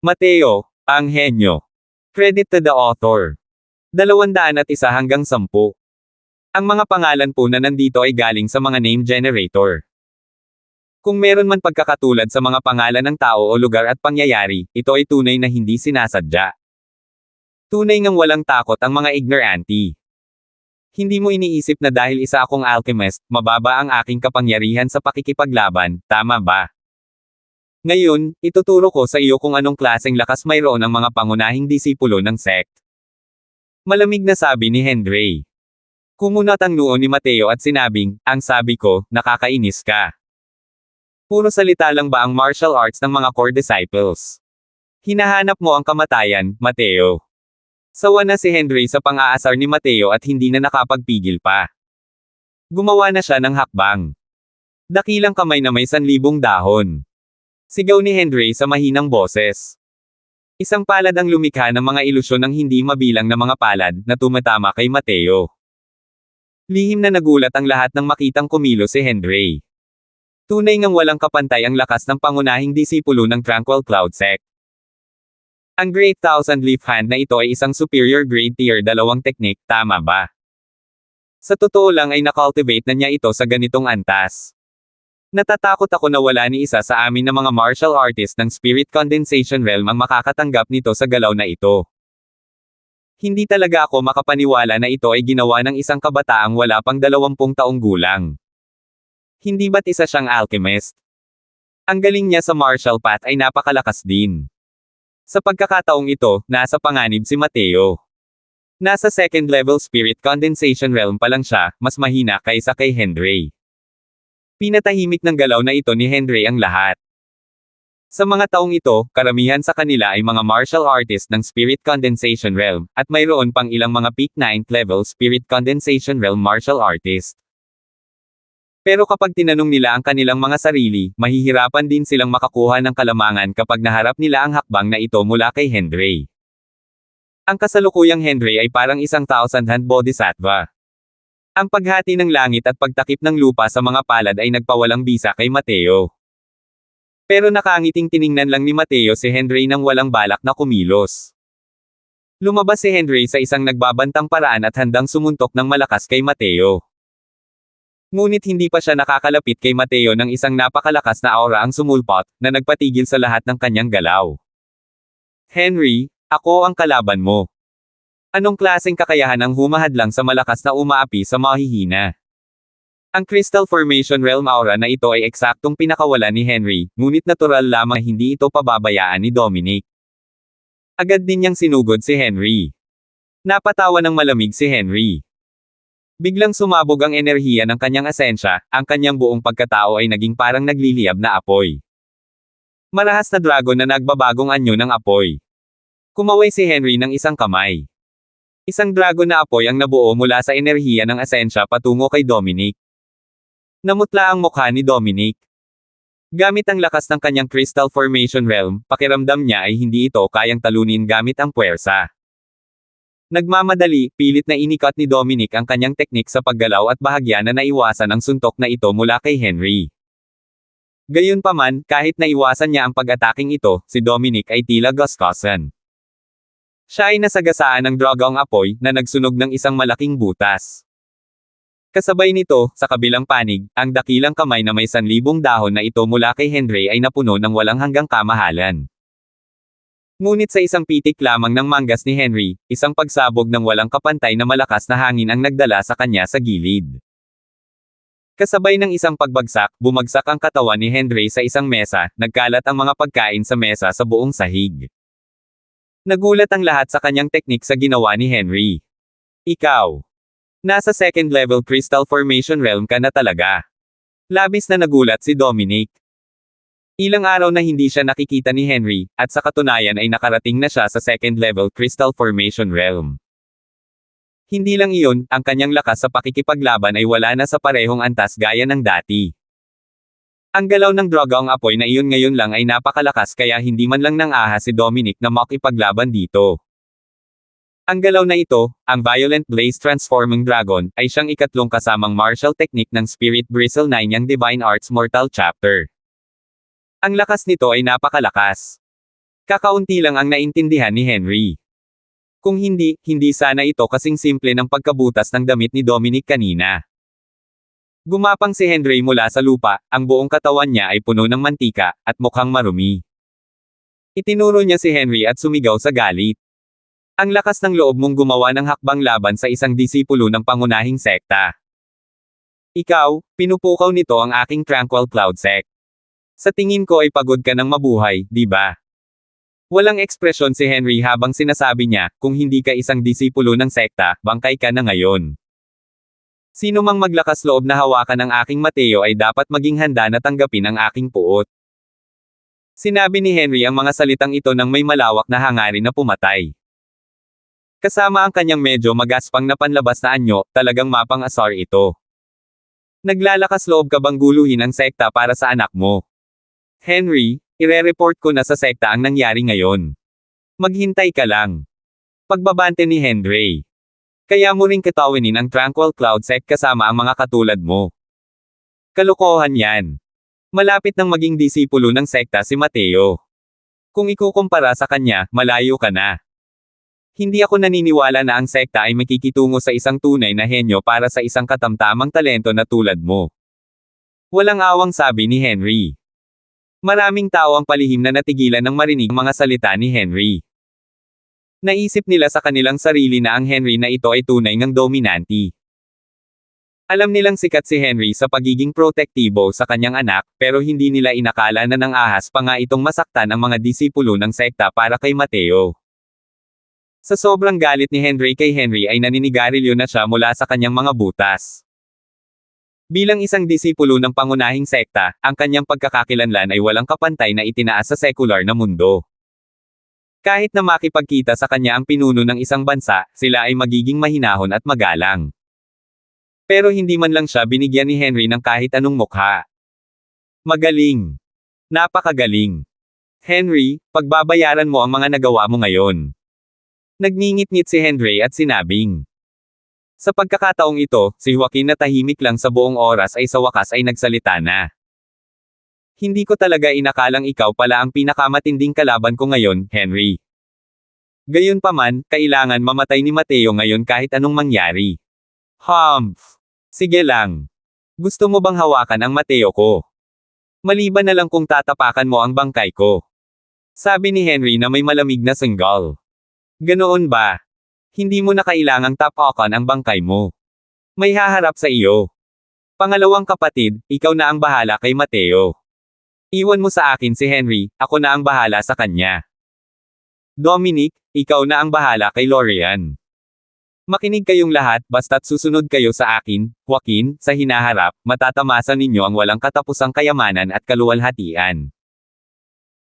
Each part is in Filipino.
Mateo, ang henyo. Credit to the author. 201 hanggang 10. Ang mga pangalan po na nandito ay galing sa mga name generator. Kung meron man pagkakatulad sa mga pangalan ng tao o lugar at pangyayari, ito ay tunay na hindi sinasadya. Tunay ngang walang takot ang mga ignorante. Hindi mo iniisip na dahil isa akong alchemist, mababa ang aking kapangyarihan sa pakikipaglaban, tama ba? Ngayon, ituturo ko sa iyo kung anong klaseng lakas mayroon ang mga pangunahing disipulo ng sect. Malamig na sabi ni Henry. Kumunat ang noo ni Mateo at sinabing, ang sabi ko, nakakainis ka. Puro salita lang ba ang martial arts ng mga core disciples? Hinahanap mo ang kamatayan, Mateo. Sawa na si Henry sa pang-aasar ni Mateo at hindi na nakapagpigil pa. Gumawa na siya ng hakbang. Dakilang kamay na may 1,000 dahon. Sigaw ni Henry sa mahinang boses. Isang palad ang lumikha ng mga ilusyon ng hindi mabilang na mga palad na tumatama kay Mateo. Lihim na nagulat ang lahat nang makitang kumilos si Henry. Tunay ngang walang kapantay ang lakas ng pangunahing disipulo ng Tranquil Cloud Sect. Ang Great Thousand Leaf Hand na ito ay isang superior grade tier 2 teknik, tama ba? Sa totoo lang ay nakultivate na niya ito sa ganitong antas. Natatakot ako na wala ni isa sa amin na mga martial artist ng Spirit Condensation Realm ang makakatanggap nito sa galaw na ito. Hindi talaga ako makapaniwala na ito ay ginawa ng isang kabataang wala pang 20 taong gulang. Hindi ba't isa siyang alchemist? Ang galing niya sa martial path ay napakalakas din. Sa pagkakataong ito, nasa panganib si Mateo. Nasa second level Spirit Condensation Realm pa lang siya, mas mahina kaysa kay Henry. Pinatahimik ng galaw na ito ni Henry ang lahat. Sa mga taong ito, karamihan sa kanila ay mga martial artist ng Spirit Condensation Realm, at mayroon pang ilang mga peak 9th level Spirit Condensation Realm martial artist. Pero kapag tinanong nila ang kanilang mga sarili, mahihirapan din silang makakuha ng kalamangan kapag naharap nila ang hakbang na ito mula kay Henry. Ang kasalukuyang Henry ay parang isang 1,000-hand bodhisattva. Ang paghati ng langit at pagtakip ng lupa sa mga palad ay nagpawalang bisa kay Mateo. Pero nakangiting tiningnan lang ni Mateo si Henry nang walang balak na kumilos. Lumabas si Henry sa isang nagbabantang paraan at handang sumuntok ng malakas kay Mateo. Ngunit hindi pa siya nakakalapit kay Mateo nang isang napakalakas na aura ang sumulpot, na nagpatigil sa lahat ng kanyang galaw. Henry, ako ang kalaban mo. Anong klaseng kakayahan ang humahadlang sa malakas na umaapi sa mahihina? Ang Crystal Formation Realm aura na ito ay eksaktong pinakawala ni Henry, ngunit natural lamang hindi ito pababayaan ni Dominic. Agad din niyang sinugod si Henry. Napatawa ng malamig si Henry. Biglang sumabog ang enerhiya ng kanyang asensya, ang kanyang buong pagkatao ay naging parang nagliliyab na apoy. Marahas na dragon na nagbabagong anyo ng apoy. Kumaway si Henry ng isang kamay. Isang dragon na apoy ang nabuo mula sa enerhiya ng asensya patungo kay Dominic. Namutla ang mukha ni Dominic. Gamit ang lakas ng kanyang Crystal Formation Realm, pakiramdam niya ay hindi ito kayang talunin gamit ang puwersa. Nagmamadali, pilit na inikat ni Dominic ang kanyang teknik sa paggalaw at bahagya na naiwasan ang suntok na ito mula kay Henry. Gayunpaman, kahit naiwasan niya ang pag-ataking ito, si Dominic ay tila gaskosan. Siya ay nasagasaan ng dragong apoy, na nagsunog ng isang malaking butas. Kasabay nito, sa kabilang panig, ang dakilang kamay na may 1,000 dahon na ito mula kay Henry ay napuno ng walang hanggang kamahalan. Ngunit sa isang pitik lamang ng manggas ni Henry, isang pagsabog ng walang kapantay na malakas na hangin ang nagdala sa kanya sa gilid. Kasabay ng isang pagbagsak, bumagsak ang katawan ni Henry sa isang mesa, nagkalat ang mga pagkain sa mesa sa buong sahig. Nagulat ang lahat sa kanyang teknik sa ginawa ni Henry. Ikaw. Nasa second level Crystal Formation Realm ka na talaga. Labis na nagulat si Dominic. Ilang araw na hindi siya nakikita ni Henry, at sa katunayan ay nakarating na siya sa second level Crystal Formation Realm. Hindi lang iyon, ang kanyang lakas sa pakikipaglaban ay wala na sa parehong antas gaya ng dati. Ang galaw ng dragong apoy na iyon ngayon lang ay napakalakas kaya hindi man lang nang-aha si Dominic na makipaglaban dito. Ang galaw na ito, ang Violent Blaze Transforming Dragon, ay siyang ikatlong kasamang martial technique ng Spirit Bristle 9 niyang Divine Arts Mortal Chapter. Ang lakas nito ay napakalakas. Kakaunti lang ang naintindihan ni Henry. Kung hindi, hindi sana ito kasing simple ng pagkabutas ng damit ni Dominic kanina. Gumapang si Henry mula sa lupa, ang buong katawan niya ay puno ng mantika, at mukhang marumi. Itinuro niya si Henry at sumigaw sa galit. Ang lakas ng loob mong gumawa ng hakbang laban sa isang disipulo ng pangunahing sekta. Ikaw, pinupukaw nito ang aking Tranquil Cloud Sect. Sa tingin ko ay pagod ka ng mabuhay, di ba? Walang ekspresyon si Henry habang sinasabi niya, kung hindi ka isang disipulo ng sekta, bangkay ka na ngayon. Sino mang maglakas loob na hawakan ang aking Mateo ay dapat maging handa na tanggapin ang aking puot. Sinabi ni Henry ang mga salitang ito nang may malawak na hangarin na pumatay. Kasama ang kanyang medyo magaspang na panlabas na anyo, talagang mapang-asar ito. Naglalakas loob ka bang guluhin ang sekta para sa anak mo? Henry, ire-report ko na sa sekta ang nangyari ngayon. Maghintay ka lang. Pagbabante ni Henry. Kaya mo ring katawinin ang Tranquil Cloud Sect kasama ang mga katulad mo. Kalokohan yan. Malapit nang maging disipulo ng sekta si Mateo. Kung ikukumpara sa kanya, malayo ka na. Hindi ako naniniwala na ang sekta ay makikitungo sa isang tunay na henyo para sa isang katamtamang talento na tulad mo. Walang awang sabi ni Henry. Maraming tao ang palihim na natigilan ng marinig mga salita ni Henry. Naisip nila sa kanilang sarili na ang Henry na ito ay tunay ngang dominanti. Alam nilang sikat si Henry sa pagiging protektibo sa kanyang anak, pero hindi nila inakala na nang ahas pa nga itong masaktan ang mga disipulo ng sekta para kay Mateo. Sa sobrang galit ni Henry kay Henry ay naninigarilyo na siya mula sa kanyang mga butas. Bilang isang disipulo ng pangunahing sekta, ang kanyang pagkakakilanlan ay walang kapantay na itinaas sa sekular na mundo. Kahit na makipagkita sa kanya ang pinuno ng isang bansa, sila ay magiging mahinahon at magalang. Pero hindi man lang siya binigyan ni Henry ng kahit anong mukha. Magaling. Napakagaling. Henry, pagbabayaran mo ang mga nagawa mo ngayon. Nagngingit-ngit si Henry at sinabing. Sa pagkakataong ito, si Joaquin na tahimik lang sa buong oras ay sa wakas ay nagsalita na. Hindi ko talaga inakalang ikaw pala ang pinakamatinding kalaban ko ngayon, Henry. Gayunpaman, kailangan mamatay ni Mateo ngayon kahit anong mangyari. Humph! Sige lang. Gusto mo bang hawakan ang Mateo ko? Maliban na lang kung tatapakan mo ang bangkay ko. Sabi ni Henry na may malamig na sanggal. Ganoon ba? Hindi mo na kailangang tapakan ang bangkay mo. May haharap sa iyo. Pangalawang kapatid, ikaw na ang bahala kay Mateo. Iwan mo sa akin si Henry, ako na ang bahala sa kanya. Dominic, ikaw na ang bahala kay Lorian. Makinig kayong lahat, basta't susunod kayo sa akin, Joaquin, sa hinaharap, matatamasan ninyo ang walang katapusang kayamanan at kaluwalhatian.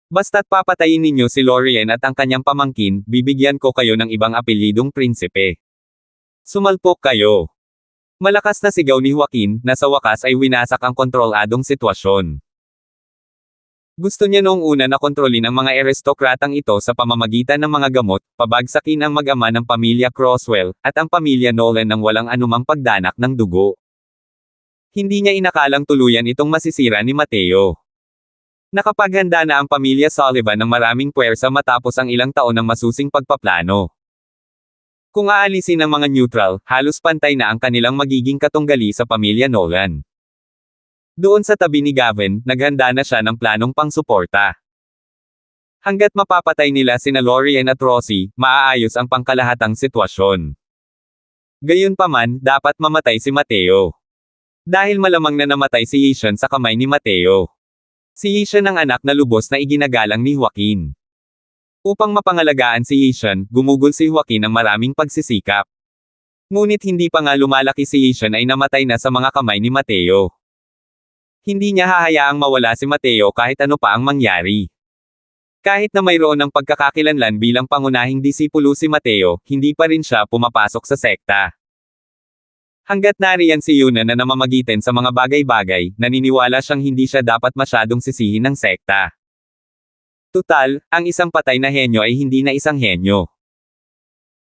Basta't papatayin ninyo si Lorian at ang kanyang pamangkin, bibigyan ko kayo ng ibang apelyidong prinsipe. Sumalpok kayo. Malakas na sigaw ni Joaquin, na sa wakas ay winasak ang kontroladong sitwasyon. Gusto niya noong una na kontrolin ang mga aristokratang ito sa pamamagitan ng mga gamot, pabagsakin ang mag-ama ng pamilya Croswell, at ang pamilya Nolan ng walang anumang pagdanak ng dugo. Hindi niya inakalang tuluyan itong masisira ni Mateo. Nakapaghanda na ang pamilya Sullivan ng maraming puwersa matapos ang ilang taon ng masusing pagpaplano. Kung aalisin ang mga neutral, halos pantay na ang kanilang magiging katunggali sa pamilya Nolan. Doon sa tabi ni Gavin, naghanda na siya ng planong pangsuporta. Hanggat mapapatay nila sina Lorian at Rosie, maaayos ang pangkalahatang sitwasyon. Gayunpaman, dapat mamatay si Mateo. Dahil malamang na namatay si Ethan sa kamay ni Mateo. Si Ethan ang anak na lubos na iginagalang ni Joaquin. Upang mapangalagaan si Ethan, gumugol si Joaquin ng maraming pagsisikap. Ngunit hindi pa nga lumalaki si Ethan ay namatay na sa mga kamay ni Mateo. Hindi niya hahayaang mawala si Mateo kahit ano pa ang mangyari. Kahit na mayroon ng pagkakakilanlan bilang pangunahing disipulo si Mateo, hindi pa rin siya pumapasok sa sekta. Hanggat nariyan si Yuna na namamagitan sa mga bagay-bagay, naniniwala siyang hindi siya dapat masyadong sisihin ng sekta. Tutal, ang isang patay na henyo ay hindi na isang henyo.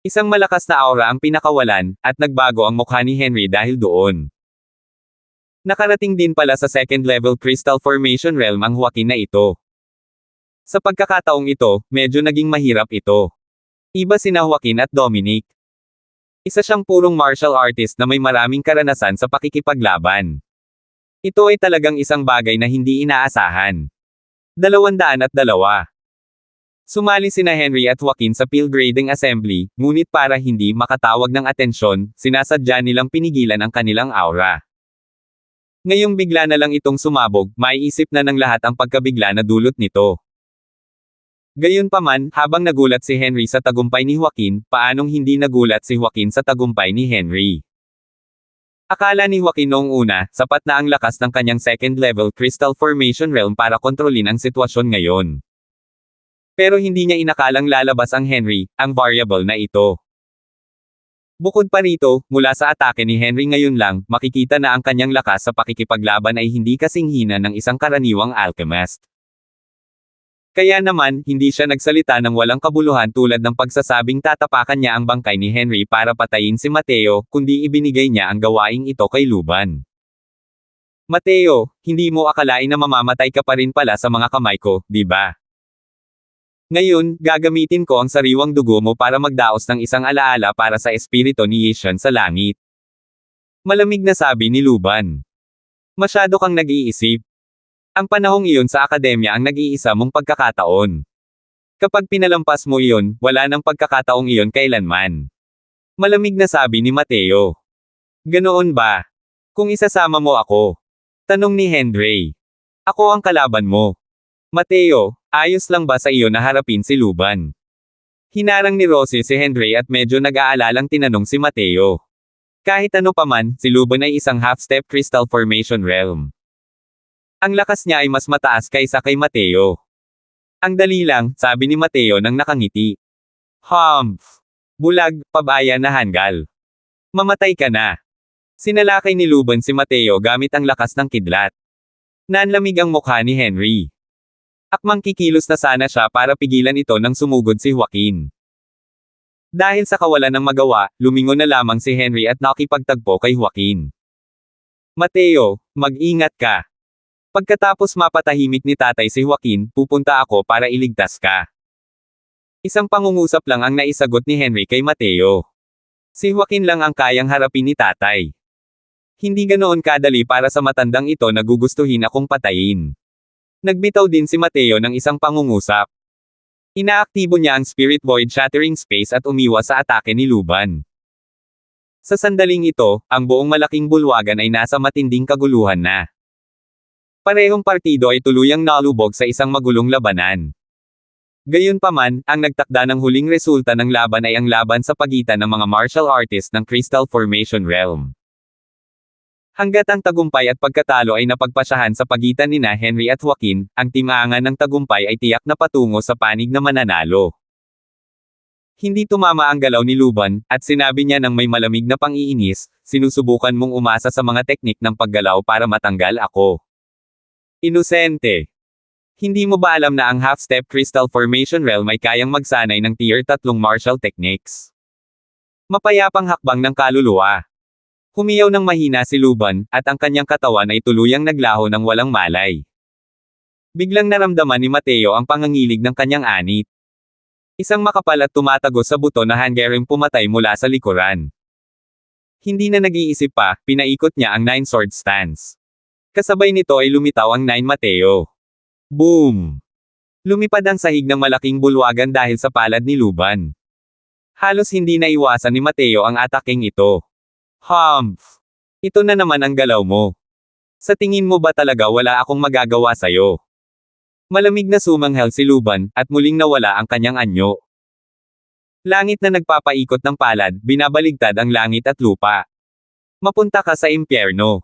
Isang malakas na aura ang pinakawalan, at nagbago ang mukha ni Henry dahil doon. Nakarating din pala sa second level crystal formation realm ang Joaquin na ito. Sa pagkakataong ito, medyo naging mahirap ito. Iba sina Joaquin at Dominic. Isa siyang purong martial artist na may maraming karanasan sa pakikipaglaban. Ito ay talagang isang bagay na hindi inaasahan. 202. Sumali sina Henry at Joaquin sa Field Grading Assembly, ngunit para hindi makatawag ng atensyon, sinasadya nilang pinigilan ang kanilang aura. Ngayong bigla na lang itong sumabog, maiisip na ng lahat ang pagkabigla na dulot nito. Gayunpaman, habang nagulat si Henry sa tagumpay ni Joaquin, paanong hindi nagulat si Joaquin sa tagumpay ni Henry? Akala ni Joaquin noong una, sapat na ang lakas ng kanyang second-level Crystal Formation Realm para kontrolin ang sitwasyon ngayon. Pero hindi niya inakalang lalabas ang Henry, ang variable na ito. Bukod pa rito, mula sa atake ni Henry ngayon lang, makikita na ang kanyang lakas sa pakikipaglaban ay hindi kasing hina ng isang karaniwang alchemist. Kaya naman, hindi siya nagsalita ng walang kabuluhan tulad ng pagsasabing tatapakan niya ang bangkay ni Henry para patayin si Mateo, kundi ibinigay niya ang gawaing ito kay Luban. Mateo, hindi mo akalain na mamamatay ka pa rin pala sa mga kamay ko, di ba? Ngayon, gagamitin ko ang sariwang dugo mo para magdaos ng isang alaala para sa espiritu ni Yishan sa langit. Malamig na sabi ni Luban. Masyado kang nag-iisip. Ang panahong iyon sa akademya ang nag-iisa mong pagkakataon. Kapag pinalampas mo iyon, wala nang pagkakataong iyon kailanman. Malamig na sabi ni Mateo. Ganoon ba? Kung isasama mo ako. Tanong ni Henry. Ako ang kalaban mo. Mateo, ayos lang ba sa iyo na harapin si Luban? Hinarang ni Rosie si Henry at medyo nag-aalalang tinanong si Mateo. Kahit ano paman, si Luban ay isang half-step Crystal Formation Realm. Ang lakas niya ay mas mataas kaysa kay Mateo. Ang dali lang, sabi ni Mateo nang nakangiti. Humph! Bulag, pabaya na hanggal. Mamatay ka na. Sinalakay ni Luban si Mateo gamit ang lakas ng kidlat. Nanlamig ang mukha ni Henry. Akmang kikilos na sana siya para pigilan ito nang sumugod si Joaquin. Dahil sa kawalan ng magawa, lumingon na lamang si Henry at nakipagtagpo kay Joaquin. Mateo, mag-ingat ka. Pagkatapos mapatahimik ni tatay si Joaquin, pupunta ako para iligtas ka. Isang pangungusap lang ang naisagot ni Henry kay Mateo. Si Joaquin lang ang kayang harapin ni tatay. Hindi ganoon kadali para sa matandang ito na gugustuhin akong patayin. Nagbitaw din si Mateo ng isang pangungusap. Inaaktibo niya ang Spirit Void Shattering Space at umiwas sa atake ni Luban. Sa sandaling ito, ang buong malaking bulwagan ay nasa matinding kaguluhan na. Parehong partido ay tuluyang nalubog sa isang magulong labanan. Gayunpaman, ang nagtakda ng huling resulta ng laban ay ang laban sa pagitan ng mga martial artists ng Crystal Formation Realm. Hanggat ang tagumpay at pagkatalo ay napagpasyahan sa pagitan nina Henry at Joaquin, ang timangan ng tagumpay ay tiyak na patungo sa panig na mananalo. Hindi tumama ang galaw ni Luban, at sinabi niya ng may malamig na pang-iinis, sinusubukan mong umasa sa mga teknik ng paggalaw para matanggal ako. Inosente. Hindi mo ba alam na ang half-step Crystal Formation Realm ay kayang magsanay ng tier 3 martial techniques? Mapayapang hakbang ng kaluluwa. Humiyaw ng mahina si Luban, at ang kanyang katawan ay tuluyang naglaho ng walang malay. Biglang naramdaman ni Mateo ang pangangilig ng kanyang anit. Isang makapal at tumatagos sa buto na hanggaring pumatay mula sa likuran. Hindi na nag-iisip pa, pinaikot niya ang 9 sword stance. Kasabay nito ay lumitaw ang 9 Mateo. Boom! Lumipad ang sahig ng malaking bulwagan dahil sa palad ni Luban. Halos hindi na iwasan ni Mateo ang ataking ito. Humph! Ito na naman ang galaw mo. Sa tingin mo ba talaga wala akong magagawa sa'yo? Malamig na sumanghel si Luban, at muling nawala ang kanyang anyo. Langit na nagpapaikot ng palad, binabaligtad ang langit at lupa. Mapunta ka sa impyerno.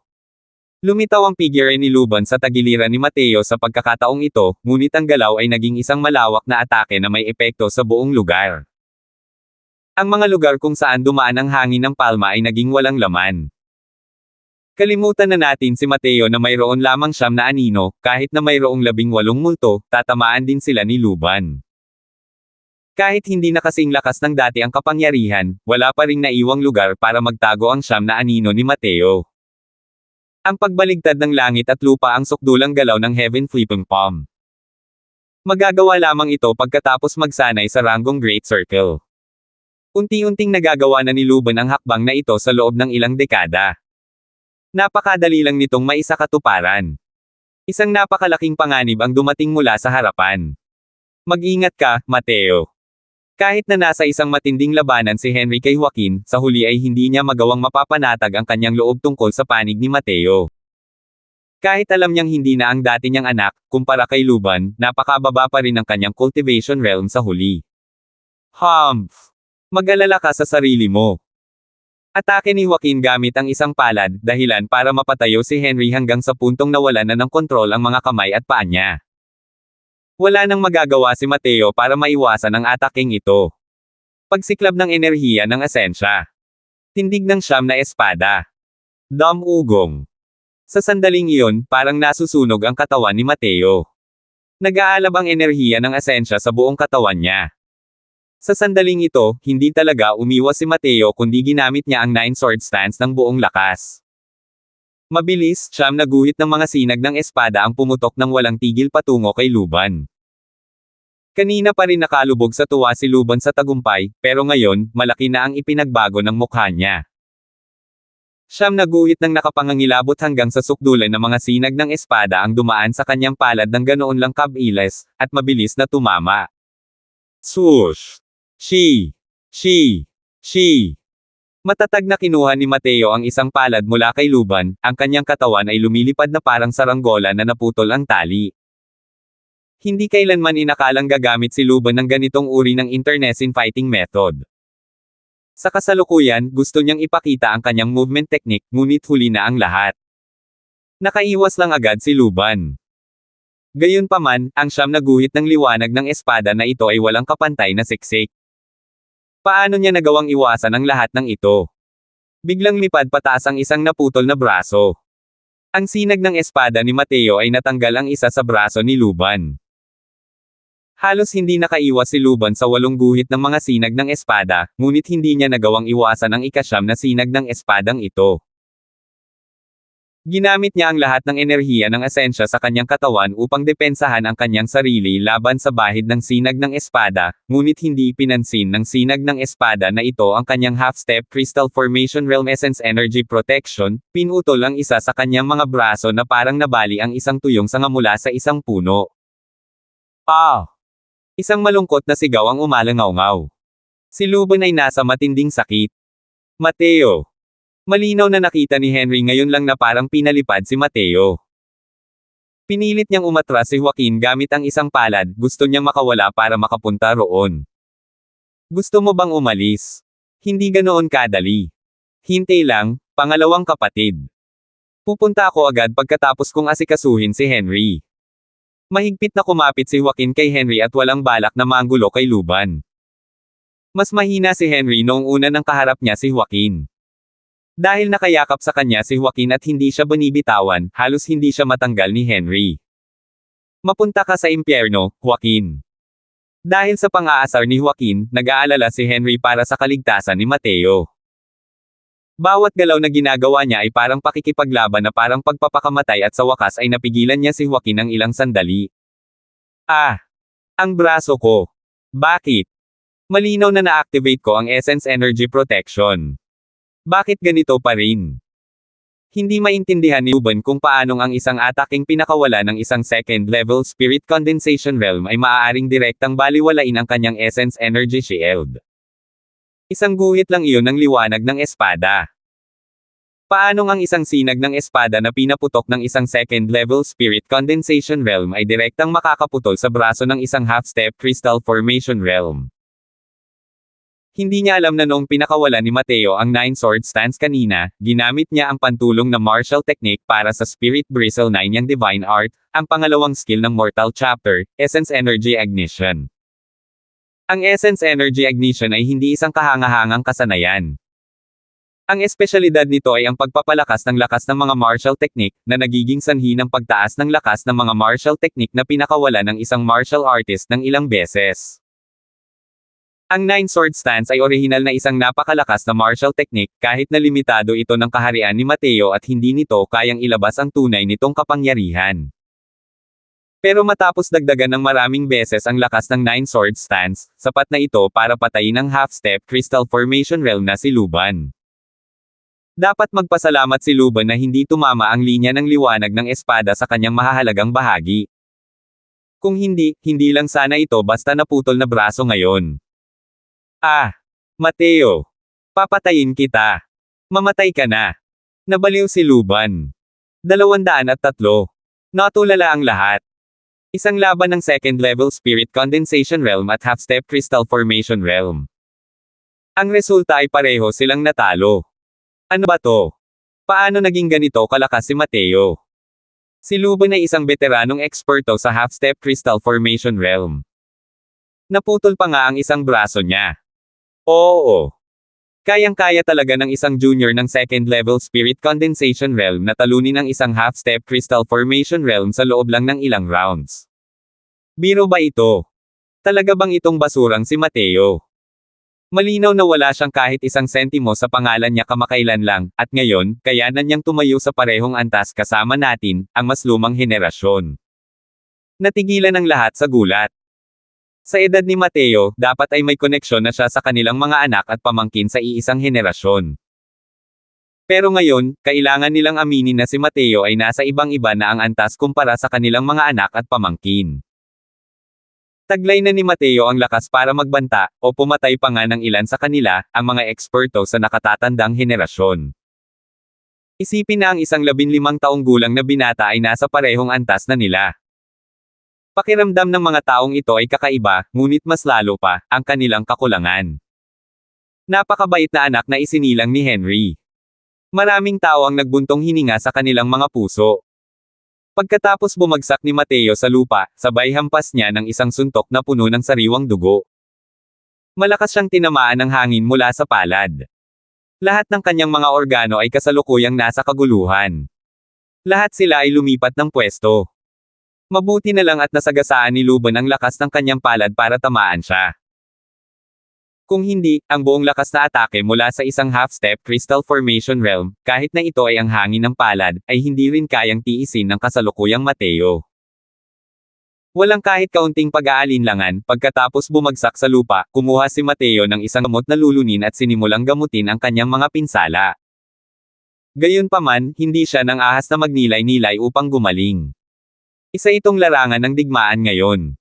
Lumitaw ang figure ni Luban sa tagiliran ni Mateo sa pagkakataong ito, ngunit ang galaw ay naging isang malawak na atake na may epekto sa buong lugar. Ang mga lugar kung saan dumaan ang hangin ng palma ay naging walang laman. Kalimutan na natin si Mateo na mayroon lamang siyam na anino, kahit na mayroong 18 multo, tatamaan din sila ni Luban. Kahit hindi na kasing lakas ng dati ang kapangyarihan, wala pa ring naiwang lugar para magtago ang siyam na anino ni Mateo. Ang pagbaligtad ng langit at lupa ang sukdulang galaw ng Heaven Flipping Palm. Magagawa lamang ito pagkatapos magsanay sa ranggong Great Circle. Unti-unting nagagawa na ni Luban ang hakbang na ito sa loob ng ilang dekada. Napakadali lang nitong maisakatuparan. Isang napakalaking panganib ang dumating mula sa harapan. Mag-ingat ka, Mateo. Kahit na nasa isang matinding labanan si Henry kay Joaquin, sa huli ay hindi niya magawang mapapanatag ang kanyang loob tungkol sa panig ni Mateo. Kahit alam niyang hindi na ang dati niyang anak, kumpara kay Luban, napakababa pa rin ang kanyang cultivation realm sa huli. Humph! Mag-alala ka sa sarili mo. Atake ni Joaquin gamit ang isang palad, dahilan para mapatayo si Henry hanggang sa puntong nawalan na ng kontrol ang mga kamay at paa niya. Wala nang magagawa si Mateo para maiwasan ang ataking ito. Pagsiklab ng enerhiya ng asensya. Tindig ng siyam na espada. Ugong. Sa sandaling iyon, parang nasusunog ang katawan ni Mateo. Nag-aalab ang enerhiya ng asensya sa buong katawan niya. Sa sandaling ito, hindi talaga umiwas si Mateo kundi ginamit niya ang 9 sword stance ng buong lakas. Mabilis, siyam na guhit ng mga sinag ng espada ang pumutok ng walang tigil patungo kay Luban. Kanina pa rin nakalubog sa tuwa si Luban sa tagumpay, pero ngayon, malaki na ang ipinagbago ng mukha niya. Siyam na guhit ng nakapangangilabot hanggang sa sukdulan ng mga sinag ng espada ang dumaan sa kanyang palad ng ganoon lang kabilis, at mabilis na tumama. Swoosh! Shi! Matatag na kinuha ni Mateo ang isang palad mula kay Luban, ang kanyang katawan ay lumilipad na parang saranggola na naputol ang tali. Hindi kailanman inakalang gagamit si Luban ng ganitong uri ng internecine fighting method. Sa kasalukuyan, gusto niyang ipakita ang kanyang movement technique, ngunit huli na ang lahat. Nakaiwas lang agad si Luban. Gayunpaman, ang siyam na guhit ng liwanag ng espada na ito ay walang kapantay na siksik. Paano niya nagawang iwasan ang lahat ng ito? Biglang lipad pataas ang isang naputol na braso. Ang sinag ng espada ni Mateo ay natanggal ang isa sa braso ni Luban. Halos hindi nakaiwas si Luban sa 8 guhit ng mga sinag ng espada, ngunit hindi niya nagawang iwasan ang ikasyam na sinag ng espadang ito. Ginamit niya ang lahat ng enerhiya ng asensya sa kanyang katawan upang depensahan ang kanyang sarili laban sa bahid ng sinag ng espada, ngunit hindi pinansin ng sinag ng espada na ito ang kanyang half-step Crystal Formation Realm Essence Energy Protection, pinutol ang isa sa kanyang mga braso na parang nabali ang isang tuyong sanga mula sa isang puno. Isang malungkot na sigaw ang umalangaw-ngaw. Si Luban ay nasa matinding sakit. Mateo. Malinaw na nakita ni Henry ngayon lang na parang pinalipad si Mateo. Pinilit niyang umatras si Joaquin gamit ang isang palad, gusto niyang makawala para makapunta roon. Gusto mo bang umalis? Hindi ganoon kadali. Hintay lang, pangalawang kapatid. Pupunta ako agad pagkatapos kong asikasuhin si Henry. Mahigpit na kumapit si Joaquin kay Henry at walang balak na manggulo kay Luban. Mas mahina si Henry noong una nang kaharap niya si Joaquin. Dahil nakayakap sa kanya si Joaquin at hindi siya binibitawan, halos hindi siya matanggal ni Henry. Mapunta ka sa impyerno, Joaquin. Dahil sa pang-aasar ni Joaquin, nag-aalala si Henry para sa kaligtasan ni Mateo. Bawat galaw na ginagawa niya ay parang pakikipaglaban na parang pagpapakamatay at sa wakas ay napigilan niya si Joaquin ng ilang sandali. Ang braso ko. Bakit? Malinaw na na-activate ko ang Essence Energy Protection. Bakit ganito pa rin? Hindi maintindihan ni Luban kung paanong ang isang ataking pinakawala ng isang second-level Spirit Condensation Realm ay maaaring direktang baliwalain ang kanyang Essence Energy Shield. Isang guhit lang iyon ng liwanag ng espada. Paanong ang isang sinag ng espada na pinaputok ng isang second-level Spirit Condensation Realm ay direktang makakaputol sa braso ng isang half-step Crystal Formation Realm? Hindi niya alam na noong pinakawala ni Mateo ang 9 sword stance kanina, ginamit niya ang pantulong na martial technique para sa Spirit Bristle 9 niyang Divine Art, ang pangalawang skill ng Mortal Chapter, Essence Energy Ignition. Ang Essence Energy Ignition ay hindi isang kahangahangang kasanayan. Ang espesyalidad nito ay ang pagpapalakas ng lakas ng mga martial technique, na nagiging sanhi ng pagtaas ng lakas ng mga martial technique na pinakawala ng isang martial artist ng ilang beses. Ang 9 sword stance ay orihinal na isang napakalakas na martial technique, kahit na limitado ito ng kaharian ni Mateo at hindi nito kayang ilabas ang tunay nitong kapangyarihan. Pero matapos dagdagan ng maraming beses ang lakas ng Nine Sword Stance, sapat na ito para patayin ang half-step Crystal Formation Realm na si Luban. Dapat magpasalamat si Luban na hindi tumama ang linya ng liwanag ng espada sa kanyang mahahalagang bahagi. Kung hindi, hindi lang sana ito basta naputol na braso ngayon. Ah! Mateo! Papatayin kita! Mamatay ka na! Nabaliw si Luban. 203. Natulala ang lahat. Isang laban ng second level Spirit Condensation Realm at half-step Crystal Formation Realm. Ang resulta ay pareho silang natalo. Ano ba to? Paano naging ganito kalakas si Mateo? Si Luban ay isang veteranong eksperto sa half-step Crystal Formation Realm. Naputol pa nga ang isang braso niya. Oo. Kayang-kaya talaga ng isang junior ng second level Spirit Condensation Realm na talunin ang isang half-step Crystal Formation Realm sa loob lang ng ilang rounds. Biro ba ito? Talaga bang itong basurang si Mateo? Malinaw na wala siyang kahit isang sentimo sa pangalan niya kamakailan lang, at ngayon, kayanan niyang tumayo sa parehong antas kasama natin, ang mas lumang henerasyon. Natigilan ang lahat sa gulat. Sa edad ni Mateo, dapat ay may koneksyon na siya sa kanilang mga anak at pamangkin sa iisang henerasyon. Pero ngayon, kailangan nilang aminin na si Mateo ay nasa ibang-iba na ang antas kumpara sa kanilang mga anak at pamangkin. Taglay na ni Mateo ang lakas para magbanta, o pumatay pa nga ng ilan sa kanila, ang mga eksperto sa nakatatandang henerasyon. Isipin na ang isang 15 taong gulang na binata ay nasa parehong antas na nila. Pakiramdam ng mga taong ito ay kakaiba, ngunit mas lalo pa, ang kanilang kakulangan. Napakabait na anak na isinilang ni Henry. Maraming tao ang nagbuntong hininga sa kanilang mga puso. Pagkatapos bumagsak ni Mateo sa lupa, sabay hampas niya ng isang suntok na puno ng sariwang dugo. Malakas siyang tinamaan ng hangin mula sa palad. Lahat ng kanyang mga organo ay kasalukuyang nasa kaguluhan. Lahat sila ay lumipat ng pwesto. Mabuti na lang at nasagasaan ni Luban ang lakas ng kanyang palad para tamaan siya. Kung hindi, ang buong lakas na atake mula sa isang half-step Crystal Formation Realm, kahit na ito ay ang hangin ng palad, ay hindi rin kayang tiisin ng kasalukuyang Mateo. Walang kahit kaunting pag-aalinlangan, pagkatapos bumagsak sa lupa, kumuha si Mateo ng isang gamot na lulunin at sinimulang gamutin ang kanyang mga pinsala. Gayunpaman, hindi siya nang ahas na magnilay-nilay upang gumaling. Isa itong larangan ng digmaan ngayon.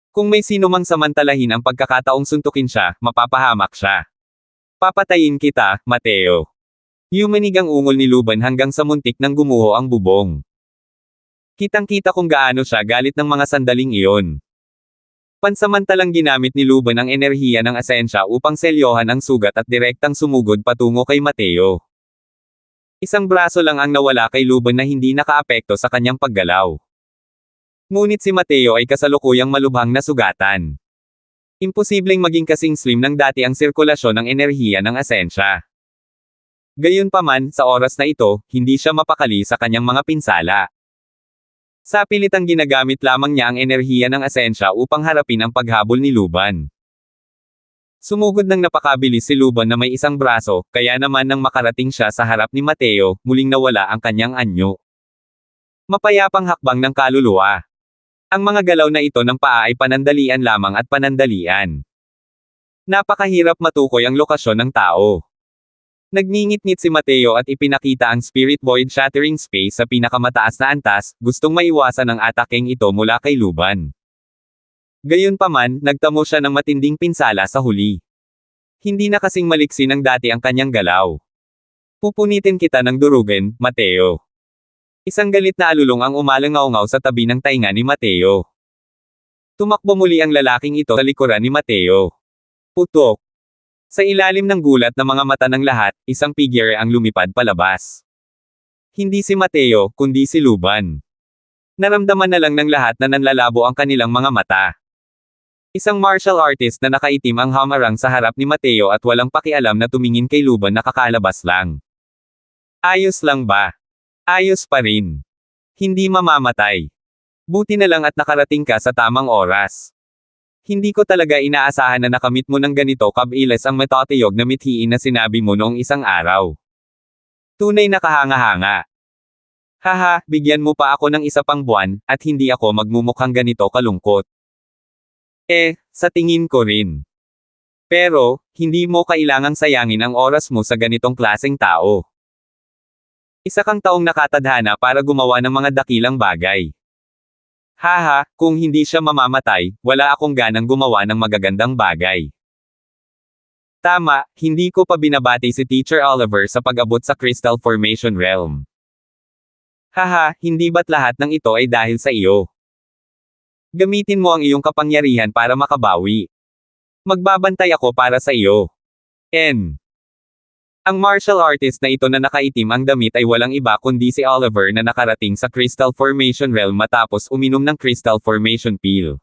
Kung may sino mang samantalahin ang pagkakataong suntukin siya, mapapahamak siya. Papatayin kita, Mateo. Yumanig ang ungol ni Luban hanggang sa muntik nang gumuho ang bubong. Kitang-kita kung gaano siya galit ng mga sandaling iyon. Pansamantalang ginamit ni Luban ang enerhiya ng asensya upang selyohan ang sugat at direktang sumugod patungo kay Mateo. Isang braso lang ang nawala kay Luban na hindi nakaapekto sa kanyang paggalaw. Ngunit si Mateo ay kasalukuyang malubhang na sugatan. Imposibleng maging kasing slim ng dati ang sirkulasyon ng enerhiya ng asensya. Gayunpaman, sa oras na ito, hindi siya mapakali sa kanyang mga pinsala. Sa pilitang ginagamit lamang niya ang enerhiya ng asensya upang harapin ang paghabol ni Luban. Sumugod ng napakabilis si Luban na may isang braso, kaya naman nang makarating siya sa harap ni Mateo, muling nawala ang kanyang anyo. Mapayapang hakbang ng kaluluwa. Ang mga galaw na ito ng paa ay panandalian lamang at panandalian. Napakahirap matukoy ang lokasyon ng tao. Nagngingit-ngit si Mateo at ipinakita ang Spirit Void Shattering Space sa pinakamataas na antas, gustong maiwasan ang atakeng ito mula kay Luban. Gayunpaman, nagtamo siya ng matinding pinsala sa huli. Hindi na kasing maliksi ng dati ang kanyang galaw. Pupunitin kita ng durugan, Mateo. Isang galit na alulong ang umalangaw-ngaw sa tabi ng tainga ni Mateo. Tumakbo muli ang lalaking ito sa likuran ni Mateo. Putok. Sa ilalim ng gulat na mga mata ng lahat, isang figure ang lumipad palabas. Hindi si Mateo, kundi si Luban. Naramdaman na lang ng lahat na nanlalabo ang kanilang mga mata. Isang martial artist na nakaitim ang hamarang sa harap ni Mateo at walang pakialam na tumingin kay Luban na kakalabas lang. Ayos lang ba? Ayos pa rin. Hindi mamamatay. Buti na lang at nakarating ka sa tamang oras. Hindi ko talaga inaasahan na nakamit mo ng ganito kabilis ang matatiyog na mithiin na sinabi mo noong isang araw. Tunay na kahanga-hanga. Haha, bigyan mo pa ako ng isa pang buwan, at hindi ako magmumukhang ganito kalungkot. Sa tingin ko rin. Pero, hindi mo kailangang sayangin ang oras mo sa ganitong klaseng tao. Isa kang taong nakatadhana para gumawa ng mga dakilang bagay. Haha, kung hindi siya mamamatay, wala akong ganang gumawa ng magagandang bagay. Tama, hindi ko pa binabati si Teacher Oliver sa pag-abot sa Crystal Formation Realm. Haha, hindi ba't lahat ng ito ay dahil sa iyo? Gamitin mo ang iyong kapangyarihan para makabawi. Magbabantay ako para sa iyo. Ang martial artist na ito na nakaitim ang damit ay walang iba kundi si Oliver na nakarating sa Crystal Formation Realm matapos uminom ng Crystal Formation Pill.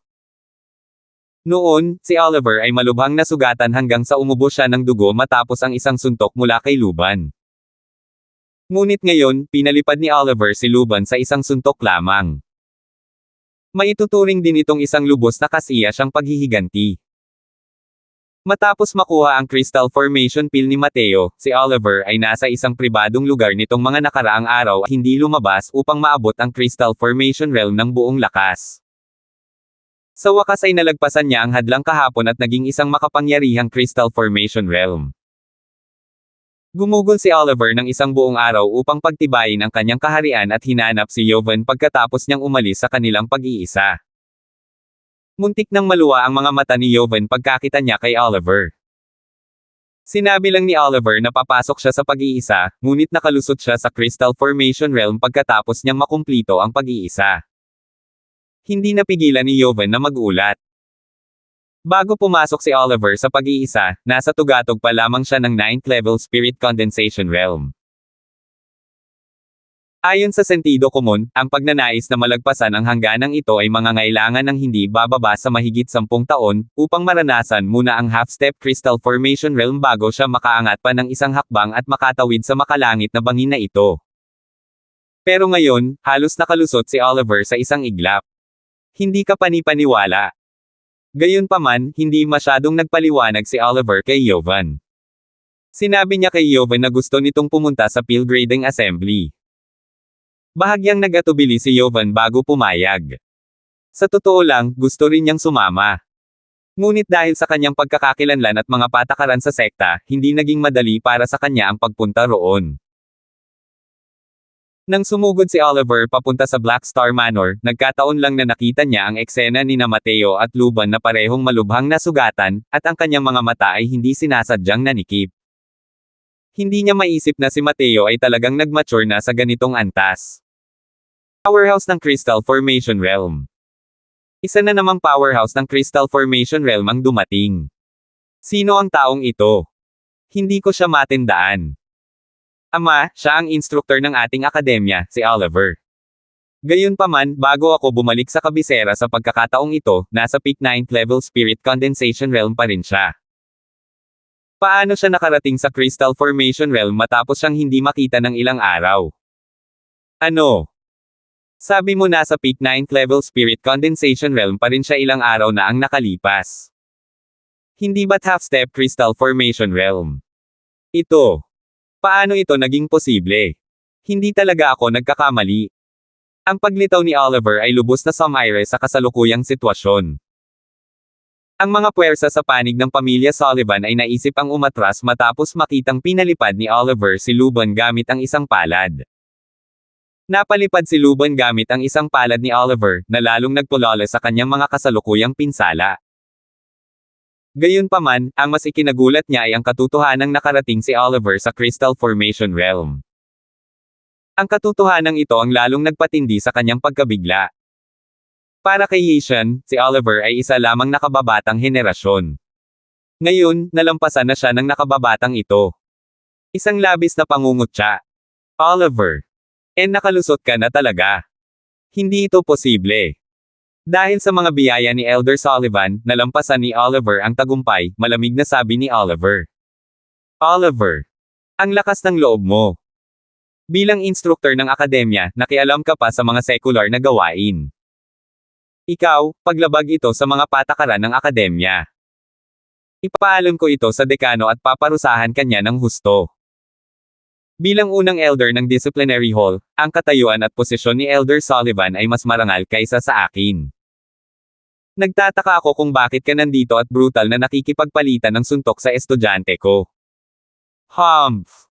Noon, si Oliver ay malubhang nasugatan hanggang sa umubo siya ng dugo matapos ang isang suntok mula kay Luban. Ngunit ngayon, pinalipad ni Oliver si Luban sa isang suntok lamang. Maituturing din itong isang lubos na kasiya siyang paghihiganti. Matapos makuha ang Crystal Formation Pill ni Mateo, si Oliver ay nasa isang pribadong lugar nitong mga nakaraang araw at hindi lumabas upang maabot ang Crystal Formation Realm ng buong lakas. Sa wakas ay nalagpasan niya ang hadlang kahapon at naging isang makapangyarihang Crystal Formation Realm. Gumugol si Oliver ng isang buong araw upang pagtibayin ang kanyang kaharian at hinanap si Jovan pagkatapos niyang umalis sa kanilang pag-iisa. Muntik nang maluwa ang mga mata ni Jovan pagkakita niya kay Oliver. Sinabi lang ni Oliver na papasok siya sa pag-iisa, ngunit nakalusot siya sa Crystal Formation Realm pagkatapos niyang makumplito ang pag-iisa. Hindi napigilan ni Jovan na magulat. Bago pumasok si Oliver sa pag-iisa, nasa tugatog pa lamang siya ng 9th level Spirit Condensation Realm. Ayon sa sentido komon, ang pagnanais na malagpasan ang hangganang ito ay mangangailangan ng hindi bababa sa mahigit 10 taon, upang maranasan muna ang half-step Crystal Formation Realm bago siya makaangat pa ng isang hakbang at makatawid sa makalangit na bangin na ito. Pero ngayon, halos nakalusot si Oliver sa isang iglap. Hindi ka panipaniwala. Gayunpaman, hindi masyadong nagpaliwanag si Oliver kay Jovan. Sinabi niya kay Jovan na gusto nitong pumunta sa Pill Grading Assembly. Bahagyang nagatubili si Jovan bago pumayag. Sa totoo lang, gusto rin niyang sumama. Ngunit dahil sa kanyang pagkakakilanlan at mga patakaran sa sekta, hindi naging madali para sa kanya ang pagpunta roon. Nang sumugod si Oliver papunta sa Black Star Manor, nagkataon lang na nakita niya ang eksena nina Mateo at Luban na parehong malubhang nasugatan, at ang kanyang mga mata ay hindi sinasadyang nanikip. Hindi niya maisip na si Mateo ay talagang nag-mature na sa ganitong antas. Powerhouse ng Crystal Formation Realm. Isa na namang powerhouse ng Crystal Formation Realm ang dumating. Sino ang taong ito? Hindi ko siya matindaan. Ama, siya ang instruktor ng ating akademya, si Oliver. Gayunpaman, bago ako bumalik sa kabisera sa pagkakataong ito, nasa peak 9th level Spirit Condensation Realm pa rin siya. Paano siya nakarating sa Crystal Formation Realm matapos siyang hindi makita ng ilang araw? Ano? Sabi mo nasa peak 9th level Spirit Condensation Realm pa rin siya ilang araw na ang nakalipas. Hindi ba't half-step Crystal Formation Realm? Ito. Paano ito naging posible? Hindi talaga ako nagkakamali. Ang paglitaw ni Oliver ay lubos na sumire sa kasalukuyang sitwasyon. Ang mga puwersa sa panig ng pamilya Sullivan ay naisip ang umatras matapos makitang pinalipad ni Oliver si Luban gamit ang isang palad. Napalipad si Luban gamit ang isang palad ni Oliver, na lalong nagpulala sa kanyang mga kasalukuyang pinsala. Gayunpaman, ang mas ikinagulat niya ay ang katotohanang nakarating si Oliver sa Crystal Formation Realm. Ang katotohanang ito ang lalong nagpatindi sa kanyang pagkabigla. Para kay Yishan, si Oliver ay isa lamang nakababatang henerasyon. Ngayon, nalampasan na siya ng nakababatang ito. Isang labis na pangungutya. Oliver. Nakalusot ka na talaga. Hindi ito posible. Dahil sa mga biyaya ni Elder Sullivan, nalampasan ni Oliver ang tagumpay, malamig na sabi ni Oliver. Oliver. Ang lakas ng loob mo. Bilang instruktor ng akademya, nakialam ka pa sa mga sekular na gawain. Ikaw, paglabag ito sa mga patakaran ng akademya. Ipaalam ko ito sa dekano at paparusahan kanya ng husto. Bilang unang elder ng disciplinary hall, ang katayuan at posisyon ni Elder Sullivan ay mas marangal kaysa sa akin. Nagtataka ako kung bakit ka nandito at brutal na nakikipagpalitan ng suntok sa estudyante ko. Humph!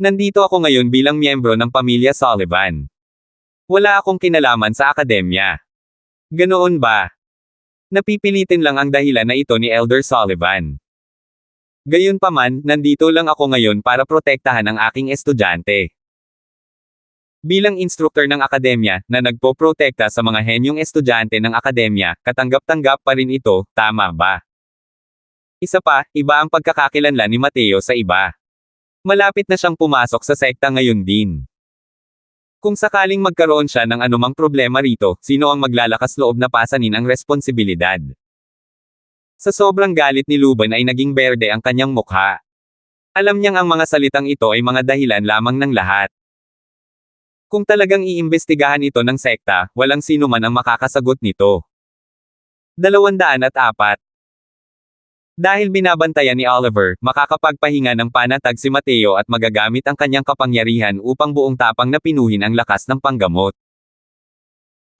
Nandito ako ngayon bilang miyembro ng pamilya Sullivan. Wala akong kinalaman sa akademya. Ganoon ba? Napipilitin lang ang dahilan na ito ni Elder Sullivan. Gayunpaman, nandito lang ako ngayon para protektahan ang aking estudyante. Bilang instruktor ng akademya, na nagpoprotekta sa mga henyong estudyante ng akademya, katanggap-tanggap pa rin ito, tama ba? Isa pa, iba ang pagkakakilanlan ni Mateo sa iba. Malapit na siyang pumasok sa sekta ngayon din. Kung sakaling magkaroon siya ng anumang problema rito, sino ang maglalakas loob na pasanin ang responsibilidad? Sa sobrang galit ni Luban ay naging berde ang kanyang mukha. Alam niyang ang mga salitang ito ay mga dahilan lamang ng lahat. Kung talagang iimbestigahan ito ng sekta, walang sino man ang makakasagot nito. 204. Dahil binabantayan ni Oliver, makakapagpahinga ng panatag si Mateo at magagamit ang kanyang kapangyarihan upang buong tapang na pinuhin ang lakas ng panggamot.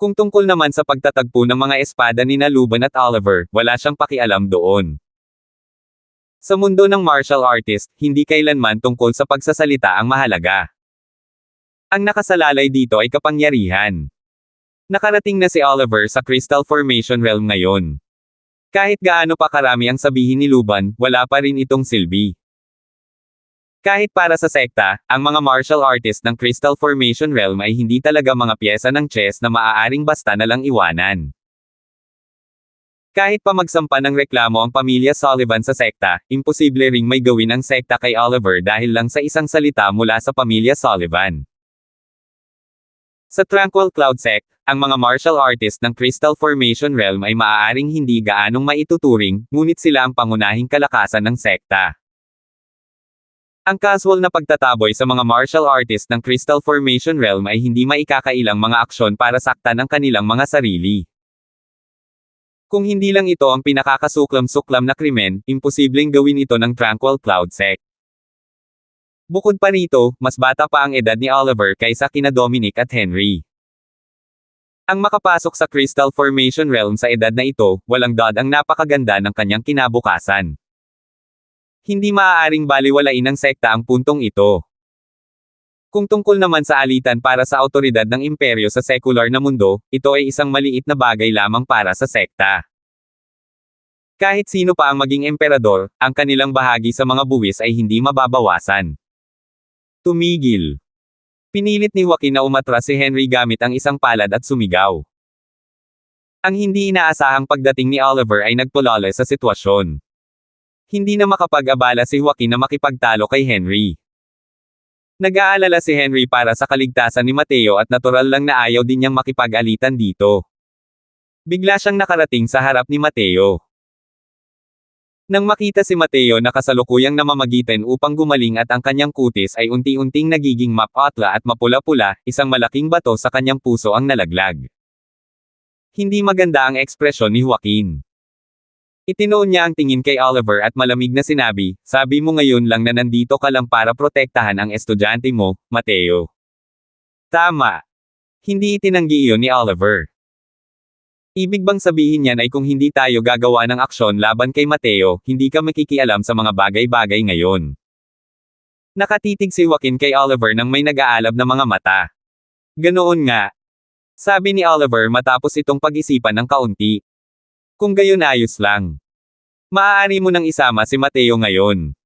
Kung tungkol naman sa pagtatagpo ng mga espada ni Luban at Oliver, wala siyang pakialam doon. Sa mundo ng martial artist, hindi kailanman tungkol sa pagsasalita ang mahalaga. Ang nakasalalay dito ay kapangyarihan. Nakarating na si Oliver sa Crystal Formation Realm ngayon. Kahit gaano pa karami ang sabihin ni Luban, wala pa rin itong silbi. Kahit para sa sekta, ang mga martial artist ng Crystal Formation Realm ay hindi talaga mga pyesa ng chess na maaaring basta na lang iwanan. Kahit pa magsampa ng reklamo ang pamilya Sullivan sa sekta, imposible ring may gawin ang sekta kay Oliver dahil lang sa isang salita mula sa pamilya Sullivan. Sa Tranquil Cloud Sect, ang mga martial artist ng Crystal Formation Realm ay maaaring hindi gaanong maituturing, ngunit sila ang pangunahing kalakasan ng sekta. Ang casual na pagtataboy sa mga martial artist ng Crystal Formation Realm ay hindi maikakailang mga aksyon para saktan ang kanilang mga sarili. Kung hindi lang ito ang pinakakasuklam-suklam na krimen, imposibleng gawin ito ng Tranquil Cloud Sect. Bukod pa rito, mas bata pa ang edad ni Oliver kaysa kina Dominic at Henry. Ang makapasok sa Crystal Formation Realm sa edad na ito, walang dod ang napakaganda ng kanyang kinabukasan. Hindi maaaring baliwalain ng sekta ang puntong ito. Kung tungkol naman sa alitan para sa awtoridad ng imperyo sa sekular na mundo, ito ay isang maliit na bagay lamang para sa sekta. Kahit sino pa ang maging emperador, ang kanilang bahagi sa mga buwis ay hindi mababawasan. Tumigil. Pinilit ni Joaquin na umatras si Henry gamit ang isang palad at sumigaw. Ang hindi inaasahang pagdating ni Oliver ay nagpulala sa sitwasyon. Hindi na makapag-abala si Joaquin na makipagtalo kay Henry. Nag-aalala si Henry para sa kaligtasan ni Mateo at natural lang na ayaw din niyang makipag-alitan dito. Bigla siyang nakarating sa harap ni Mateo. Nang makita si Mateo na kasalukuyang namamagitan upang gumaling at ang kanyang kutis ay unti-unting nagiging mapatla at mapula-pula, isang malaking bato sa kanyang puso ang nalaglag. Hindi maganda ang ekspresyon ni Joaquin. Itinoon niya ang tingin kay Oliver at malamig na sinabi, sabi mo ngayon lang na nandito ka lang para protektahan ang estudyante mo, Mateo. Tama. Hindi itinanggi iyon ni Oliver. Ibig bang sabihin niyan ay kung hindi tayo gagawa ng aksyon laban kay Mateo, hindi ka makikialam sa mga bagay-bagay ngayon. Nakatitig si Joaquin kay Oliver nang may nag-aalab na mga mata. Ganoon nga. Sabi ni Oliver matapos itong pag-isipan ng kaunti. Kung gayon ayos lang. Maaari mo nang isama si Mateo ngayon.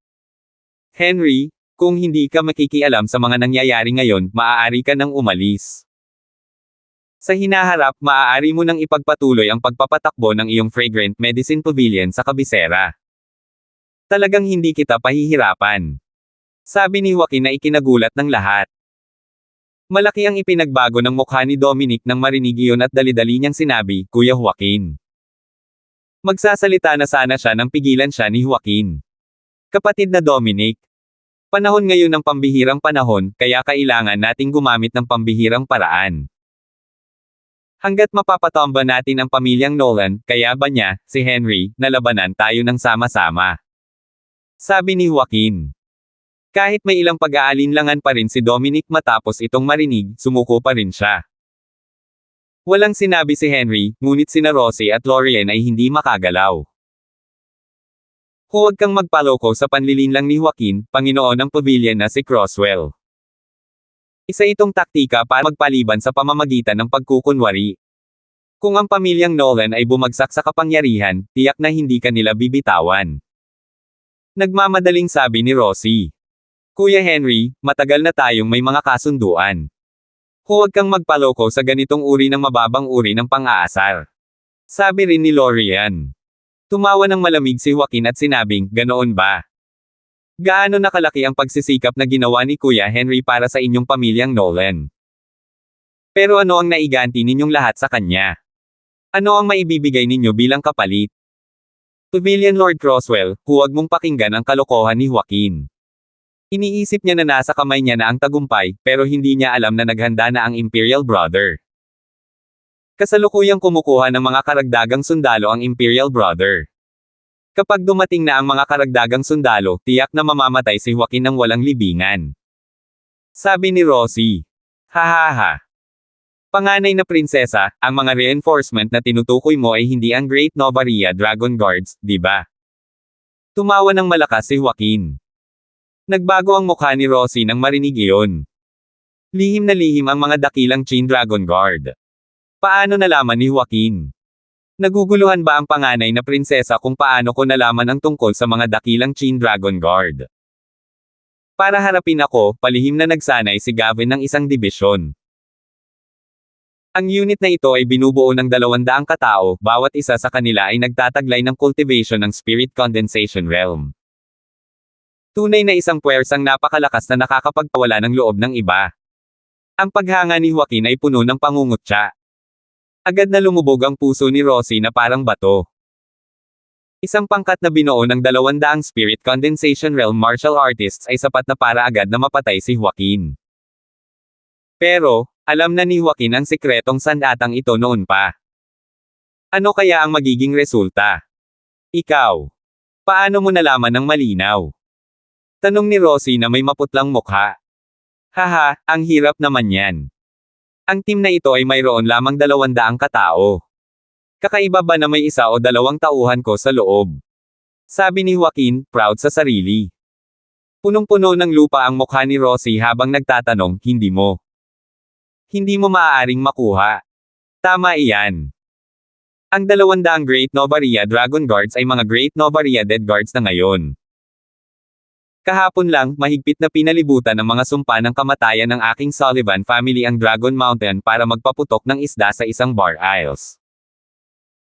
Henry, kung hindi ka makikialam sa mga nangyayari ngayon, maaari ka nang umalis. Sa hinaharap, maaari mo nang ipagpatuloy ang pagpapatakbo ng iyong Fragrant Medicine Pavilion sa kabisera. Talagang hindi kita pahihirapan. Sabi ni Joaquin na ikinagulat ng lahat. Malaki ang ipinagbago ng mukha ni Dominic nang marinig iyon at dali-dali niyang sinabi, Kuya Joaquin. Magsasalita na sana siya nang pigilan siya ni Joaquin. Kapatid na Dominic. Panahon ngayon ng pambihirang panahon, kaya kailangan nating gumamit ng pambihirang paraan. Hanggat mapapatamba natin ang pamilyang Nolan, kaya ba niya, si Henry, nalabanan tayo ng sama-sama. Sabi ni Joaquin. Kahit may ilang pag-aalinlangan pa rin si Dominic matapos itong marinig, sumuko pa rin siya. Walang sinabi si Henry, ngunit sina Rosie at Lorien ay hindi makagalaw. Huwag kang magpaloko sa panlilinlang ni Joaquin, Panginoon ng pavilion na si Croswell. Isa itong taktika para magpaliban sa pamamagitan ng pagkukunwari. Kung ang pamilyang Nolan ay bumagsak sa kapangyarihan, tiyak na hindi kanila bibitawan. Nagmamadaling sabi ni Rosie. Kuya Henry, matagal na tayong may mga kasunduan. Huwag kang magpaloko sa ganitong uri ng mababang uri ng pang-aasar. Sabi rin ni Lorien. Tumawa ng malamig si Joaquin at sinabing, ganoon ba? Gaano nakalaki ang pagsisikap na ginawa ni Kuya Henry para sa inyong pamilyang Nolan? Pero ano ang naiganti ninyong lahat sa kanya? Ano ang maibibigay ninyo bilang kapalit? Pavilion Lord Croswell, huwag mong pakinggan ang kalokohan ni Joaquin. Iniisip niya na nasa kamay niya na ang tagumpay, pero hindi niya alam na naghanda na ang Imperial Brother. Kasalukuyang kumukuha ng mga karagdagang sundalo ang Imperial Brother. Kapag dumating na ang mga karagdagang sundalo, tiyak na mamamatay si Joaquin ng walang libingan. Sabi ni Rosie. Hahaha. Panganay na prinsesa, ang mga reinforcement na tinutukoy mo ay hindi ang Great Novaria Dragon Guards, di ba? Tumawa ng malakas si Joaquin. Nagbago ang mukha ni Rosie nang marinig iyon. Lihim na lihim ang mga dakilang Chain Dragon Guard. Paano nalaman ni Joaquin? Naguguluhan ba ang panganay na prinsesa kung paano ko nalaman ang tungkol sa mga dakilang Chain Dragon Guard? Para harapin ako, palihim na nagsanay si Gavin ng isang dibisyon. Ang unit na ito ay binubuo ng 200 katao, bawat isa sa kanila ay nagtataglay ng cultivation ng Spirit Condensation Realm. Tunay na isang puwersang napakalakas na nakakapagpawala ng loob ng iba. Ang paghanga ni Joaquin ay puno ng pangungutya. Agad na lumubog ang puso ni Rosie na parang bato. Isang pangkat na binuo ng 200 Spirit Condensation Realm martial artists ay sapat na para agad na mapatay si Joaquin. Pero, alam na ni Joaquin ang sikretong sandatang ito noon pa. Ano kaya ang magiging resulta? Ikaw. Paano mo nalaman ng malinaw? Tanong ni Rosie na may maputlang mukha. Haha, ang hirap naman yan. Ang team na ito ay mayroon lamang 200 katao. Kakaiba ba na may isa o 2 tauhan ko sa loob? Sabi ni Joaquin, proud sa sarili. Punong-puno ng lupa ang mukha ni Rosie habang nagtatanong, hindi mo. Hindi mo maaaring makuha. Tama iyan. Ang 200 Great Novaria Dragon Guards ay mga Great Novaria Dead Guards na ngayon. Kahapon lang, mahigpit na pinalibutan ng mga sumpa ng kamatayan ng aking Sullivan family ang Dragon Mountain para magpaputok ng isda sa isang bar isles.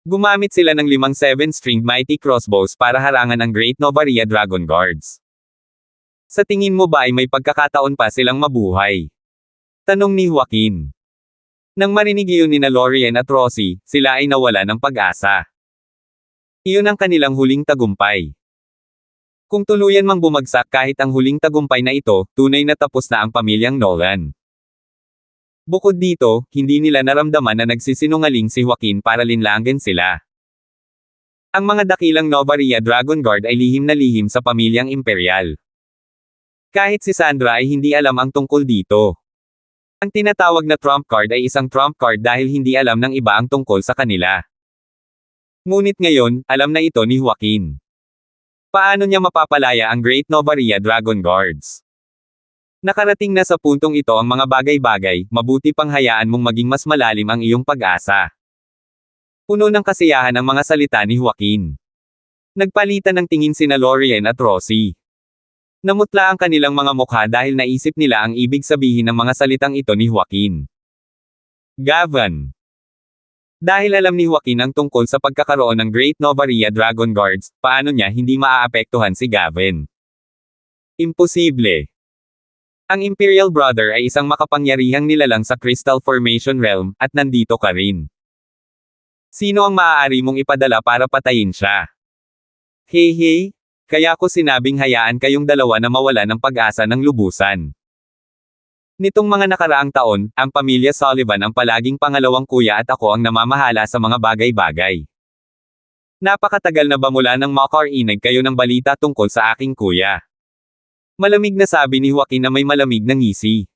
Gumamit sila ng 5 7-stringed mighty crossbows para harangan ang Great Novaria Dragon Guards. Sa tingin mo ba ay may pagkakataon pa silang mabuhay? Tanong ni Joaquin. Nang marinig iyon ni Lorien at Rosie, sila ay nawala ng pag-asa. Iyon ang kanilang huling tagumpay. Kung tuluyan mang bumagsak kahit ang huling tagumpay na ito, tunay na tapos na ang pamilyang Nolan. Bukod dito, hindi nila naramdaman na nagsisinungaling si Joaquin para linlangan sila. Ang mga dakilang Novaria Dragon Guard ay lihim na lihim sa pamilyang imperial. Kahit si Sandra ay hindi alam ang tungkol dito. Ang tinatawag na trump card ay isang trump card dahil hindi alam ng iba ang tungkol sa kanila. Ngunit ngayon, alam na ito ni Joaquin. Paano niya mapapalaya ang Great Novaria Dragon Guards? Nakarating na sa puntong ito ang mga bagay-bagay, mabuti pang hayaan mong maging mas malalim ang iyong pag-asa. Puno ng kasiyahan ang mga salita ni Joaquin. Nagpalitan ng tingin sina Lorien at Rosie. Namutla ang kanilang mga mukha dahil naisip nila ang ibig sabihin ng mga salitang ito ni Joaquin. Gavin. Dahil alam ni Joaquin ang tungkol sa pagkakaroon ng Great Novaria Dragon Guards, paano niya hindi maaapektuhan si Gavin? Imposible. Ang Imperial Brother ay isang makapangyarihang nilalang sa Crystal Formation Realm, at nandito ka rin. Sino ang maaari mong ipadala para patayin siya? Hey, kaya ko sinabing hayaan kayong dalawa na mawala ng pag-asa ng lubusan. Nitong mga nakaraang taon, ang pamilya Sullivan ang palaging pangalawang kuya at ako ang namamahala sa mga bagay-bagay. Napakatagal na ba mula nang makarinig kayo ng balita tungkol sa aking kuya? Malamig na sabi ni Joaquin na may malamig na ngisi.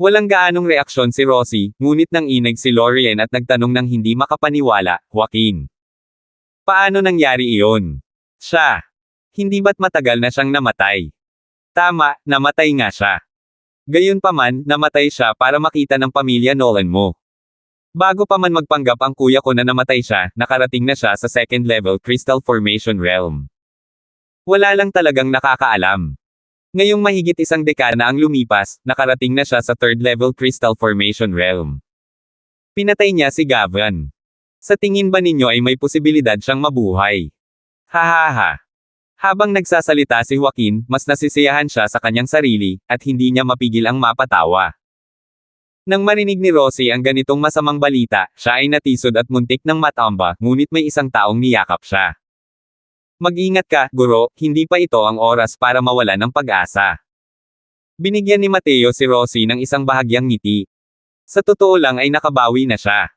Walang gaanong reaksyon si Rosie, ngunit nang inag si Lorien at nagtanong ng hindi makapaniwala, Joaquin. Paano nangyari iyon? Siya. Hindi ba't matagal na siyang namatay? Tama, namatay nga siya. Gayunpaman, namatay siya para makita ng pamilya Nolan mo. Bago pa man magpanggap ang kuya ko na namatay siya, nakarating na siya sa second level Crystal Formation Realm. Wala lang talagang nakakaalam. Ngayong mahigit isang dekada na ang lumipas, nakarating na siya sa third level Crystal Formation Realm. Pinatay niya si Gavin. Sa tingin ba ninyo ay may posibilidad siyang mabuhay? Hahaha. Habang nagsasalita si Joaquin, mas nasisiyahan siya sa kanyang sarili, at hindi niya mapigil ang mapatawa. Nang marinig ni Rosie ang ganitong masamang balita, siya ay natisod at muntik ng matamba, ngunit may isang taong niyakap siya. Mag-ingat ka, guro, hindi pa ito ang oras para mawala ng pag-asa. Binigyan ni Mateo si Rosie ng isang bahagyang ngiti. Sa totoo lang ay nakabawi na siya.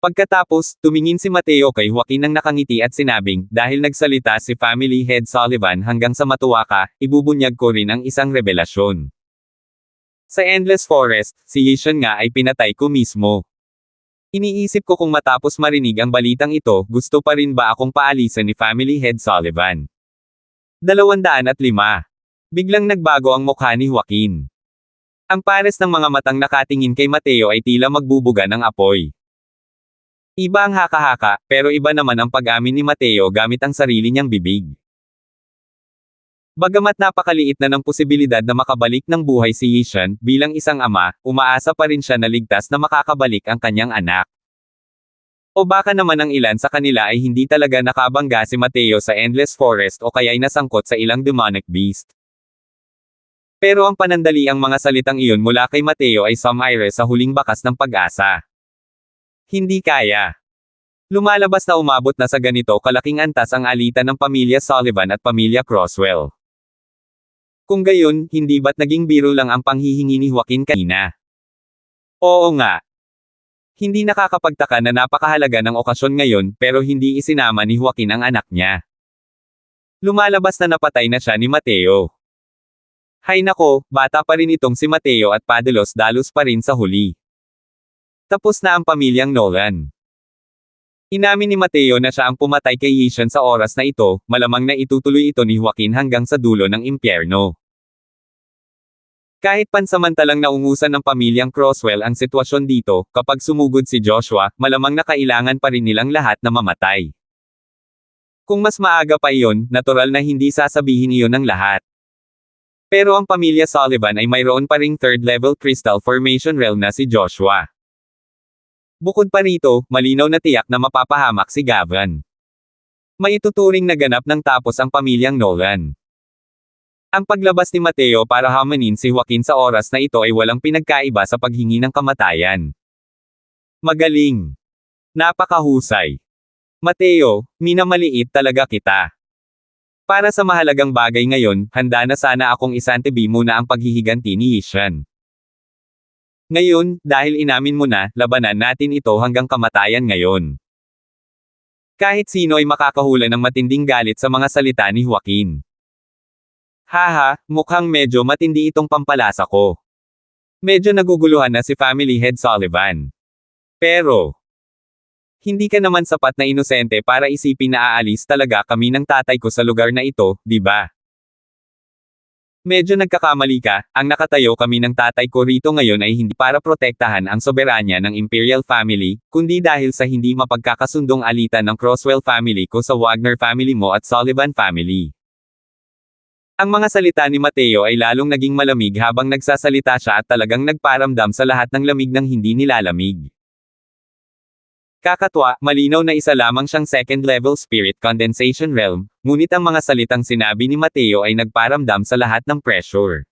Pagkatapos, tumingin si Mateo kay Joaquin ng nakangiti at sinabing, dahil nagsalita si Family Head Sullivan hanggang sa matuwa ka, ibubunyag ko rin ang isang revelasyon. Sa Endless Forest, si Yishan nga ay pinatay ko mismo. Iniisip ko kung matapos marinig ang balitang ito, gusto pa rin ba akong paalisan ni Family Head Sullivan? 205. Biglang nagbago ang mukha ni Joaquin. Ang pares ng mga matang nakatingin kay Mateo ay tila magbubuga ng apoy. Iba ang haka-haka, pero iba naman ang pag-amin ni Mateo gamit ang sarili niyang bibig. Bagamat napakaliit na ng posibilidad na makabalik ng buhay si Yishan, bilang isang ama, umaasa pa rin siya na ligtas na makakabalik ang kanyang anak. O baka naman ang ilan sa kanila ay hindi talaga nakabangga si Mateo sa Endless Forest o kaya'y nasangkot sa ilang demonic beast. Pero ang panandali ang mga salitang iyon mula kay Mateo ay sumire sa huling bakas ng pag-asa. Hindi kaya. Lumalabas na umabot na sa ganito kalaking antas ang alitan ng pamilya Sullivan at pamilya Crosswell. Kung gayon, hindi ba't naging biro lang ang panghihingi ni Joaquin kanina? Oo nga. Hindi nakakapagtaka na napakahalaga ng okasyon ngayon, pero hindi isinama ni Joaquin ang anak niya. Lumalabas na napatay na siya ni Mateo. Hay nako, bata pa rin itong si Mateo at padalos-dalos pa rin sa huli. Tapos na ang pamilyang Nolan. Inamin ni Mateo na siya ang pumatay kay Yishan sa oras na ito, malamang na itutuloy ito ni Joaquin hanggang sa dulo ng impyerno. Kahit pansamantalang naungusan ng pamilyang Crosswell ang sitwasyon dito, kapag sumugod si Joshua, malamang na kailangan pa rin nilang lahat na mamatay. Kung mas maaga pa iyon, natural na hindi sasabihin iyon ng lahat. Pero ang pamilya Sullivan ay mayroon pa ring third level Crystal Formation Realm na si Joshua. Bukod pa rito, malinaw na tiyak na mapapahamak si Gavin. Maituturing na ganap ng tapos ang pamilyang Nolan. Ang paglabas ni Mateo para hamanin si Joaquin sa oras na ito ay walang pinagkaiba sa paghingi ng kamatayan. Magaling. Napakahusay. Mateo, minamaliit talaga kita. Para sa mahalagang bagay ngayon, handa na sana akong isantabi muna ang paghihiganti ni Yishan. Ngayon, dahil inamin mo na, labanan natin ito hanggang kamatayan ngayon. Kahit sino ay makakahula ng matinding galit sa mga salita ni Joaquin. Haha, mukhang medyo matindi itong pampalasa ko. Medyo naguguluhan na si Family Head Sullivan. Pero, hindi ka naman sapat na inosente para isipin na aalis talaga kami ng tatay ko sa lugar na ito, di ba? Medyo nagkakamali ka, ang nakatayo kami ng tatay ko rito ngayon ay hindi para protektahan ang soberanya ng Imperial Family, kundi dahil sa hindi mapagkakasundong alitan ng Crosswell family ko sa Wagner family mo at Sullivan family. Ang mga salita ni Mateo ay lalong naging malamig habang nagsasalita siya at talagang nagparamdam sa lahat ng lamig ng hindi nilalamig. Kakatwa, malinaw na isa lamang siyang second-level Spirit Condensation Realm, ngunit ang mga salitang sinabi ni Mateo ay nagparamdam sa lahat ng pressure.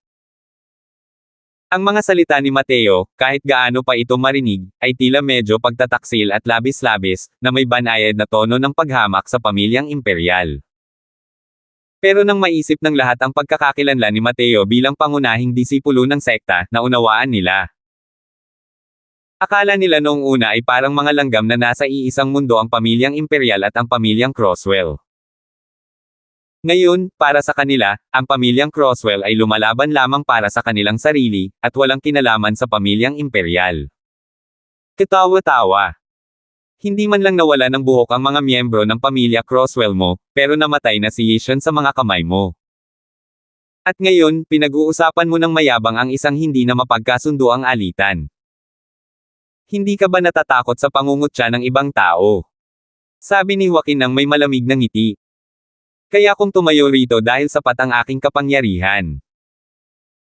Ang mga salita ni Mateo, kahit gaano pa ito marinig, ay tila medyo pagtataksil at labis-labis, na may banayad na tono ng paghamak sa pamilyang imperial. Pero nang maisip ng lahat ang pagkakakilanlan ni Mateo bilang pangunahing disipulo ng sekta, naunawaan nila. Akala nila noong una ay parang mga langgam na nasa iisang mundo ang pamilyang imperial at ang pamilyang Crosswell. Ngayon, para sa kanila, ang pamilyang Croswell ay lumalaban lamang para sa kanilang sarili, at walang kinalaman sa pamilyang imperial. Katawa-tawa. Hindi man lang nawala ng buhok ang mga miyembro ng pamilya Croswell mo, pero namatay na si Yishan sa mga kamay mo. At ngayon, pinag-uusapan mo ng mayabang ang isang hindi na mapagkasundo ang alitan. Hindi ka ba natatakot sa pangungutya ng ibang tao? Sabi ni Joaquin nang may malamig na ngiti. Kaya kung tumayo rito dahil sapat ang aking kapangyarihan.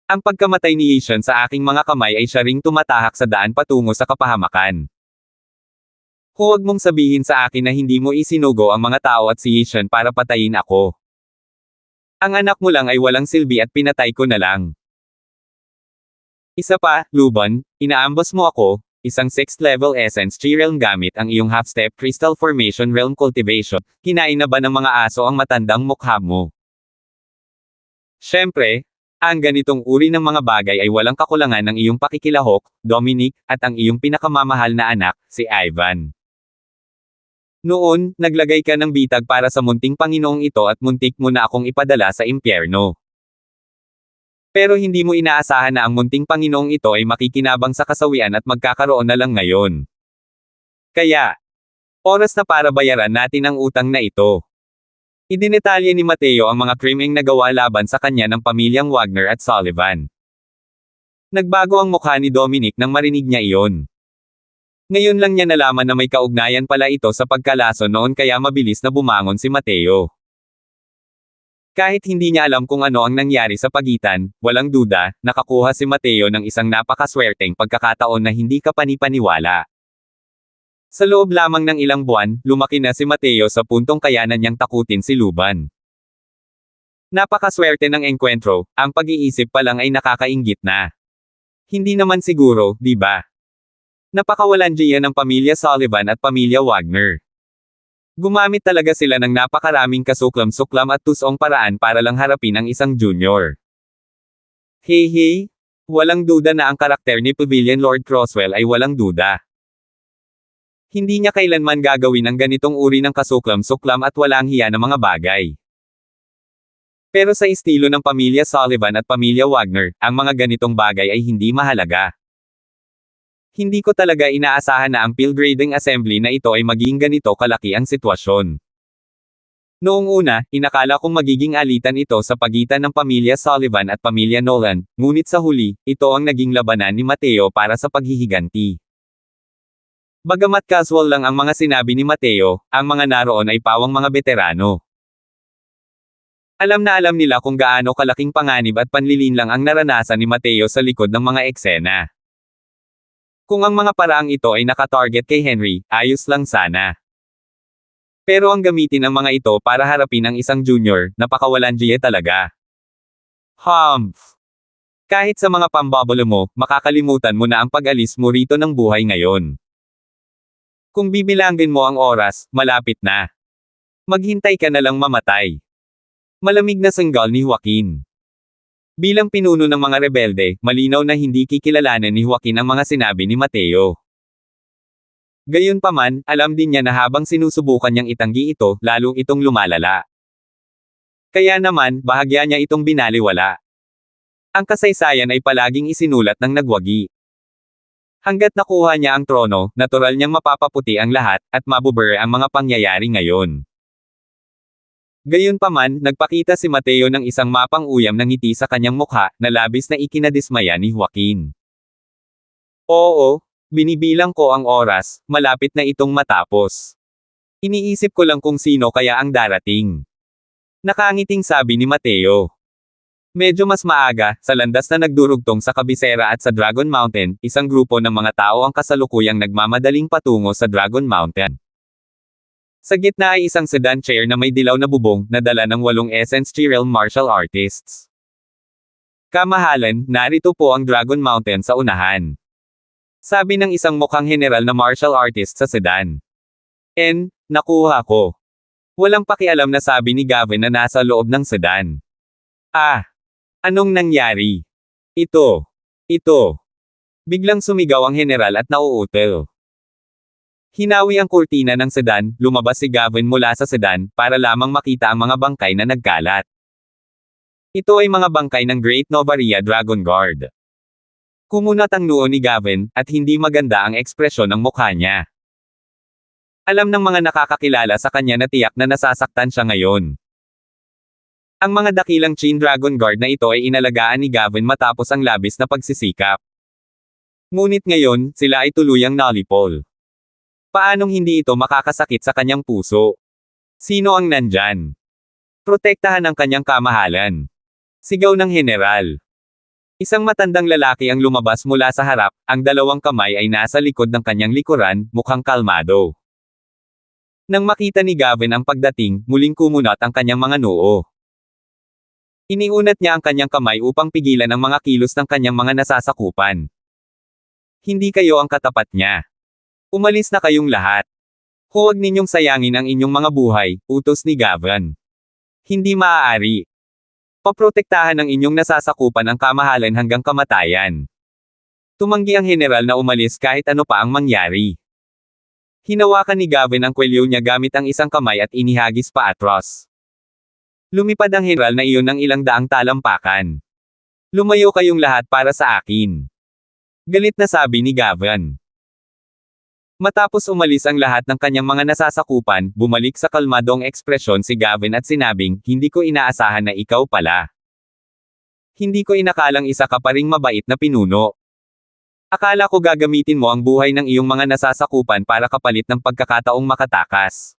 Ang pagkamatay ni Yishan sa aking mga kamay ay siya ring tumatahak sa daan patungo sa kapahamakan. Huwag mong sabihin sa akin na hindi mo isinugo ang mga tao at si Yishan para patayin ako. Ang anak mo lang ay walang silbi at pinatay ko na lang. Isa pa, Luban, inaambos mo ako, isang 6th level Essence Chi Realm gamit ang iyong half-step Crystal Formation Realm Cultivation, kinain na ba ng mga aso ang matandang mukha mo? Siyempre, ang ganitong uri ng mga bagay ay walang kakulangan ng iyong pakikilahok, Dominic, at ang iyong pinakamamahal na anak, si Ivan. Noon, naglagay ka ng bitag para sa munting Panginoong ito at muntik mo na akong ipadala sa impyerno. Pero hindi mo inaasahan na ang munting Panginoong ito ay makikinabang sa kasawian at magkakaroon na lang ngayon. Kaya, oras na para bayaran natin ang utang na ito. Idinetalye ni Mateo ang mga krimeng nagawa laban sa kanya ng pamilyang Wagner at Sullivan. Nagbago ang mukha ni Dominic nang marinig niya iyon. Ngayon lang niya nalaman na may kaugnayan pala ito sa pagkalason noon kaya mabilis na bumangon si Mateo. Kahit hindi niya alam kung ano ang nangyari sa pagitan, walang duda, nakakuha si Mateo ng isang napakaswerteng pagkakataon na hindi ka panipaniwala. Sa loob lamang ng ilang buwan, lumaki na si Mateo sa puntong kayanan niyang takutin si Luban. Napakaswerte ng engkwentro, ang pag-iisip pa lang ay nakakainggit na. Hindi naman siguro, di ba? Napakawalandiya ng pamilya Sullivan at pamilya Wagner. Gumamit talaga sila ng napakaraming kasuklam-suklam at tusong paraan para lang harapin ang isang junior. Hey, walang duda na ang karakter ni Pavilion Lord Croswell ay walang duda. Hindi niya kailanman gagawin ang ganitong uri ng kasuklam-suklam at walang hiya na mga bagay. Pero sa estilo ng pamilya Sullivan at pamilya Wagner, ang mga ganitong bagay ay hindi mahalaga. Hindi ko talaga inaasahan na ang Pilgrading Assembly na ito ay maging ganito kalaki ang sitwasyon. Noong una, inakala kong magiging alitan ito sa pagitan ng pamilya Sullivan at pamilya Nolan, ngunit sa huli, ito ang naging labanan ni Mateo para sa paghihiganti. Bagamat casual lang ang mga sinabi ni Mateo, ang mga naroon ay pawang mga veterano. Alam na alam nila kung gaano kalaking panganib at panlilinlang ang naranasan ni Mateo sa likod ng mga eksena. Kung ang mga paraang ito ay nakatarget kay Henry, ayos lang sana. Pero ang gamitin ng mga ito para harapin ang isang junior, napakawalandiya talaga. Humph! Kahit sa mga pambabolo mo, makakalimutan mo na ang pag-alis mo rito ng buhay ngayon. Kung bibilangin mo ang oras, malapit na. Maghintay ka na lang mamatay. Malamig na sanggal ni Joaquin. Bilang pinuno ng mga rebelde, malinaw na hindi kikilalanin ni Joaquin ang mga sinabi ni Mateo. Gayunpaman, alam din niya na habang sinusubukan niyang itanggi ito, lalo itong lumalala. Kaya naman, bahagya niya itong binaliwala. Ang kasaysayan ay palaging isinulat ng nagwagi. Hanggat nakuha niya ang trono, natural niyang mapapaputi ang lahat, at mabubure ang mga pangyayari ngayon. Gayunpaman, nagpakita si Mateo ng isang mapang uyam ng ngiti sa kanyang mukha, na labis na ikinadismaya ni Joaquin. Oo, binibilang ko ang oras, malapit na itong matapos. Iniisip ko lang kung sino kaya ang darating. Nakangiting sabi ni Mateo. Medyo mas maaga, sa landas na nagdurugtong sa kabisera at sa Dragon Mountain, isang grupo ng mga tao ang kasalukuyang nagmamadaling patungo sa Dragon Mountain. Sa gitna ay isang sedan chair na may dilaw na bubong, na dala ng 8 Essence Chi Realm martial artists. Kamahalan, narito po ang Dragon Mountain sa unahan. Sabi ng isang mukhang general na martial artist sa sedan. Nakuha ko. Walang pakialam na sabi ni Gavin na nasa loob ng sedan. Anong nangyari? Ito. Biglang sumigaw ang general at nauutil. Hinawi ang kurtina ng sedan, lumabas si Gavin mula sa sedan, para lamang makita ang mga bangkay na nagkalat. Ito ay mga bangkay ng Great Novaria Dragon Guard. Kumunat ang noo ni Gavin, at hindi maganda ang ekspresyon ng mukha niya. Alam ng mga nakakakilala sa kanya na tiyak na nasasaktan siya ngayon. Ang mga dakilang Chain Dragon Guard na ito ay inalagaan ni Gavin matapos ang labis na pagsisikap. Ngunit ngayon, sila ay tuluyang nalipol. Paanong hindi ito makakasakit sa kanyang puso? Sino ang nandyan? Protektahan ang kanyang kamahalan. Sigaw ng general. Isang matandang lalaki ang lumabas mula sa harap, ang dalawang kamay ay nasa likod ng kanyang likuran, mukhang kalmado. Nang makita ni Gavin ang pagdating, muling kumunat ang kanyang mga noo. Iniunat niya ang kanyang kamay upang pigilan ang mga kilos ng kanyang mga nasasakupan. Hindi kayo ang katapat niya. Umalis na kayong lahat. Huwag ninyong sayangin ang inyong mga buhay, utos ni Gavin. Hindi maaari. Paprotektahan ang inyong nasasakupan ang kamahalan hanggang kamatayan. Tumanggi ang general na umalis kahit ano pa ang mangyari. Hinawakan ni Gavin ang kwelyo niya gamit ang isang kamay at inihagis pa atras. Lumipad ang general na iyon ng ilang daang talampakan. Lumayo kayong lahat para sa akin. Galit na sabi ni Gavin. Matapos umalis ang lahat ng kanyang mga nasasakupan, bumalik sa kalmadong ekspresyon si Gavin at sinabing, hindi ko inaasahan na ikaw pala. Hindi ko inakalang isa ka pa ring mabait na pinuno. Akala ko gagamitin mo ang buhay ng iyong mga nasasakupan para kapalit ng pagkakataong makatakas.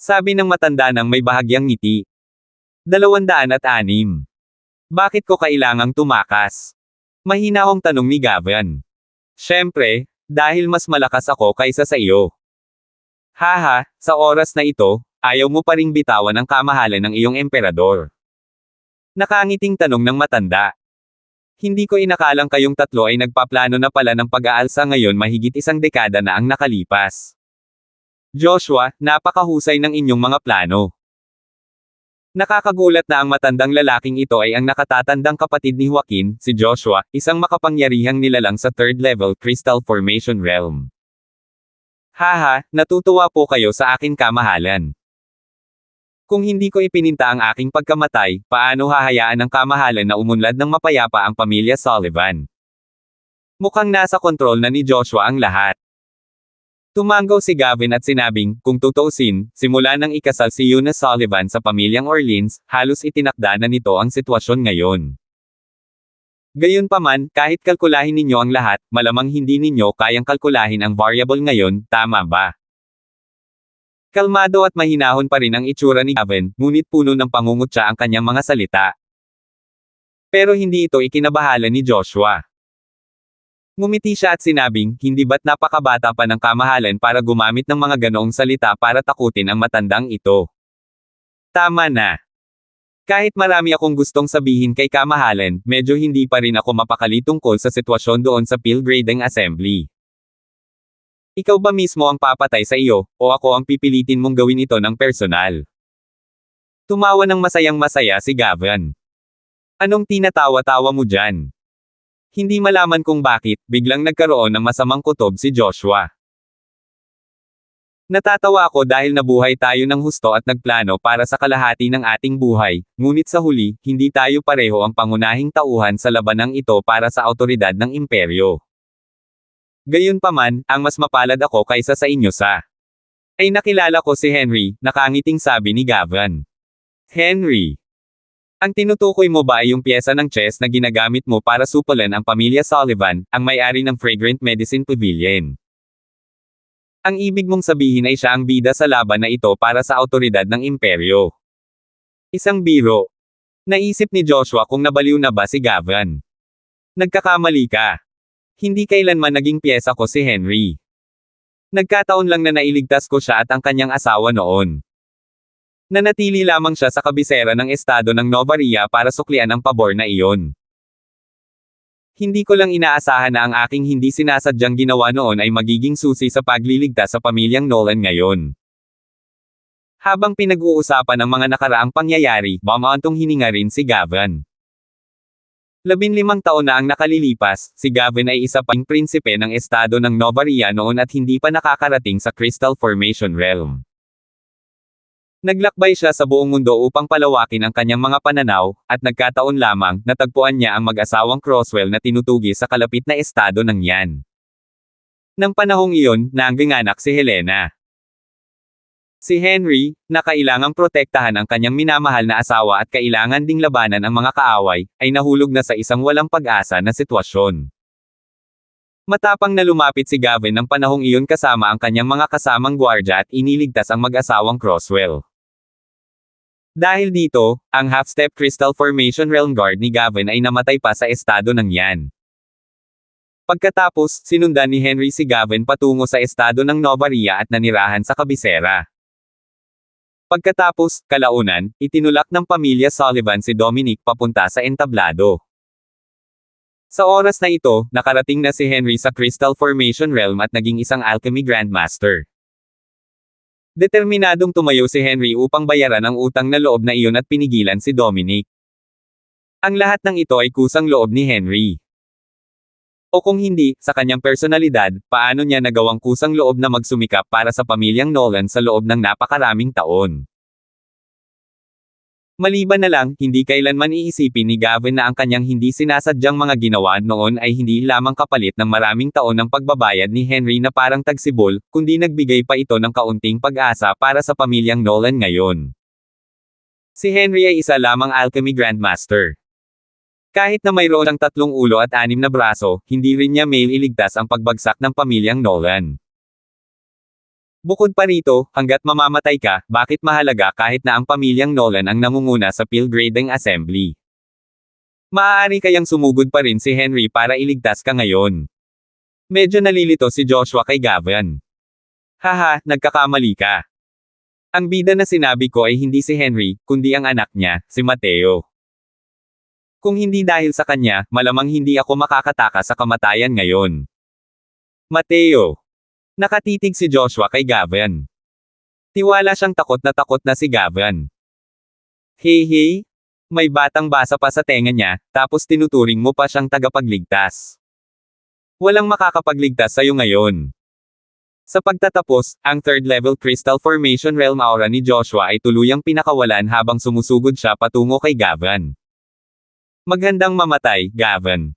Sabi ng matanda nang may bahagyang ngiti. 206. Bakit ko kailangang tumakas? Mahinahong tanong ni Gavin. Siyempre, dahil mas malakas ako kaysa sa iyo. Haha, sa oras na ito, ayaw mo pa ring bitawan ang kamahalan ng iyong emperador. Nakangiting tanong ng matanda. Hindi ko inakalang kayong tatlo ay nagpaplano na pala ng pag-aalsa ngayon mahigit isang dekada na ang nakalipas. Joshua, napakahusay ng inyong mga plano. Nakakagulat na ang matandang lalaking ito ay ang nakatatandang kapatid ni Joaquin, si Joshua, isang makapangyarihang nilalang sa third-level Crystal Formation Realm. Haha, natutuwa po kayo sa aking kamahalan. Kung hindi ko ipininta ang aking pagkamatay, paano hahayaan ng kamahalan na umunlad ng mapayapa ang pamilya Sullivan? Mukhang nasa kontrol na ni Joshua ang lahat. Tumanggaw si Gavin at sinabing, kung tutuusin, simula nang ikasal si Eunice Sullivan sa pamilyang Orleans, halos itinakda na nito ang sitwasyon ngayon. Gayunpaman, kahit kalkulahin ninyo ang lahat, malamang hindi ninyo kayang kalkulahin ang variable ngayon, tama ba? Kalmado at mahinahon pa rin ang itsura ni Gavin, ngunit puno ng pangungutya ang kanyang mga salita. Pero hindi ito ikinabahala ni Joshua. Ngumiti siya at sinabing, hindi ba't napakabata pa ng kamahalan para gumamit ng mga ganoong salita para takutin ang matandang ito? Tama na. Kahit marami akong gustong sabihin kay kamahalan, medyo hindi pa rin ako mapakali tungkol sa sitwasyon doon sa Peel Grading Assembly. Ikaw ba mismo ang papatay sa iyo, o ako ang pipilitin mong gawin ito ng personal? Tumawa ng masayang-masaya si Gavin. Anong tinatawa-tawa mo dyan? Hindi malaman kung bakit, biglang nagkaroon ng masamang kutob si Joshua. Natatawa ako dahil nabuhay tayo ng husto at nagplano para sa kalahati ng ating buhay, ngunit sa huli, hindi tayo pareho ang pangunahing tauhan sa labanang ito para sa awtoridad ng imperyo. Gayunpaman, ang mas mapalad ako kaysa sa inyo ay nakilala ko si Henry, nakangiting sabi ni Gavin. Henry. Ang tinutukoy mo ba ay yung pyesa ng chess na ginagamit mo para supulan ang pamilya Sullivan, ang may-ari ng Fragrant Medicine Pavilion? Ang ibig mong sabihin ay siya ang bida sa laban na ito para sa awtoridad ng imperyo. Isang biro. Naisip ni Joshua kung nabaliw na ba si Gavin. Nagkakamali ka. Hindi kailanman naging pyesa ko si Henry. Nagkataon lang na nailigtas ko siya at ang kanyang asawa noon. Nanatili lamang siya sa kabisera ng estado ng Novaria para suklian ang pabor na iyon. Hindi ko lang inaasahan na ang aking hindi sinasadyang ginawa noon ay magiging susi sa pagliligtas sa pamilyang Nolan ngayon. Habang pinag-uusapan ang mga nakaraang pangyayari, bumantong hininga rin si Gavin. 15 taon na ang nakalilipas, si Gavin ay isa pang prinsipe ng estado ng Novaria noon at hindi pa nakakarating sa Crystal Formation Realm. Naglakbay siya sa buong mundo upang palawakin ang kanyang mga pananaw, at nagkataon lamang, natagpuan niya ang mag-asawang Crosswell na tinutugi sa kalapit na estado ng Yan. Nang panahong iyon, nangganganak si Helena. Si Henry, na kailangang protektahan ang kanyang minamahal na asawa at kailangan ding labanan ang mga kaaway, ay nahulog na sa isang walang pag-asa na sitwasyon. Matapang na lumapit si Gavin ng panahong iyon kasama ang kanyang mga kasamang gwardya at iniligtas ang mag-asawang Crosswell. Dahil dito, ang half-step Crystal Formation Realm Guard ni Gavin ay namatay pa sa estado ng Yan. Pagkatapos, sinundan ni Henry si Gavin patungo sa estado ng Novaria at nanirahan sa kabisera. Pagkatapos, kalaunan, itinulak ng pamilya Sullivan si Dominic papunta sa entablado. Sa oras na ito, nakarating na si Henry sa Crystal Formation Realm at naging isang alchemy grandmaster. Determinadong tumayo si Henry upang bayaran ang utang na loob na iyon at pinigilan si Dominic. Ang lahat ng ito ay kusang loob ni Henry. O kung hindi, sa kanyang personalidad, paano niya nagawang kusang loob na magsumikap para sa pamilyang Nolan sa loob ng napakaraming taon. Maliban na lang, hindi kailanman iisipin ni Gavin na ang kanyang hindi sinasadyang mga ginawa noon ay hindi lamang kapalit ng maraming taon ng pagbabayad ni Henry na parang tagsibol, kundi nagbigay pa ito ng kaunting pag-asa para sa pamilyang Nolan ngayon. Si Henry ay isa lamang alchemy grandmaster. Kahit na mayroon ang 3 ulo at 6 na braso, hindi rin niya mailigtas ang pagbagsak ng pamilyang Nolan. Bukod pa rito, hanggat mamamatay ka, bakit mahalaga kahit na ang pamilyang Nolan ang nangunguna sa Pilgrading Assembly? Maaari kayang sumugod pa rin si Henry para iligtas ka ngayon. Medyo nalilito si Joshua kay Gavin. Haha, nagkakamali ka. Ang bida na sinabi ko ay hindi si Henry, kundi ang anak niya, si Mateo. Kung hindi dahil sa kanya, malamang hindi ako makakataka sa kamatayan ngayon. Mateo. Nakatitig si Joshua kay Gavin. Tiwala siyang takot na si Gavin. Hey, may batang basa pa sa tenga niya, tapos tinuturing mo pa siyang tagapagligtas. Walang makakapagligtas sa'yo ngayon. Sa pagtatapos, ang 3rd level Crystal Formation Realm aura ni Joshua ay tuluyang pinakawalan habang sumusugod siya patungo kay Gavin. Magandang mamatay, Gavin.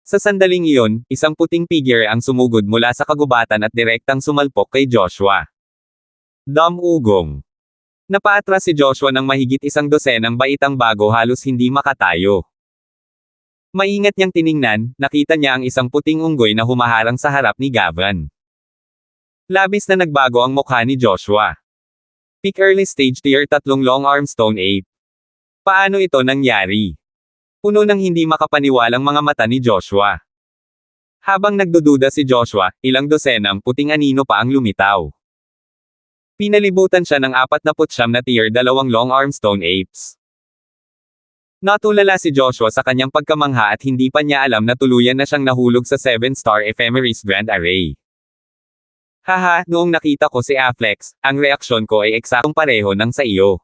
Sa sandaling iyon, isang puting figure ang sumugod mula sa kagubatan at direktang sumalpok kay Joshua. Ugong. Napaatras si Joshua ng mahigit 12 baitang bago halos hindi makatayo. Maingat niyang tiningnan, nakita niya ang isang puting unggoy na humaharang sa harap ni Gavin. Labis na nagbago ang mukha ni Joshua. Peak early stage tier 3 long arm stone ape. Paano ito nangyari? Puno ng hindi makapaniwalang mga mata ni Joshua. Habang nagdududa si Joshua, ilang dosenang puting anino pa ang lumitaw. Pinalibutan siya ng 49 na tier 2 long arm stone apes. Natulala si Joshua sa kanyang pagkamangha at hindi pa niya alam na tuluyan na siyang nahulog sa 7-star Ephemeris Grand Array. Haha, noong nakita ko si Afflex, ang reaksyon ko ay eksaktong pareho ng sa iyo.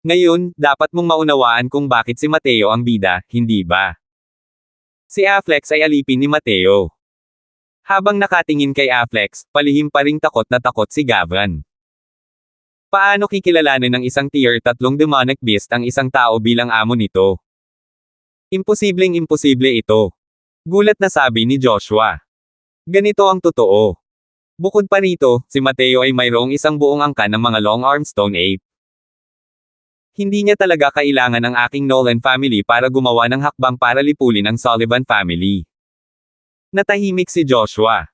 Ngayon, dapat mong maunawaan kung bakit si Mateo ang bida, hindi ba? Si Afflex ay alipin ni Mateo. Habang nakatingin kay Afflex, palihim pa ring takot na takot si Gavin. Paano kikilalanin ng isang tier 3 demonic beast ang isang tao bilang amo nito? Imposibleng imposible ito. Gulat na sabi ni Joshua. Ganito ang totoo. Bukod pa rito, si Mateo ay mayroong isang buong angkan ng mga long arm stone ape. Hindi niya talaga kailangan ng aking Nolan family para gumawa ng hakbang para lipulin ang Sullivan family. Natahimik si Joshua.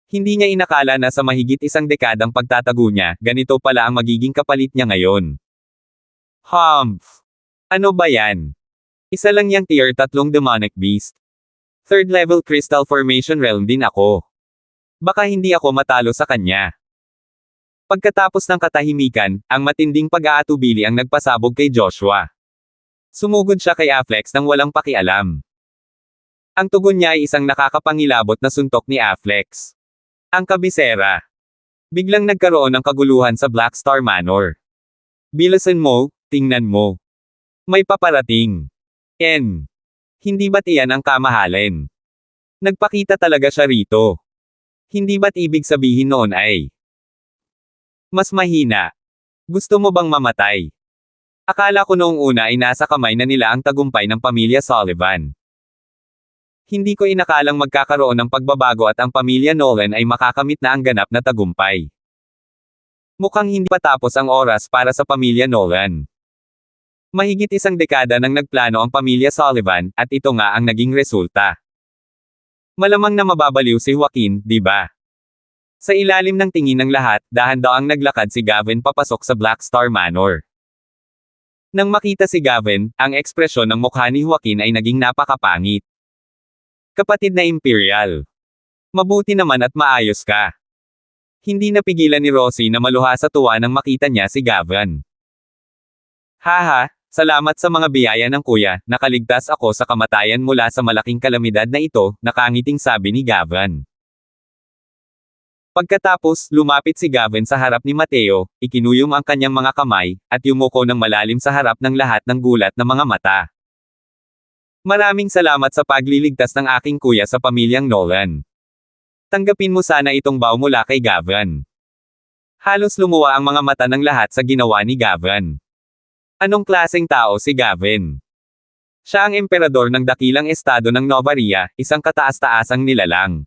Hindi niya inakala na sa mahigit 1 dekadang pagtatago niya, ganito pala ang magiging kapalit niya ngayon. Humph! Ano ba yan? Isa lang yang tier 3 demonic beast. 3rd level Crystal Formation Realm din ako. Baka hindi ako matalo sa kanya. Pagkatapos ng katahimikan, ang matinding pag-aatubili ang nagpasabog kay Joshua. Sumugod siya kay Afflex nang walang pakialam. Ang tugon niya ay isang nakakapangilabot na suntok ni Afflex. Ang kabisera. Biglang nagkaroon ng kaguluhan sa Black Star Manor. Bilisan mo, tingnan mo. May paparating. Hindi ba't iyan ang kamahalan? Nagpakita talaga siya rito. Hindi ba't ibig sabihin noon ay mas mahina? Gusto mo bang mamatay? Akala ko noong una ay nasa kamay na nila ang tagumpay ng pamilya Sullivan. Hindi ko inakalang magkakaroon ng pagbabago at ang pamilya Nolan ay makakamit na ang ganap na tagumpay. Mukhang hindi pa tapos ang oras para sa pamilya Nolan. Mahigit isang dekada nang nagplano ang pamilya Sullivan, at ito nga ang naging resulta. Malamang na mababaliw si Joaquin, di ba? Sa ilalim ng tingin ng lahat, dahan-daang naglakad si Gavin papasok sa Black Star Manor. Nang makita si Gavin, ang ekspresyon ng mukha ni Joaquin ay naging napakapangit. Kapatid na Imperial. Mabuti naman at maayos ka. Hindi napigilan ni Rosie na maluha sa tuwa nang makita niya si Gavin. Haha, salamat sa mga biyaya ng kuya, nakaligtas ako sa kamatayan mula sa malaking kalamidad na ito, nakangiting sabi ni Gavin. Pagkatapos, lumapit si Gavin sa harap ni Mateo, ikinuyom ang kanyang mga kamay, at yumuko ng malalim sa harap ng lahat ng gulat na mga mata. Maraming salamat sa pagliligtas ng aking kuya sa pamilyang Nolan. Tanggapin mo sana itong bow mula kay Gavin. Halos lumuwa ang mga mata ng lahat sa ginawa ni Gavin. Anong klaseng tao si Gavin? Siya ang emperador ng dakilang estado ng Novaria, isang kataas-taasang nilalang.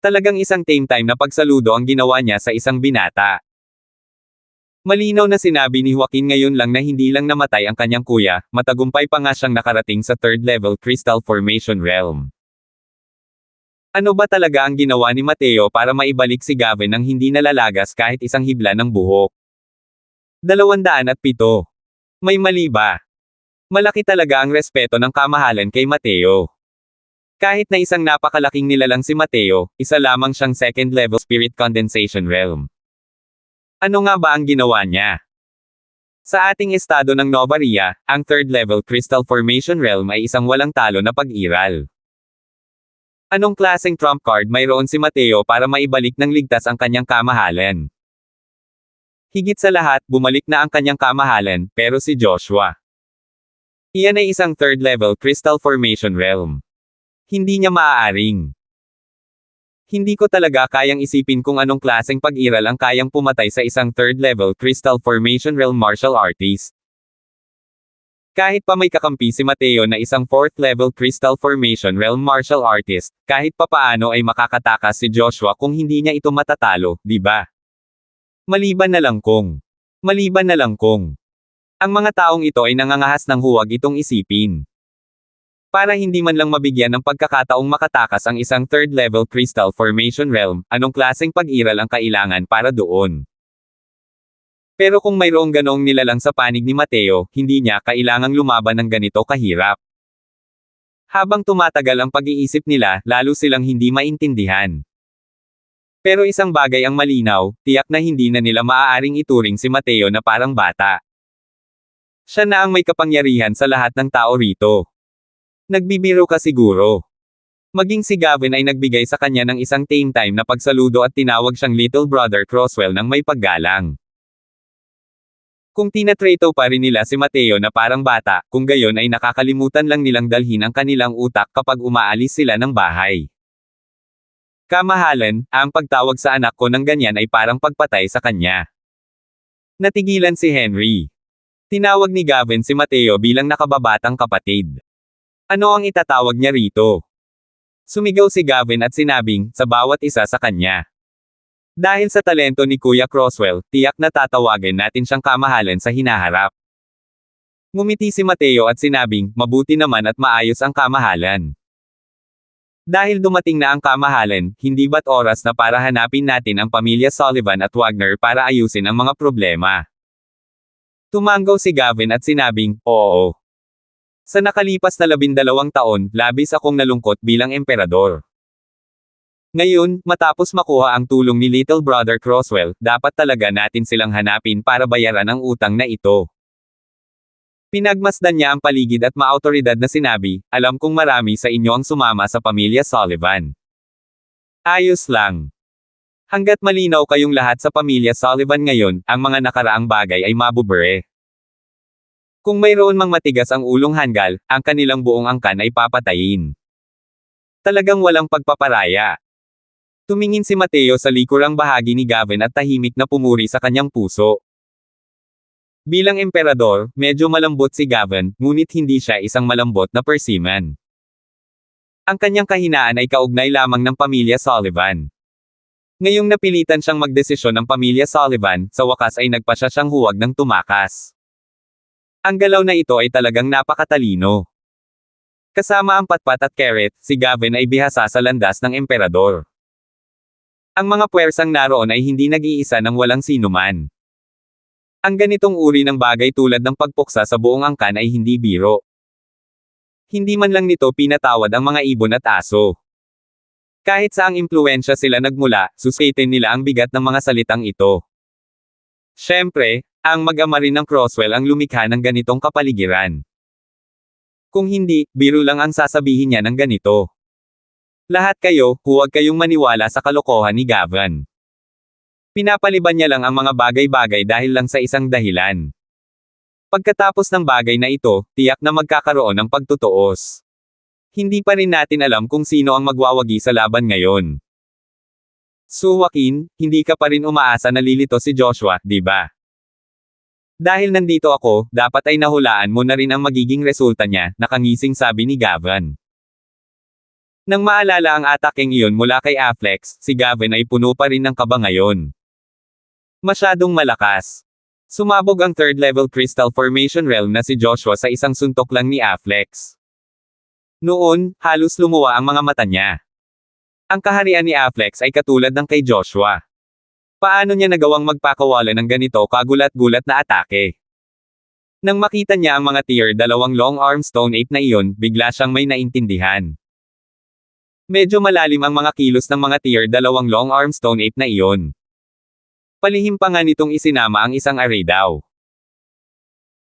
Talagang isang tame time na pagsaludo ang ginawa niya sa isang binata. Malinaw na sinabi ni Joaquin ngayon lang na hindi lang namatay ang kanyang kuya, matagumpay pa nga siyang nakarating sa third level crystal formation realm. Ano ba talaga ang ginawa ni Mateo para maibalik si Gavin nang hindi nalalagas kahit isang hibla ng buhok? 207. May mali ba? Malaki talaga ang respeto ng kamahalan kay Mateo. Kahit na isang napakalaking nilalang si Mateo, isa lamang siyang second level spirit condensation realm. Ano nga ba ang ginawa niya? Sa ating estado ng Novaria, ang third level crystal formation realm ay isang walang talo na pag-iral. Anong klaseng trump card mayroon si Mateo para maibalik ng ligtas ang kanyang kamahalan? Higit sa lahat, bumalik na ang kanyang kamahalan, pero si Joshua. Iyan ay isang third level crystal formation realm. Hindi niya maaaring. Hindi ko talaga kayang isipin kung anong klaseng pag-iral ang kayang pumatay sa isang third level crystal formation realm martial artist. Kahit pa may kakampi si Mateo na isang fourth level crystal formation realm martial artist, kahit papaano ay makakatakas si Joshua kung hindi niya ito matatalo, di ba? Maliban na lang kung. Ang mga taong ito ay nangangahas ng huwag itong isipin. Para hindi man lang mabigyan ng pagkakataong makatakas ang isang third level crystal formation realm, anong klaseng pag-iral ang kailangan para doon? Pero kung mayroong ganong nilalang sa panig ni Mateo, hindi niya kailangang lumaban ng ganito kahirap. Habang tumatagal ang pag-iisip nila, lalo silang hindi maintindihan. Pero isang bagay ang malinaw, tiyak na hindi na nila maaaring ituring si Mateo na parang bata. Siya na ang may kapangyarihan sa lahat ng tao rito. Nagbibiro ka siguro. Maging si Gavin ay nagbigay sa kanya ng isang tame time na pagsaludo at tinawag siyang Little Brother Croswell ng may paggalang. Kung tinatrato pa rin nila si Mateo na parang bata, kung gayon ay nakakalimutan lang nilang dalhin ang kanilang utak kapag umaalis sila ng bahay. Kamahalan, ang pagtawag sa anak ko ng ganyan ay parang pagpatay sa kanya. Natigilan si Henry. Tinawag ni Gavin si Mateo bilang nakababatang kapatid. Ano ang itatawag niya rito? Sumigaw si Gavin at sinabing, sa bawat isa sa kanya. Dahil sa talento ni Kuya Croswell, tiyak na tatawagan natin siyang kamahalan sa hinaharap. Ngumiti si Mateo at sinabing, mabuti naman at maayos ang kamahalan. Dahil dumating na ang kamahalan, hindi ba't oras na para hanapin natin ang pamilya Sullivan at Wagner para ayusin ang mga problema? Tumanggaw si Gavin at sinabing, oo. Sa nakalipas na 12 taon, labis akong nalungkot bilang emperador. Ngayon, matapos makuha ang tulong ni Little Brother Croswell, dapat talaga natin silang hanapin para bayaran ang utang na ito. Pinagmasdan niya ang paligid at maautoridad na sinabi, alam kong marami sa inyo ang sumama sa pamilya Sullivan. Ayos lang. Hanggat malinaw kayong lahat sa pamilya Sullivan ngayon, ang mga nakaraang bagay ay mabubure. Kung mayroon mang matigas ang ulong hanggal, ang kanilang buong angkan ay papatayin. Talagang walang pagpaparaya. Tumingin si Mateo sa likurang bahagi ni Gavin at tahimik na pumuri sa kanyang puso. Bilang emperador, medyo malambot si Gavin, ngunit hindi siya isang malambot na Persimmon. Ang kanyang kahinaan ay kaugnay lamang ng pamilya Sullivan. Ngayong napilitan siyang magdesisyon ng pamilya Sullivan, sa wakas ay nagpasya siyang huwag ng tumakas. Ang galaw na ito ay talagang napakatalino. Kasama ang patpat at carrot, si Gavin ay bihasa sa landas ng emperador. Ang mga puwersang naroon ay hindi nag-iisa ng walang sinuman. Ang ganitong uri ng bagay tulad ng pagpuksa sa buong angkan ay hindi biro. Hindi man lang nito pinatawad ang mga ibon at aso. Kahit saang impluwensya sila nagmula, suskaitin nila ang bigat ng mga salitang ito. Siyempre, ang mag-ama rin ng Croswell ang lumikha ng ganitong kapaligiran. Kung hindi, biro lang ang sasabihin niya ng ganito. Lahat kayo, huwag kayong maniwala sa kalokohan ni Gavin. Pinapaliban niya lang ang mga bagay-bagay dahil lang sa isang dahilan. Pagkatapos ng bagay na ito, tiyak na magkakaroon ng pagtutuos. Hindi pa rin natin alam kung sino ang magwawagi sa laban ngayon. So Joaquin, hindi ka pa rin umaasa na lilito si Joshua, di ba? Dahil nandito ako, dapat ay nahulaan mo na rin ang magiging resulta niya, nakangising sabi ni Gavin. Nang maalala ang ataking iyon mula kay Affleck, si Gavin ay puno pa rin ng kaba ngayon. Masyadong malakas. Sumabog ang third-level crystal formation realm na si Joshua sa isang suntok lang ni Affleck. Noon, halos lumuwa ang mga mata niya. Ang kaharian ni Affleck ay katulad ng kay Joshua. Paano niya nagawang magpakawala ng ganito kagulat-gulat na atake? Nang makita niya ang mga tier 2 long arm stone ape na iyon, bigla siyang may naintindihan. Medyo malalim ang mga kilos ng mga tier 2 long arm stone ape na iyon. Palihim pa nga nitong isinama ang isang array daw.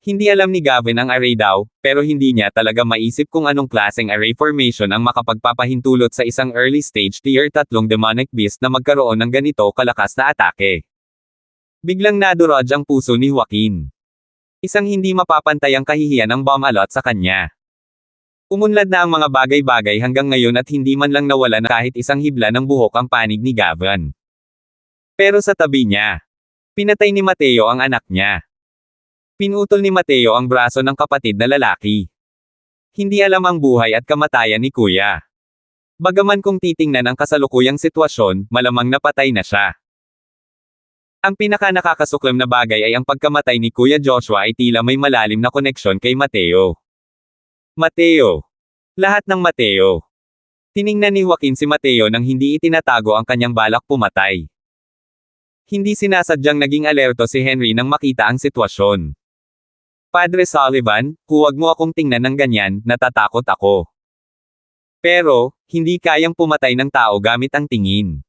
Hindi alam ni Gavin ang array daw, pero hindi niya talaga maisip kung anong klaseng array formation ang makapagpapahintulot sa isang early stage tier 3 demonic beast na magkaroon ng ganito kalakas na atake. Biglang nadurog ang puso ni Joaquin. Isang hindi mapapantayang kahihiyan ang bumalot sa kanya. Umunlad na ang mga bagay-bagay hanggang ngayon at hindi man lang nawala na kahit isang hibla ng buhok ang panig ni Gavin. Pero sa tabi niya, pinatay ni Mateo ang anak niya. Pinutol ni Mateo ang braso ng kapatid na lalaki. Hindi alam ang buhay at kamatayan ni Kuya. Bagaman kung titingnan ang kasalukuyang sitwasyon, malamang napatay na siya. Ang pinaka-nakakasuklam na bagay ay ang pagkamatay ni Kuya Joshua ay tila may malalim na koneksyon kay Mateo. Mateo. Lahat ng Mateo. Tiningnan ni Joaquin si Mateo nang hindi itinatago ang kanyang balak pumatay. Hindi sinasadyang naging alerto si Henry nang makita ang sitwasyon. Padre Sullivan, huwag mo akong tingnan ng ganyan, natatakot ako. Pero, hindi kayang pumatay ng tao gamit ang tingin.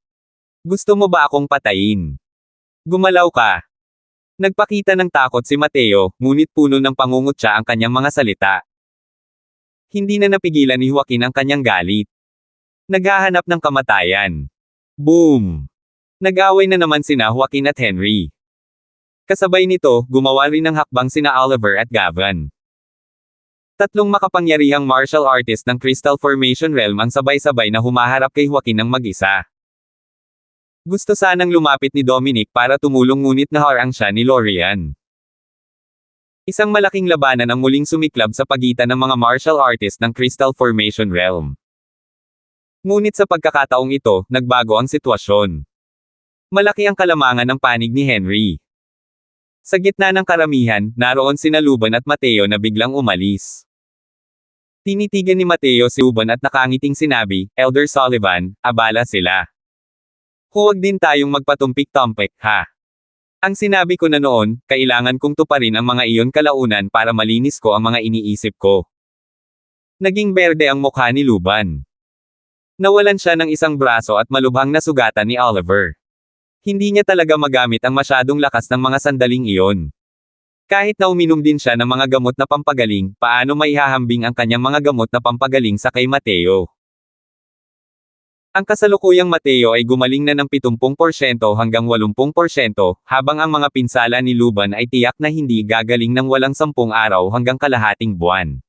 Gusto mo ba akong patayin? Gumalaw ka. Nagpakita ng takot si Mateo, ngunit puno ng pangungutya ang kanyang mga salita. Hindi na napigilan ni Joaquin ang kanyang galit. Naghahanap ng kamatayan. Boom! Nag-away na naman sina Joaquin at Henry. Kasabay nito, gumawa rin ng hakbang sina Oliver at Gavin. Tatlong makapangyarihang martial artist ng Crystal Formation Realm ang sabay-sabay na humaharap kay Joaquin ng mag-isa. Gusto sanang lumapit ni Dominic para tumulong ngunit naharang siya ni Lorian. Isang malaking labanan ang muling sumiklab sa pagitan ng mga martial artist ng Crystal Formation Realm. Ngunit sa pagkakataong ito, nagbago ang sitwasyon. Malaki ang kalamangan ng panig ni Henry. Sa gitna ng karamihan, naroon sina Luban at Mateo na biglang umalis. Tinitigan ni Mateo si Luban at nakangiting sinabi, Elder Sullivan, abala sila. Huwag din tayong magpatumpik-tumpik, ha? Ang sinabi ko na noon, kailangan kong tuparin ang mga iyon kalaunan para malinis ko ang mga iniisip ko. Naging berde ang mukha ni Luban. Nawalan siya ng isang braso at malubhang nasugatan ni Oliver. Hindi niya talaga magamit ang masyadong lakas ng mga sandaling iyon. Kahit na uminom din siya ng mga gamot na pampagaling, paano maihahambing ang kanyang mga gamot na pampagaling sa kay Mateo? Ang kasalukuyang Mateo ay gumaling na ng 70% hanggang 80%, habang ang mga pinsala ni Luban ay tiyak na hindi gagaling ng walang 10 araw hanggang kalahating buwan.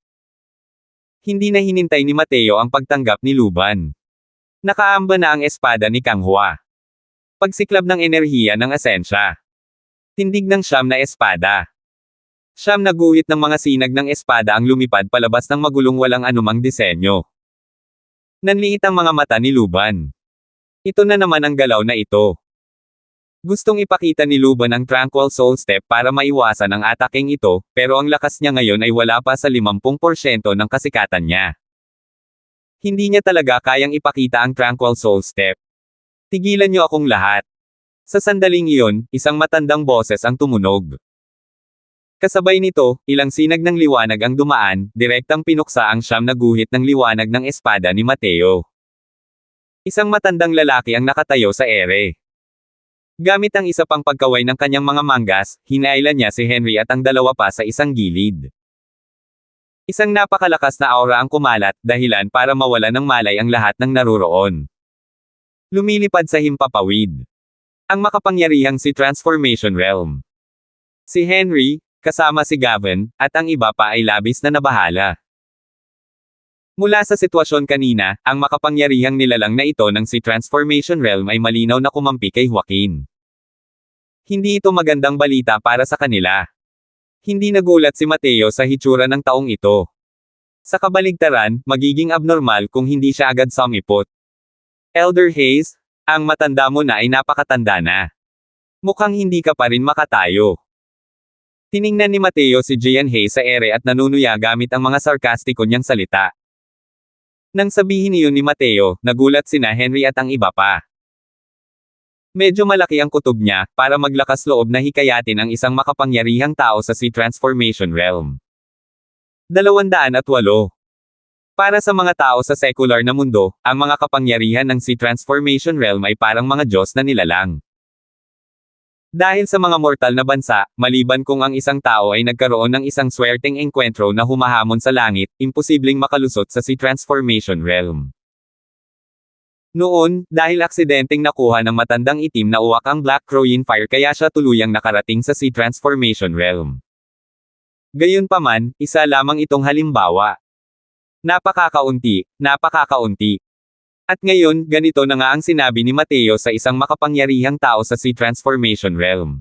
Hindi na hinintay ni Mateo ang pagtanggap ni Luban. Nakaamba na ang espada ni Kang Hua. Pagsiklab ng enerhiya ng asensya. Tindig ng siyam na espada. Siyam na guhit ng mga sinag ng espada ang lumipad palabas ng magulong walang anumang disenyo. Nanliit ang mga mata ni Luban. Ito na naman ang galaw na ito. Gustong ipakita ni Luban ang Tranquil Soul Step para maiwasan ang ataking ito, pero ang lakas niya ngayon ay wala pa sa 50% ng kasikatan niya. Hindi niya talaga kayang ipakita ang Tranquil Soul Step. Tigilan niyo akong lahat. Sa sandaling iyon, isang matandang boses ang tumunog. Kasabay nito, ilang sinag ng liwanag ang dumaan, direktang pinuksa ang siyam na guhit ng liwanag ng espada ni Mateo. Isang matandang lalaki ang nakatayo sa ere. Gamit ang isa pang pagkaway ng kanyang mga manggas, hinailan niya si Henry at ang dalawa pa sa isang gilid. Isang napakalakas na aura ang kumalat, dahilan para mawala ng malay ang lahat ng naruroon. Lumilipad sa himpapawid. Ang makapangyarihang si Transformation Realm. Si Henry, kasama si Gavin, at ang iba pa ay labis na nabahala. Mula sa sitwasyon kanina, ang makapangyarihang nilalang na ito ng si Transformation Realm ay malinaw na kumampi kay Joaquin. Hindi ito magandang balita para sa kanila. Hindi nagulat si Mateo sa hitsura ng taong ito. Sa kabaligtaran, magiging abnormal kung hindi siya agad sumipot. Elder Hayes, ang matanda mo na ay napakatanda na. Mukhang hindi ka pa rin makatayo. Tiningnan ni Mateo si Gian Hayes sa ere at nanunuya gamit ang mga sarkastiko niyang salita. Nang sabihin niyon ni Mateo, nagulat sina Henry at ang iba pa. Medyo malaki ang kutob niya, para maglakas loob na hikayatin ang isang makapangyarihang tao sa si Transformation Realm. 208. Para sa mga tao sa secular na mundo, ang mga kapangyarihan ng si Transformation Realm ay parang mga Diyos na nilalang. Dahil sa mga mortal na bansa, maliban kung ang isang tao ay nagkaroon ng isang swerteng engkwentro na humahamon sa langit, imposibleng makalusot sa si Transformation Realm. Noon, dahil aksidenteng nakuha ng matandang itim na uwak ang Black Crowin Fire kaya siya tuluyang nakarating sa si Transformation Realm. Gayunpaman, isa lamang itong halimbawa. Napakakaunti. At ngayon, ganito na nga ang sinabi ni Mateo sa isang makapangyarihang tao sa si Transformation Realm.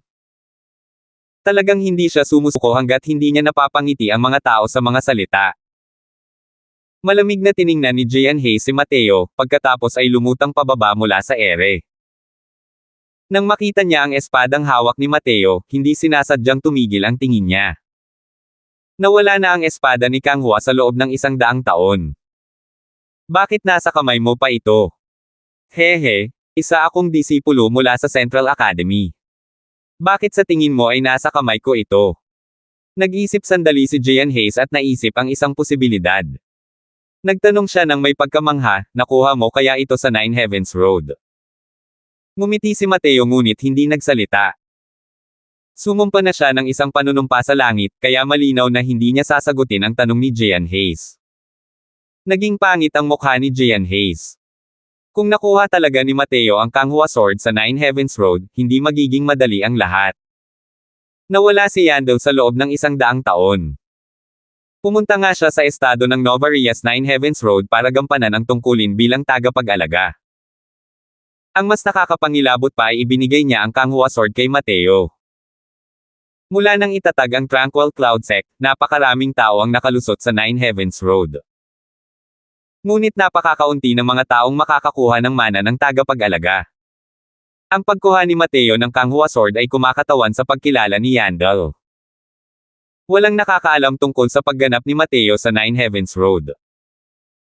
Talagang hindi siya sumusuko hanggat hindi niya napapangiti ang mga tao sa mga salita. Malamig na tiningnan ni Gian Hayes si Mateo, pagkatapos ay lumutang pababa mula sa ere. Nang makita niya ang espadang hawak ni Mateo, hindi sinasadyang tumigil ang tingin niya. Nawala na ang espada ni Kang Hua sa loob ng 100 taon. Bakit nasa kamay mo pa ito? Hehe, isa akong disipulo mula sa Central Academy. Bakit sa tingin mo ay nasa kamay ko ito? Nag-isip sandali si Gian Hayes at naisip ang isang posibilidad. Nagtanong siya ng may pagkamangha, nakuha mo kaya ito sa Nine Heavens Road? Ngumiti si Mateo ngunit hindi nagsalita. Sumumpa na siya ng isang panunumpa sa langit, kaya malinaw na hindi niya sasagutin ang tanong ni Gian Hayes. Naging pangit ang mukha ni Gian Hayes. Kung nakuha talaga ni Mateo ang Kang Hua Sword sa Nine Heavens Road, hindi magiging madali ang lahat. Nawala si Yandel sa loob ng 100 taon. Pumunta nga siya sa estado ng Nova Rias Nine Heavens Road para gampanan ang tungkulin bilang tagapag-alaga. Ang mas nakakapangilabot pa ay ibinigay niya ang Kang Hua Sword kay Mateo. Mula nang itatag ang Tranquil Cloud Sect, napakaraming tao ang nakalusot sa Nine Heavens Road. Ngunit napakakaunti ng mga taong makakakuha ng mana ng tagapag-alaga. Ang pagkuha ni Mateo ng Kang Hua Sword ay kumakatawan sa pagkilala ni Yandel. Walang nakakaalam tungkol sa pagganap ni Mateo sa Nine Heavens Road.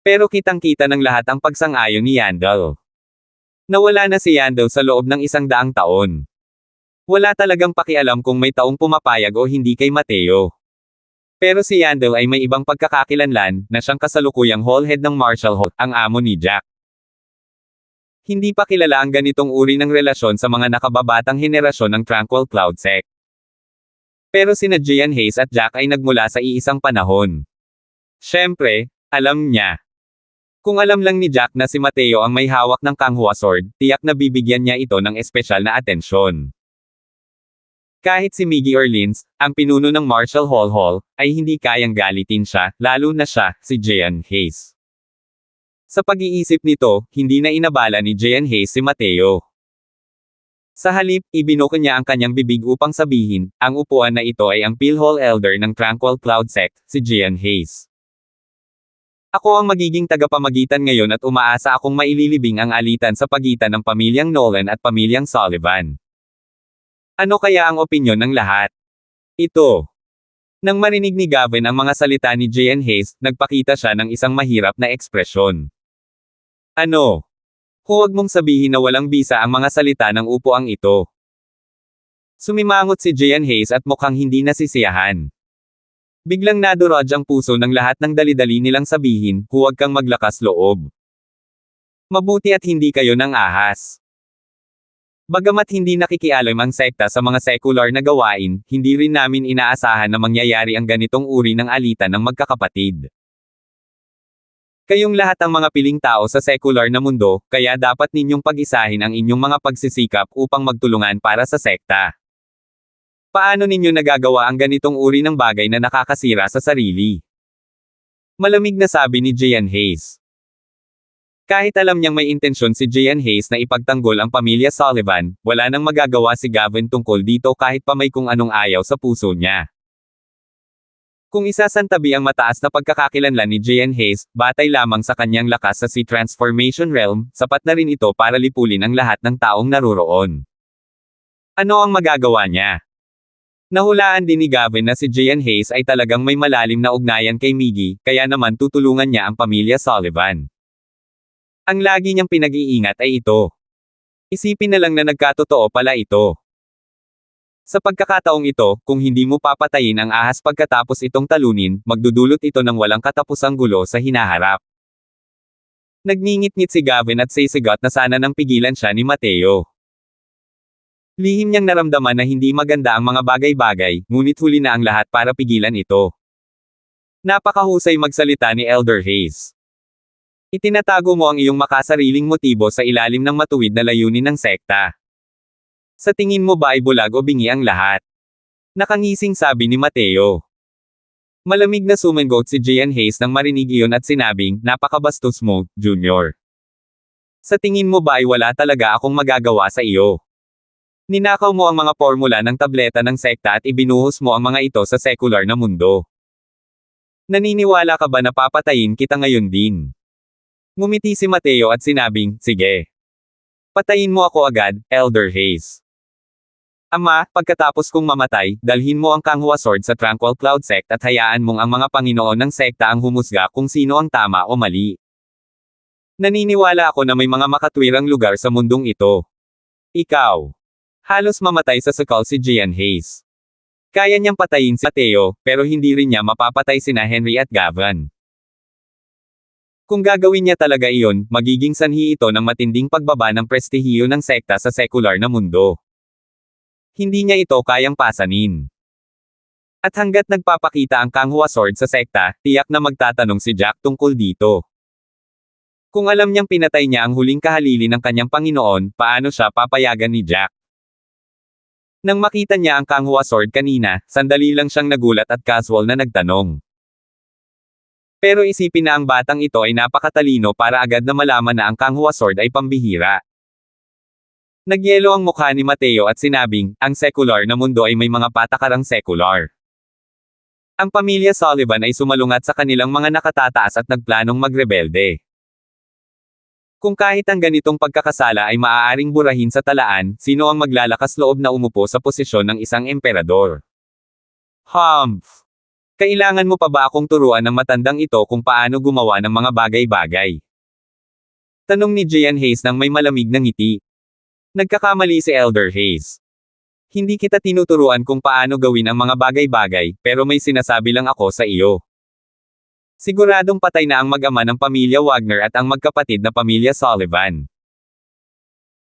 Pero kitang-kita ng lahat ang pagsang-ayon ni Yandel. Nawala na si Yandel sa loob ng 100 taon. Wala talagang pakialam kung may taong pumapayag o hindi kay Mateo. Pero si Yandel ay may ibang pagkakakilanlan, na siyang kasalukuyang hallhead ng Marshall Hall, ang amo ni Jack. Hindi pa kilala ang ganitong uri ng relasyon sa mga nakababatang henerasyon ng Tranquil Cloud Sect. Pero sina Gian Hayes at Jack ay nagmula sa iisang panahon. Siyempre, alam niya. Kung alam lang ni Jack na si Mateo ang may hawak ng Kanghua Sword, tiyak na bibigyan niya ito ng espesyal na atensyon. Kahit si Miggy Orleans, ang pinuno ng Marshall Hall, ay hindi kayang galitin siya, lalo na siya, si Jean Hayes. Sa pag-iisip nito, hindi na inabala ni Jean Hayes si Mateo. Sa halip, ibinuko niya ang kanyang bibig upang sabihin, ang upuan na ito ay ang Pilhol Elder ng Tranquil Cloud Sect, si Jean Hayes. Ako ang magiging tagapamagitan ngayon at umaasa akong maililibing ang alitan sa pagitan ng pamilyang Nolan at pamilyang Sullivan. Ano kaya ang opinyon ng lahat? Ito. Nang marinig ni Gavin ang mga salita ni Jean Hayes, nagpakita siya ng isang mahirap na ekspresyon. Ano? Huwag mong sabihin na walang bisa ang mga salita ng upuang ito. Sumimangot si Jean Hayes at mukhang hindi nasisiyahan. Biglang nadurog ang puso ng lahat ng dali-dali nilang sabihin, huwag kang maglakas loob. Mabuti at hindi kayo nang ahas. Bagamat hindi nakikialam ang sekta sa mga secular na gawain, hindi rin namin inaasahan na mangyayari ang ganitong uri ng alitan ng magkakapatid. Kayong lahat ang mga piling tao sa secular na mundo, kaya dapat ninyong pag-isahin ang inyong mga pagsisikap upang magtulungan para sa sekta. Paano ninyo nagagawa ang ganitong uri ng bagay na nakakasira sa sarili? Malamig na sabi ni Jean Hayes. Kahit alam niyang may intensyon si Jean Hayes na ipagtanggol ang pamilya Sullivan, wala nang magagawa si Gavin tungkol dito kahit pa may kung anong ayaw sa puso niya. Kung isasantabi ang mataas na pagkakakilanlan ni Jean Hayes, batay lamang sa kanyang lakas sa Sea Transformation Realm, sapat na rin ito para lipulin ang lahat ng taong naroroon. Ano ang magagawa niya? Nahulaan din ni Gavin na si Jean Hayes ay talagang may malalim na ugnayan kay Miggy, kaya naman tutulungan niya ang pamilya Sullivan. Ang lagi niyang pinag-iingat ay ito. Isipin na lang na nagkatotoo pala ito. Sa pagkakataong ito, kung hindi mo papatayin ang ahas pagkatapos itong talunin, magdudulot ito ng walang katapusang gulo sa hinaharap. Nagngingit-ngit si Gavin at sisigat na sana nang pigilan siya ni Mateo. Lihim niyang naramdaman na hindi maganda ang mga bagay-bagay, ngunit huli na ang lahat para pigilan ito. Napakahusay magsalita ni Elder Hayes. Itinatago mo ang iyong makasariling motibo sa ilalim ng matuwid na layunin ng sekta. Sa tingin mo ba ay bulag o bingi ang lahat? Nakangising sabi ni Mateo. Malamig na sumangot si Jean Hayes nang marinig iyon at sinabing, napakabastos mo, Junior. Sa tingin mo ba ay wala talaga akong magagawa sa iyo? Ninakaw mo ang mga formula ng tableta ng sekta at ibinuhos mo ang mga ito sa secular na mundo. Naniniwala ka ba na papatayin kita ngayon din? Ngumiti si Mateo at sinabing, sige. Patayin mo ako agad, Elder Hayes. Ama, pagkatapos kong mamatay, dalhin mo ang Kanghua Sword sa Tranquil Cloud Sect at hayaan mong ang mga Panginoon ng sekta ang humusga kung sino ang tama o mali. Naniniwala ako na may mga makatwirang lugar sa mundong ito. Ikaw. Halos mamatay sa sakal si Jean Hayes. Kaya niyang patayin si Mateo, pero hindi rin niya mapapatay sina Henry at Gavin. Kung gagawin niya talaga iyon, magiging sanhi ito ng matinding pagbaba ng prestihiyo ng sekta sa sekular na mundo. Hindi niya ito kayang pasanin. At hanggat nagpapakita ang Kanghua Sword sa sekta, tiyak na magtatanong si Jack tungkol dito. Kung alam niyang pinatay niya ang huling kahalili ng kanyang Panginoon, paano siya papayagan ni Jack? Nang makita niya ang Kanghua Sword kanina, sandali lang siyang nagulat at casual na nagtanong. Pero isipin na ang batang ito ay napakatalino para agad na malaman na ang Kanghua Sword ay pambihira. Nagyelo ang mukha ni Mateo at sinabing, ang secular na mundo ay may mga patakarang secular. Ang pamilya Sullivan ay sumalungat sa kanilang mga nakatataas at nagplanong magrebelde. Kung kahit ang ganitong pagkakasala ay maaaring burahin sa talaan, sino ang maglalakas loob na umupo sa posisyon ng isang emperador? Humph! Kailangan mo pa ba akong turuan ng matandang ito kung paano gumawa ng mga bagay-bagay? Tanong ni Jean Hayes nang may malamig na ngiti. Nagkakamali si Elder Hayes. Hindi kita tinuturuan kung paano gawin ang mga bagay-bagay, pero may sinasabi lang ako sa iyo. Siguradong patay na ang mag-ama ng pamilya Wagner at ang magkapatid na pamilya Sullivan.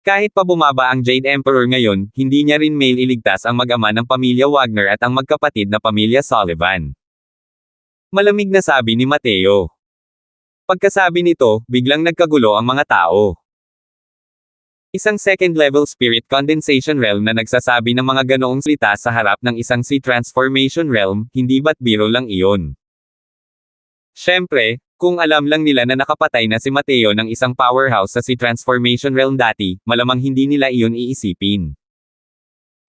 Kahit pa bumaba ang Jade Emperor ngayon, hindi niya rin mailigtas ang mag-ama ng pamilya Wagner at ang magkapatid na pamilya Sullivan. Malamig na sabi ni Mateo. Pagkasabi nito, biglang nagkagulo ang mga tao. Isang second-level spirit condensation realm na nagsasabi ng mga ganoong salita sa harap ng isang sea transformation realm, hindi ba't biro lang iyon? Siyempre, kung alam lang nila na nakapatay na si Mateo ng isang powerhouse sa sea transformation realm dati, malamang hindi nila iyon iisipin.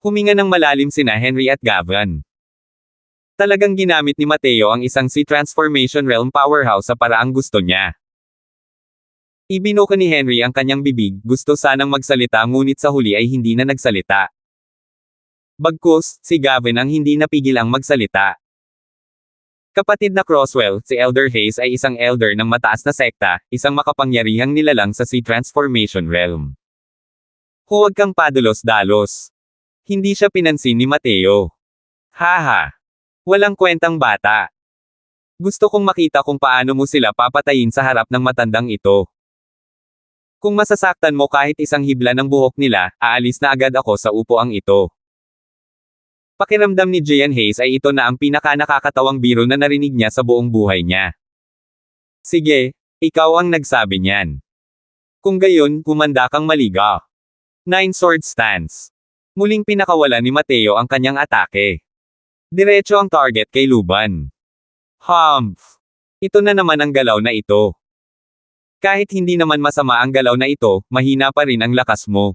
Huminga ng malalim sina Henry at Gavin. Talagang ginamit ni Mateo ang isang sea transformation realm powerhouse sa paraang gusto niya. Ibinuka ni Henry ang kanyang bibig, gusto sanang magsalita ngunit sa huli ay hindi na nagsalita. Bagkus, si Gavin ang hindi napigil ang magsalita. Kapatid na Crosswell, si Elder Hayes ay isang elder ng mataas na sekta, isang makapangyarihang nilalang sa sea transformation realm. Huwag kang padulos-dalos. Hindi siya pinansin ni Mateo. Haha. Walang kwentang bata. Gusto kong makita kung paano mo sila papatayin sa harap ng matandang ito. Kung masasaktan mo kahit isang hibla ng buhok nila, aalis na agad ako sa upuang ito. Pakiramdam ni Gian Hayes ay ito na ang pinaka-nakakatawang biro na narinig niya sa buong buhay niya. Sige, ikaw ang nagsabi niyan. Kung gayon, kumanda kang maliga. 9 sword stance. Muling pinakawala ni Mateo ang kanyang atake. Diretso ang target kay Luban. Humph! Ito na naman ang galaw na ito. Kahit hindi naman masama ang galaw na ito, mahina pa rin ang lakas mo.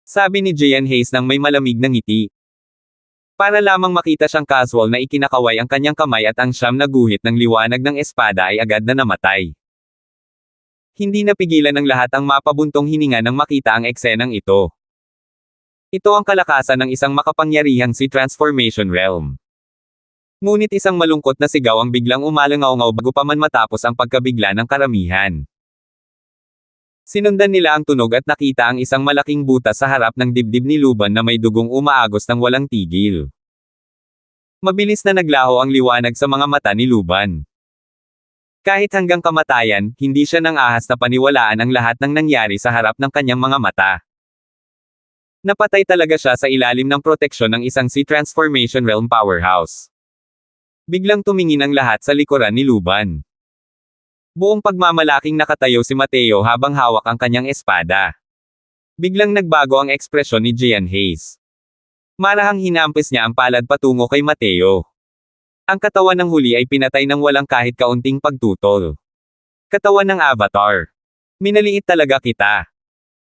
Sabi ni Gian Hayes nang may malamig na ngiti. Para lamang makita siyang casual na ikinakaway ang kanyang kamay at ang siyam na guhit ng liwanag ng espada ay agad na namatay. Hindi napigilan ng lahat ang mapabuntong hininga nang makita ang eksenang ito. Ito ang kalakasan ng isang makapangyarihang sea transformation realm. Ngunit isang malungkot na sigaw ang biglang umalangaw-ngaw bago pa man matapos ang pagkabigla ng karamihan. Sinundan nila ang tunog at nakita ang isang malaking butas sa harap ng dibdib ni Luban na may dugong umaagos ng walang tigil. Mabilis na naglaho ang liwanag sa mga mata ni Luban. Kahit hanggang kamatayan, hindi siya nang ahas na paniwalaan ang lahat ng nangyari sa harap ng kanyang mga mata. Napatay talaga siya sa ilalim ng proteksyon ng isang sea transformation realm powerhouse. Biglang tumingin ang lahat sa likuran ni Luban. Buong pagmamalaking nakatayo si Mateo habang hawak ang kanyang espada. Biglang nagbago ang ekspresyon ni Gian Hayes. Marahang hinampis niya ang palad patungo kay Mateo. Ang katawan ng huli ay pinatay ng walang kahit kaunting pagtutol. Katawan ng avatar. Minaliit talaga kita.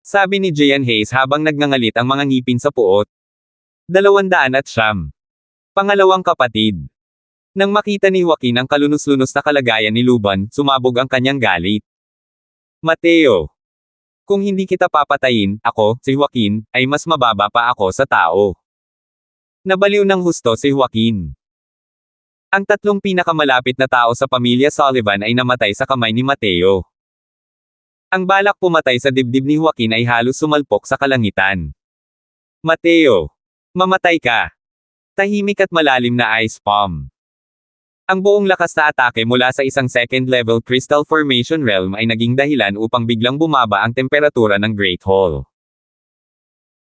Sabi ni Gian Hayes habang nagngangalit ang mga ngipin sa puot. 209. Pangalawang kapatid. Nang makita ni Joaquin ang kalunos-lunos na kalagayan ni Luban, sumabog ang kanyang galit. Mateo. Kung hindi kita papatayin, ako, si Joaquin, ay mas mababa pa ako sa tao. Nabaliw ng husto si Joaquin. Ang tatlong pinakamalapit na tao sa pamilya Sullivan ay namatay sa kamay ni Mateo. Ang balak pumatay sa dibdib ni Joaquin ay halos sumalpok sa kalangitan. Mateo. Mamatay ka. Tahimik at malalim na ice palm. Ang buong lakas na atake mula sa isang second-level crystal formation realm ay naging dahilan upang biglang bumaba ang temperatura ng Great Hall.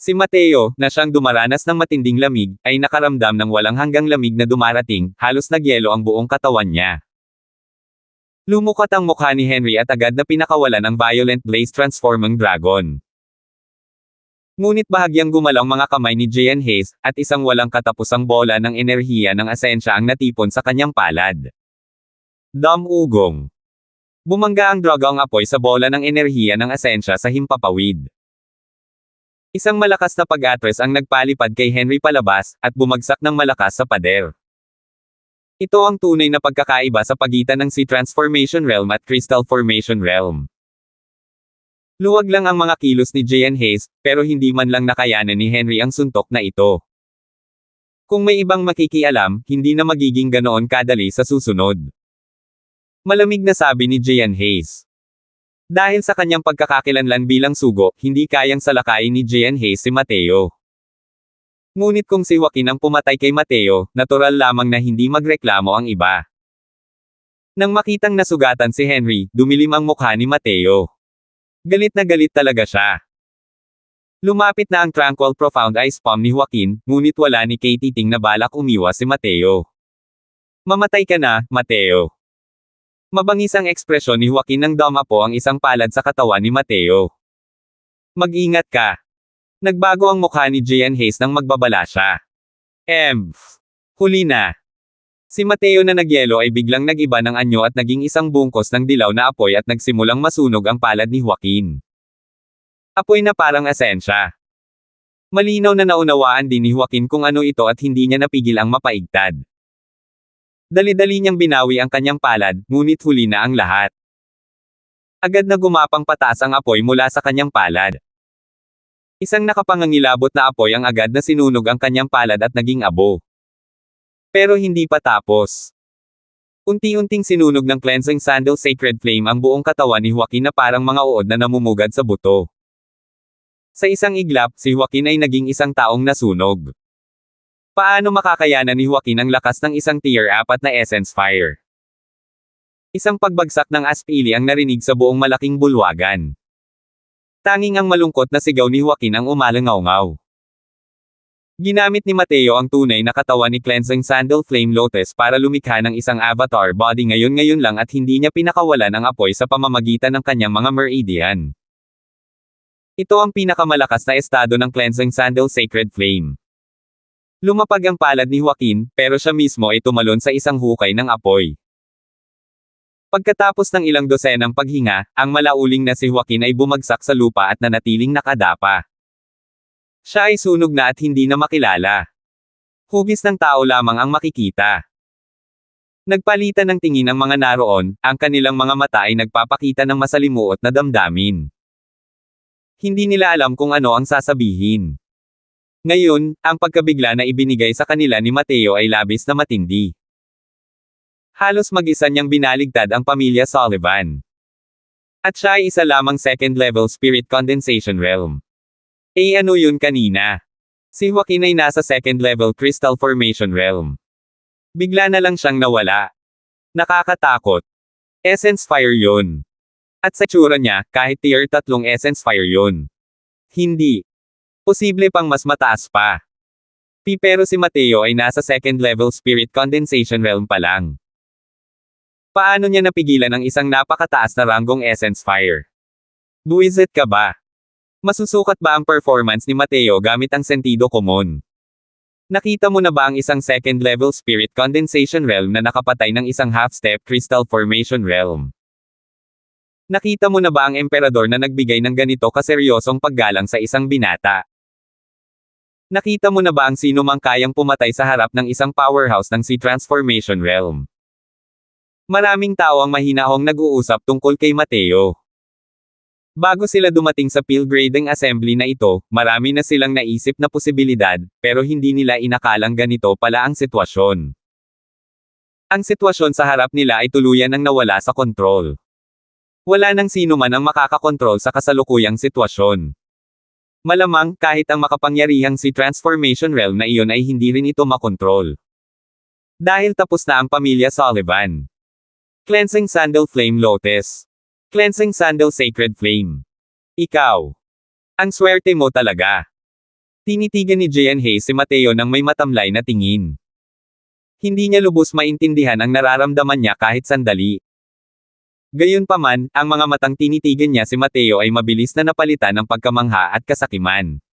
Si Mateo, na siyang dumaranas ng matinding lamig, ay nakaramdam ng walang hanggang lamig na dumarating, halos nagyelo ang buong katawan niya. Lumukat ang mukha ni Henry at agad na pinakawalan ang violent blaze transforming dragon. Ngunit bahagyang gumalaw mga kamay ni Gian Hayes, at isang walang katapusang bola ng enerhiya ng asensya ang natipon sa kanyang palad. Ugong. Bumangga ang dragang apoy sa bola ng enerhiya ng asensya sa himpapawid. Isang malakas na pag-atras ang nagpalipad kay Henry palabas, at bumagsak ng malakas sa pader. Ito ang tunay na pagkakaiba sa pagitan ng Sea Transformation Realm at Crystal Formation Realm. Luwag lang ang mga kilos ni Gian Hayes, pero hindi man lang nakayanan ni Henry ang suntok na ito. Kung may ibang makikialam, hindi na magiging ganoon kadali sa susunod. Malamig na sabi ni Gian Hayes. Dahil sa kanyang pagkakakilanlan bilang sugo, hindi kayang salakayin ni Gian Hayes si Mateo. Ngunit kung si Joaquin ang pumatay kay Mateo, natural lamang na hindi magreklamo ang iba. Nang makitang nasugatan si Henry, dumilim ang mukha ni Mateo. Galit na galit talaga siya. Lumapit na ang tranquil profound ice palm ni Joaquin, ngunit wala ni Katie ting na balak umiwas si Mateo. Mamatay ka na, Mateo. Mabangis ang ekspresyon ni Joaquin nang dumapo ang isang palad sa katawan ni Mateo. Mag-ingat ka. Nagbago ang mukha ni Gian Hayes nang magbabala siya. Huli na. Si Mateo na nagyelo ay biglang nag-iba ng anyo at naging isang bungkos ng dilaw na apoy at nagsimulang masunog ang palad ni Joaquin. Apoy na parang asensya. Malinaw na naunawaan din ni Joaquin kung ano ito at hindi niya napigil ang mapaigtad. Dali-dali niyang binawi ang kanyang palad, ngunit huli na ang lahat. Agad na gumapang pataas ang apoy mula sa kanyang palad. Isang nakapangangilabot na apoy ang agad na sinunog ang kanyang palad at naging abo. Pero hindi pa tapos. Unti-unting sinunog ng cleansing sandal sacred flame ang buong katawan ni Joaquin na parang mga uod na namumugad sa buto. Sa isang iglap, si Joaquin ay naging isang taong nasunog. Paano makakayanan ni Joaquin ang lakas ng isang tier 4 na essence fire? Isang pagbagsak ng aspili ang narinig sa buong malaking bulwagan. Tanging ang malungkot na sigaw ni Joaquin ang umalangaw-ngaw. Ginamit ni Mateo ang tunay na katawan ni Cleansing Sandal Flame Lotus para lumikha ng isang avatar body ngayon lang at hindi niya pinakawalan ang apoy sa pamamagitan ng kanyang mga meridian. Ito ang pinakamalakas na estado ng Cleansing Sandal Sacred Flame. Lumapag ang palad ni Joaquin, pero siya mismo ay tumalon sa isang hukay ng apoy. Pagkatapos ng ilang dosenang paghinga, ang malauling na si Joaquin ay bumagsak sa lupa at nanatiling nakadapa. Siya ay sunog na at hindi na makilala. Hugis ng tao lamang ang makikita. Nagpalitan ng tingin ang mga naroon, ang kanilang mga mata ay nagpapakita ng masalimuot na damdamin. Hindi nila alam kung ano ang sasabihin. Ngayon, ang pagkabigla na ibinigay sa kanila ni Mateo ay labis na matindi. Halos mag-isa niyang binaligtad ang pamilya Sullivan. At siya ay isa lamang second-level spirit condensation realm. Ano yun kanina? Si Joaquin ay nasa second-level crystal formation realm. Bigla na lang siyang nawala. Nakakatakot. Essence fire yun. At sa tsura niya, kahit tier 3 essence fire yun. Hindi. Posible pang mas mataas pa. Pero si Mateo ay nasa second level spirit condensation realm pa lang. Paano niya napigilan ang isang napakataas na ranggong essence fire? Buwisit ka ba? Masusukat ba ang performance ni Mateo gamit ang sentido komon? Nakita mo na ba ang isang second level spirit condensation realm na nakapatay ng isang half-step crystal formation realm? Nakita mo na ba ang emperador na nagbigay ng ganito kaseryosong paggalang sa isang binata? Nakita mo na ba ang sino mang kayang pumatay sa harap ng isang powerhouse ng Sea Transformation Realm? Maraming tao ang mahinahong nag-uusap tungkol kay Mateo. Bago sila dumating sa Pilgrading Assembly na ito, marami na silang naisip na posibilidad, pero hindi nila inakalang ganito pala ang sitwasyon. Ang sitwasyon sa harap nila ay tuluyan nang nawala sa kontrol. Wala nang sino man ang makakakontrol sa kasalukuyang sitwasyon. Malamang, kahit ang makapangyarihang si Transformation Realm na iyon ay hindi rin ito makontrol. Dahil tapos na ang pamilya Sullivan. Cleansing Sandal Flame Lotus. Cleansing Sandal Sacred Flame. Ikaw. Ang swerte mo talaga. Tinitigan ni Gian Hayes si Mateo nang may matamlay na tingin. Hindi niya lubos maintindihan ang nararamdaman niya kahit sandali. Gayunpaman, ang mga matang tinitigan niya si Mateo ay mabilis na napalitan ng pagkamangha at kasakiman.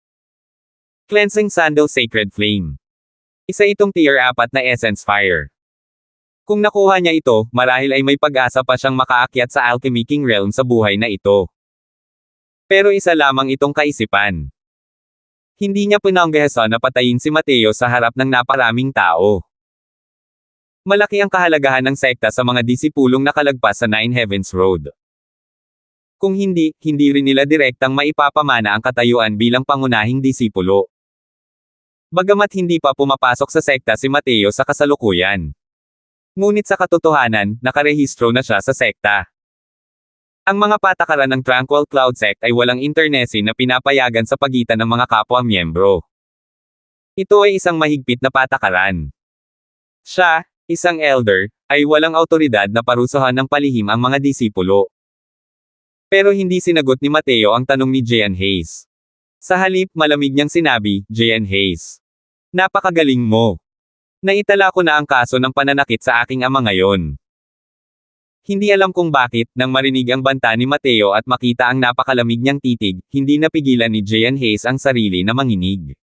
Cleansing Sandal Sacred Flame. Isa itong tier 4 na essence fire. Kung nakuha niya ito, marahil ay may pag-asa pa siyang makaakyat sa Alchemy King Realm sa buhay na ito. Pero isa lamang itong kaisipan. Hindi niya pinanggahasan na patayin si Mateo sa harap ng naparaming tao. Malaki ang kahalagahan ng sekta sa mga disipulong nakalagpas sa Nine Heavens Road. Kung hindi rin nila direktang maipapamana ang katayuan bilang pangunahing disipulo. Bagamat hindi pa pumapasok sa sekta si Mateo sa kasalukuyan. Ngunit sa katotohanan, nakarehistro na siya sa sekta. Ang mga patakaran ng Tranquil Cloud Sect ay walang internesi na pinapayagan sa pagitan ng mga kapwa-miyembro. Ito ay isang mahigpit na patakaran. Siya, isang elder, ay walang awtoridad na parusahan ng palihim ang mga disipulo. Pero hindi sinagot ni Mateo ang tanong ni Gian Hayes. Sa halip, malamig niyang sinabi, Gian Hayes. Napakagaling mo. Naitala ko na ang kaso ng pananakit sa aking ama ngayon. Hindi alam kung bakit, nang marinig ang banta ni Mateo at makita ang napakalamig niyang titig, hindi napigilan ni Gian Hayes ang sarili na manginig.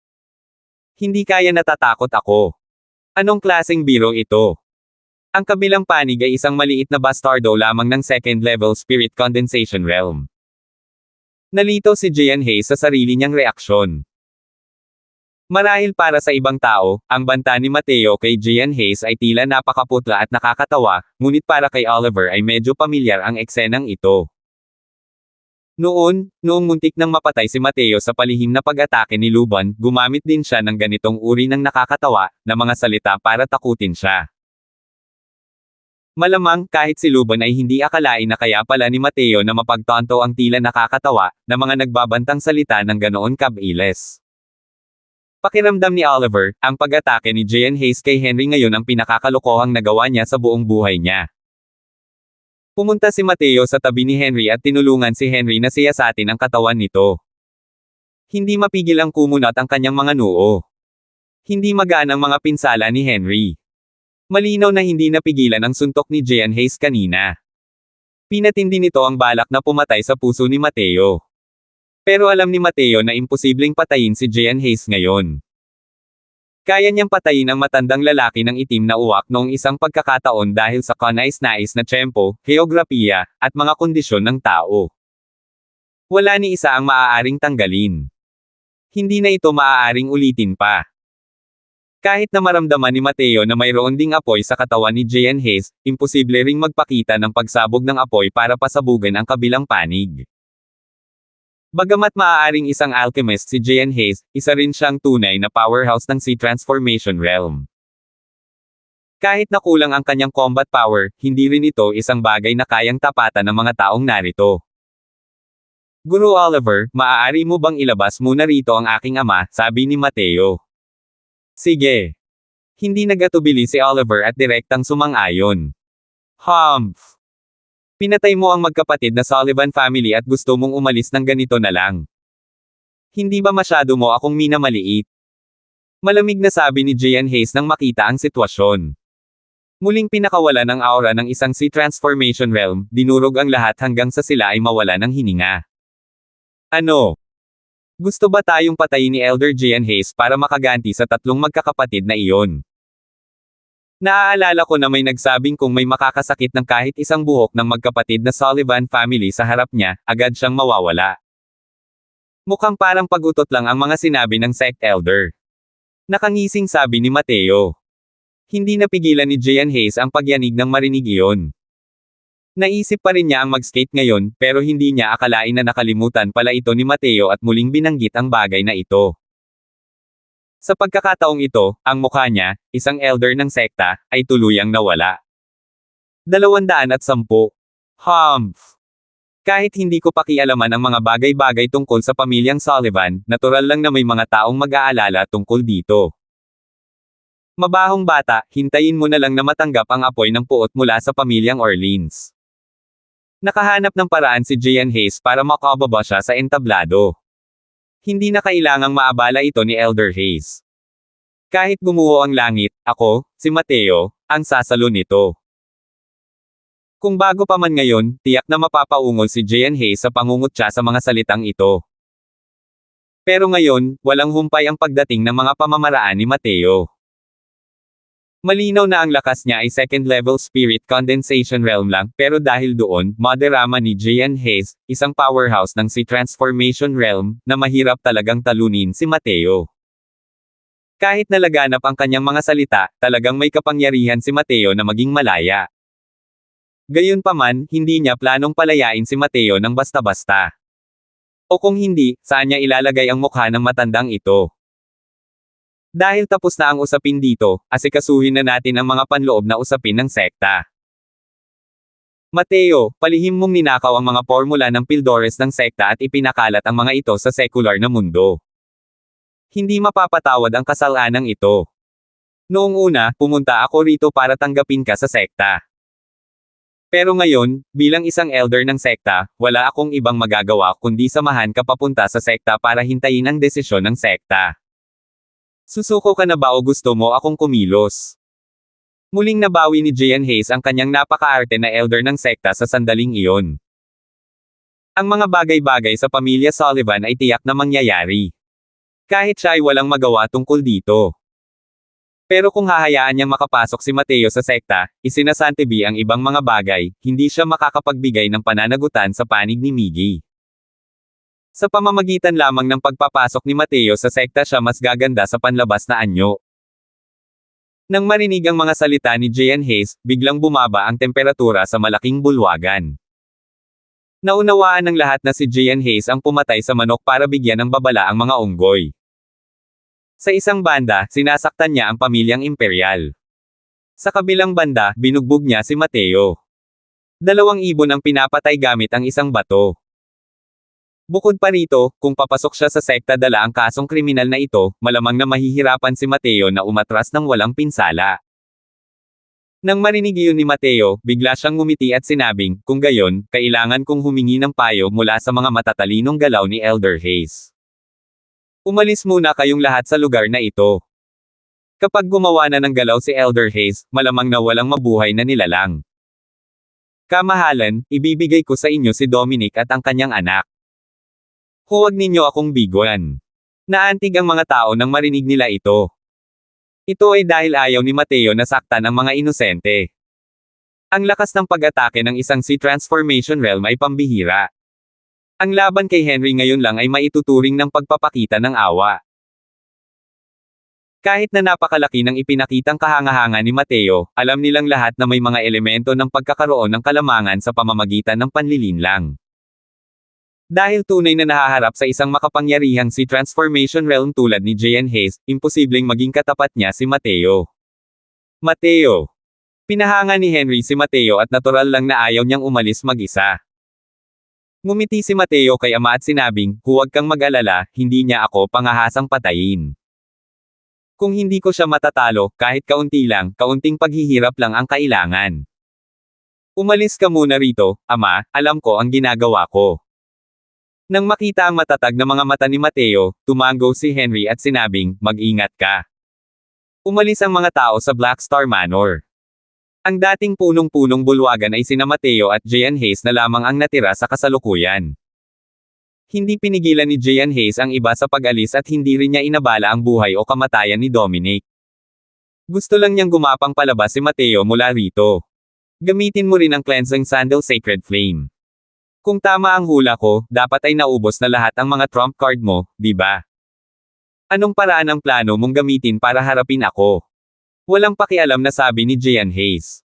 Hindi kaya, natatakot ako. Anong klaseng biro ito? Ang kabilang panig ay isang maliit na bastardo lamang ng second-level spirit condensation realm. Nalito si Gian Hayes sa sarili niyang reaksyon. Marahil para sa ibang tao, ang banta ni Mateo kay Gian Hayes ay tila napakaputla at nakakatawa, ngunit para kay Oliver ay medyo pamilyar ang eksenang ito. Noong muntik nang mapatay si Mateo sa palihim na pag-atake ni Luban, gumamit din siya ng ganitong uri ng nakakatawa na mga salita para takutin siya. Malamang, kahit si Luban ay hindi akalain na kaya pala ni Mateo na mapagtanto ang tila nakakatawa na mga nagbabantang salita ng ganoon kabilis. Pakiramdam ni Oliver, ang pag-atake ni Gian Hayes kay Henry ngayon ang pinakakalokohang nagawa niya sa buong buhay niya. Pumunta si Mateo sa tabi ni Henry at tinulungan si Henry na siyasatin ang katawan nito. Hindi mapigil ang kumunat ang kanyang mga noo. Hindi magaan ang mga pinsala ni Henry. Malinaw na hindi napigilan ang suntok ni Gian Hayes kanina. Pinatindi nito ang balak na pumatay sa puso ni Mateo. Pero alam ni Mateo na imposibleng patayin si Gian Hayes ngayon. Kaya niyang patayin ang matandang lalaki ng itim na uwak noong isang pagkakataon dahil sa kanais-nais na tiyempo, geografiya, at mga kondisyon ng tao. Wala ni isa ang maaaring tanggalin. Hindi na ito maaaring ulitin pa. Kahit na maramdaman ni Mateo na mayroon ding apoy sa katawan ni Gian Hayes, imposible ring magpakita ng pagsabog ng apoy para pasabugan ang kabilang panig. Bagamat maaaring isang alchemist si Gian Hayes, isa rin siyang tunay na powerhouse ng Sea Transformation Realm. Kahit na kulang ang kanyang combat power, hindi rin ito isang bagay na kayang tapatan ng mga taong narito. Guru Oliver, maaari mo bang ilabas muna rito ang aking ama, sabi ni Mateo. Sige. Hindi nagatubili si Oliver at direktang sumang-ayon. Humph! Pinatay mo ang magkapatid na Sullivan family at gusto mong umalis ng ganito na lang. Hindi ba masyado mo akong minamaliit? Malamig na sabi ni Gian Hayes nang makita ang sitwasyon. Muling pinakawala ng aura ng isang Sea Transformation Realm, dinurog ang lahat hanggang sa sila ay mawala ng hininga. Ano? Gusto ba tayong patayin ni Elder Gian Hayes para makaganti sa tatlong magkakapatid na iyon? Naaalala ko na may nagsabing kung may makakasakit ng kahit isang buhok ng magkapatid na Sullivan family sa harap niya, agad siyang mawawala. Mukhang parang pag-utot lang ang mga sinabi ng sect elder. Nakangising sabi ni Mateo. Hindi napigilan ni Gian Hayes ang pagyanig ng marinig iyon. Naisip pa rin niya ang mag-skate ngayon, pero hindi niya akalain na nakalimutan pala ito ni Mateo at muling binanggit ang bagay na ito. Sa pagkakataong ito, ang mukha niya, isang elder ng sekta, ay tuluyang nawala. 210. Humph! Kahit hindi ko pakialaman ang mga bagay-bagay tungkol sa pamilyang Sullivan, natural lang na may mga taong mag-aalala tungkol dito. Mabahong bata, hintayin mo na lang na matanggap ang apoy ng puot mula sa pamilyang Orleans. Nakahanap ng paraan si Gian Hayes para makababa siya sa entablado. Hindi na kailangang maabala ito ni Elder Hayes. Kahit gumuho ang langit, ako, si Mateo, ang sasalo nito. Kung bago pa man ngayon, tiyak na mapapaungol si Gian Hayes sa pangungutya sa mga salitang ito. Pero ngayon, walang humpay ang pagdating ng mga pamamaraan ni Mateo. Malinaw na ang lakas niya ay second-level spirit condensation realm lang, pero dahil doon, madarama ni Gian Hayes, isang powerhouse ng Sea Transformation Realm, na mahirap talagang talunin si Mateo. Kahit nalaganap ang kanyang mga salita, talagang may kapangyarihan si Mateo na maging malaya. Gayunpaman, hindi niya planong palayain si Mateo ng basta-basta. O kung hindi, saan niya ilalagay ang mukha ng matandang ito? Dahil tapos na ang usapin dito, asikasuhin na natin ang mga panloob na usapin ng sekta. Mateo, palihim mong ninakaw ang mga formula ng Pildores ng sekta at ipinakalat ang mga ito sa sekular na mundo. Hindi mapapatawad ang kasalanang ito. Noong una, pumunta ako rito para tanggapin ka sa sekta. Pero ngayon, bilang isang elder ng sekta, wala akong ibang magagawa kundi samahan ka papunta sa sekta para hintayin ang desisyon ng sekta. Susuko ka na ba o gusto mo akong kumilos? Muling nabawi ni Gian Hayes ang kanyang napakaarte na elder ng sekta sa sandaling iyon. Ang mga bagay-bagay sa pamilya Sullivan ay tiyak na mangyayari. Kahit siya ay walang magawa tungkol dito. Pero kung hahayaan niyang makapasok si Mateo sa sekta, isinasantabi ang ibang mga bagay, hindi siya makakapagbigay ng pananagutan sa panig ni Miggy. Sa pamamagitan lamang ng pagpapasok ni Mateo sa sekta siya mas gaganda sa panlabas na anyo. Nang marinig ang mga salita ni Gian Hayes, biglang bumaba ang temperatura sa malaking bulwagan. Naunawaan ng lahat na si Gian Hayes ang pumatay sa manok para bigyan ng babala ang mga unggoy. Sa isang banda, sinasaktan niya ang pamilyang imperial. Sa kabilang banda, binugbog niya si Mateo. 2 ibon ang pinapatay gamit ang isang bato. Bukod pa rito, kung papasok siya sa sekta dala ang kasong kriminal na ito, malamang na mahihirapan si Mateo na umatras ng walang pinsala. Nang marinig iyon ni Mateo, bigla siyang ngumiti at sinabing, kung gayon, kailangan kong humingi ng payo mula sa mga matatalinong galaw ni Elder Hayes. Umalis muna kayong lahat sa lugar na ito. Kapag gumawa na ng galaw si Elder Hayes, malamang na walang mabuhay na nilalang. Kamahalan, ibibigay ko sa inyo si Dominic at ang kanyang anak. Huwag ninyo akong biguan. Naantig ang mga tao nang marinig nila ito. Ito ay dahil ayaw ni Mateo na saktan ang mga inosente. Ang lakas ng pag-atake ng isang Sea Transformation Realm ay pambihira. Ang laban kay Henry ngayon lang ay maituturing ng pagpapakita ng awa. Kahit na napakalaki ng ipinakitang kahanga-hanga ni Mateo, alam nilang lahat na may mga elemento ng pagkakaroon ng kalamangan sa pamamagitan ng panlilinlang. Dahil tunay na nahaharap sa isang makapangyarihang Sea Transformation Realm tulad ni Gian Hayes, imposibleng maging katapat niya si Mateo. Mateo. Pinahanga ni Henry si Mateo at natural lang na ayaw niyang umalis mag-isa. Ngumiti si Mateo kay ama at sinabing, huwag kang mag-alala, hindi niya ako pangahasang patayin. Kung hindi ko siya matatalo, kahit kaunti lang, kaunting paghihirap lang ang kailangan. Umalis ka muna rito, ama, alam ko ang ginagawa ko. Nang makita ang matatag na mga mata ni Mateo, tumango si Henry at sinabing, mag-ingat ka. Umalis ang mga tao sa Black Star Manor. Ang dating punong-punong bulwagan ay sina Mateo at Gian Hayes na lamang ang natira sa kasalukuyan. Hindi pinigilan ni Gian Hayes ang iba sa pag-alis at hindi rin niya inabala ang buhay o kamatayan ni Dominic. Gusto lang niyang gumapang palabas si Mateo mula rito. Gamitin mo rin ang Cleansing Sandal Sacred Flame. Kung tama ang hula ko, dapat ay naubos na lahat ang mga trump card mo, di ba? Anong paraan ang plano mong gamitin para harapin ako? Walang pakialam na sabi ni Gian Hayes.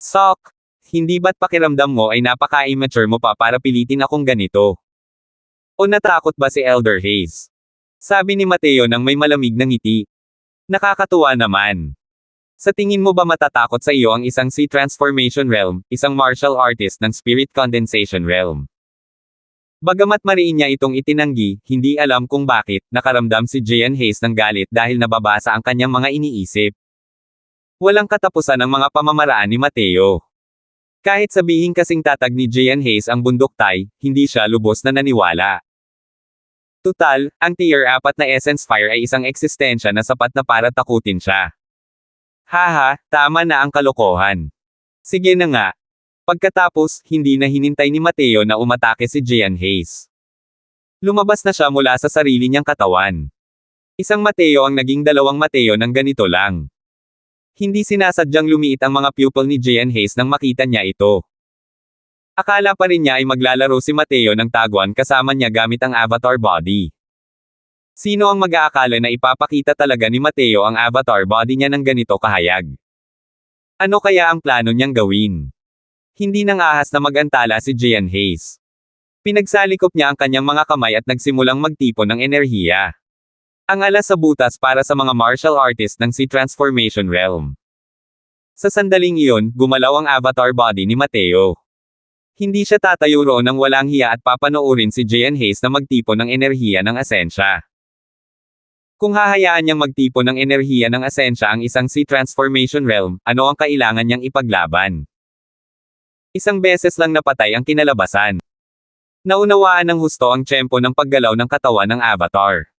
Sok! Hindi ba't pakiramdam mo ay napaka-immature mo pa para pilitin akong ganito? O natakot ba si Elder Hayes? Sabi ni Mateo nang may malamig na ngiti. Nakakatuwa naman. Sa tingin mo ba matatakot sa iyo ang isang Sea Transformation Realm, isang martial artist ng Spirit Condensation Realm? Bagamat mariin niya itong itinanggi, hindi alam kung bakit, nakaramdam si Gian Hayes ng galit dahil nababasa ang kanyang mga iniisip. Walang katapusan ang mga pamamaraan ni Mateo. Kahit sabihin kasing tatag ni Gian Hayes ang bunduktay, hindi siya lubos na naniwala. Tutal, ang Tier 4 na Essence Fire ay isang eksistensya na sapat na para takutin siya. Haha, tama na ang kalokohan. Sige na nga. Pagkatapos, hindi na hinintay ni Mateo na umatake si Gian Hayes. Lumabas na siya mula sa sarili niyang katawan. Isang Mateo ang naging 2 Mateo ng ganito lang. Hindi sinasadyang lumiit ang mga pupil ni Gian Hayes nang makita niya ito. Akala pa rin niya ay maglalaro si Mateo ng taguan kasama niya gamit ang avatar body. Sino ang mag-aakala na ipapakita talaga ni Mateo ang avatar body niya ng ganito kahayag? Ano kaya ang plano niyang gawin? Hindi nang ahas na mag-antala si Gian Hayes. Pinagsalikop niya ang kanyang mga kamay at nagsimulang magtipon ng enerhiya. Ang alas sa butas para sa mga martial artist ng Sea Transformation Realm. Sa sandaling iyon, gumalaw ang avatar body ni Mateo. Hindi siya tatayo roon ng walang hiya at papanoorin si Gian Hayes na magtipon ng enerhiya ng asensya. Kung hahayaan niyang magtipon ng enerhiya ng asensya ang isang Sea Transformation Realm, ano ang kailangan niyang ipaglaban? Isang beses lang napatay ang kinalabasan. Naunawaan ng husto ang tiyempo ng paggalaw ng katawan ng avatar.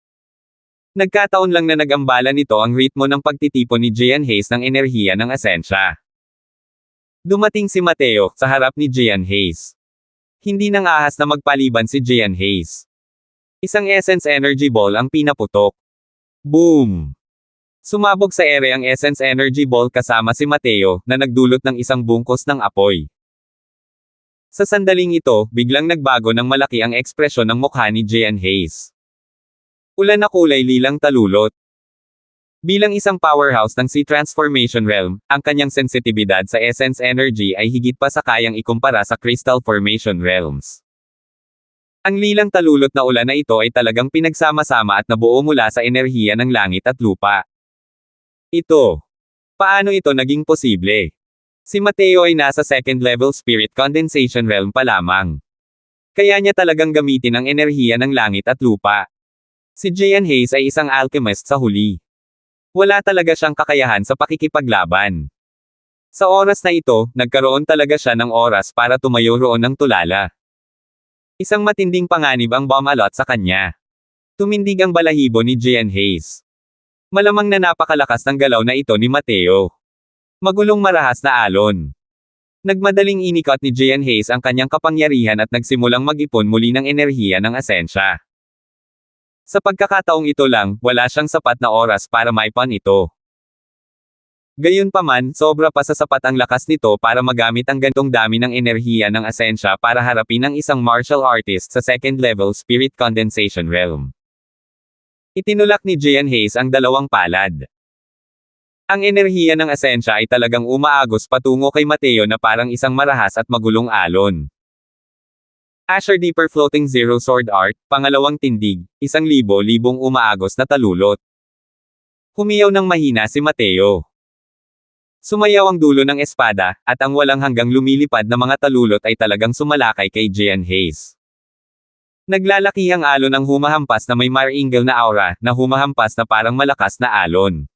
Nagkataon lang na nag-ambala nito ang ritmo ng pagtitipon ni Gian Hayes ng enerhiya ng asensya. Dumating si Mateo sa harap ni Gian Hayes. Hindi nang ahas na magpaliban si Gian Hayes. Isang Essence Energy Ball ang pinaputok. Boom! Sumabog sa ere ang Essence Energy Ball kasama si Mateo na nagdulot ng isang bungkos ng apoy. Sa sandaling ito, biglang nagbago ng malaki ang ekspresyon ng mukha ni Gian Hayes. Ulan na kulay lilang talulot. Bilang isang powerhouse ng C-Transformation Realm, ang kanyang sensitibidad sa Essence Energy ay higit pa sa kayang ikumpara sa Crystal Formation Realms. Ang lilang talulot na ulan na ito ay talagang pinagsama-sama at nabuo mula sa enerhiya ng langit at lupa. Paano ito naging posible? Si Mateo ay nasa second level Spirit Condensation Realm pa lamang. Kaya niya talagang gamitin ang enerhiya ng langit at lupa. Si Gian Hayes ay isang alchemist sa huli. Wala talaga siyang kakayahan sa pakikipaglaban. Sa oras na ito, nagkaroon talaga siya ng oras para tumayo roon ng tulala. Isang matinding panganib ang bumalot sa kanya. Tumindig ang balahibo ni Gian Hayes. Malamang na napakalakas ng galaw na ito ni Mateo. Magulong marahas na alon. Nagmadaling inikot ni Gian Hayes ang kanyang kapangyarihan at nagsimulang mag-ipon muli ng enerhiya ng asensya. Sa pagkakataong ito lang, wala siyang sapat na oras para maipon ito. Gayunpaman, sobra pa sa sapat ang lakas nito para magamit ang gantong dami ng enerhiya ng asensya para harapin ang isang martial artist sa second level Spirit Condensation Realm. Itinulak ni Gian Hayes ang dalawang palad. Ang enerhiya ng asensya ay talagang umaagos patungo kay Mateo na parang isang marahas at magulong alon. Asher Deeper Floating Zero Sword Art, pangalawang tindig, 1,000 umaagos na talulot. Humiyaw ng mahina si Mateo. Sumayaw ang dulo ng espada, at ang walang hanggang lumilipad na mga talulot ay talagang sumalakay kay Gian Hayes. Naglalakihang alon ang humahampas na may Maringal na aura, na humahampas na parang malakas na alon.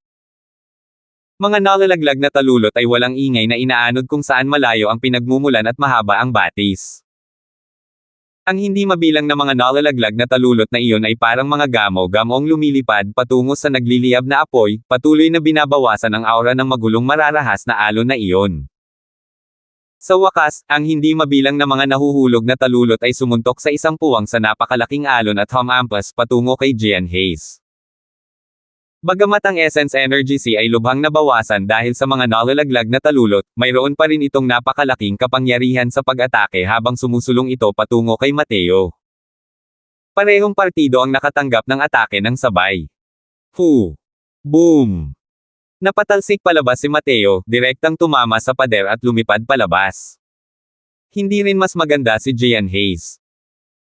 Mga nalalaglag na talulot ay walang ingay na inaanod kung saan malayo ang pinagmumulan at mahaba ang batis. Ang hindi mabilang na mga nalalaglag na talulot na iyon ay parang mga gamo-gamong lumilipad patungo sa nagliliyab na apoy, patuloy na binabawasan ang aura ng magulong mararahas na alon na iyon. Sa wakas, ang hindi mabilang na mga nahuhulog na talulot ay sumuntok sa isang puwang sa napakalaking alon at humampas patungo kay Gian Hayes. Bagamat ang Essence Energy C ay lubhang nabawasan dahil sa mga nalalaglag na talulot, mayroon pa rin itong napakalaking kapangyarihan sa pag-atake habang sumusulong ito patungo kay Mateo. Parehong partido ang nakatanggap ng atake ng sabay. Boom! Napatalsik palabas si Mateo, direktang tumama sa pader at lumipad palabas. Hindi rin mas maganda si Gian Hayes.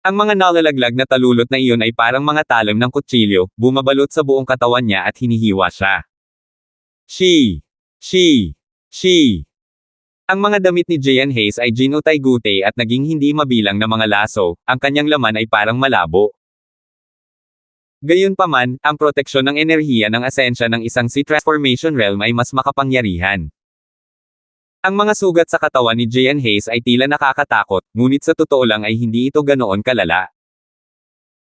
Ang mga nalalaglag na talulot na iyon ay parang mga talim ng kutsilyo, bumabalot sa buong katawan niya at hinihiwa siya. Ang mga damit ni Gian Hayes ay ginutay-gutay at naging hindi mabilang na mga laso, ang kanyang laman ay parang malabo. Gayunpaman, ang proteksyon ng enerhiya ng asensya ng isang C-Transformation Realm ay mas makapangyarihan. Ang mga sugat sa katawan ni Gian Hayes ay tila nakakatakot, ngunit sa totoo lang ay hindi ito ganoon kalala.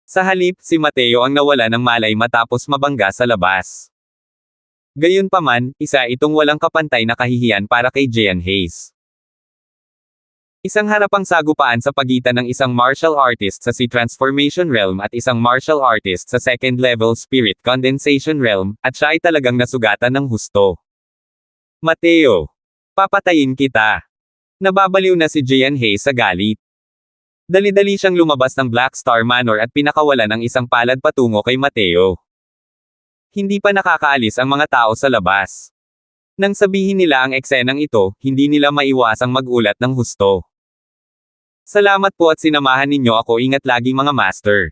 Sa halip, si Mateo ang nawala ng malay matapos mabangga sa labas. Gayunpaman, isa itong walang kapantay na kahihiyan para kay Gian Hayes. Isang harapang sagupaan sa pagitan ng isang martial artist sa C-Transformation Realm at isang martial artist sa second level Spirit Condensation Realm, at siya ay talagang nasugatan ng husto. Mateo! Papatayin kita! Nababaliw na si Gian Hayes sa galit. Dali-dali siyang lumabas ng Black Star Manor at pinakawalan ng isang palad patungo kay Mateo. Hindi pa nakakaalis ang mga tao sa labas. Nang sabihin nila ang eksenang ito, hindi nila maiwasang magulat ng husto. Salamat po at sinamahan ninyo ako, ingat lagi mga master.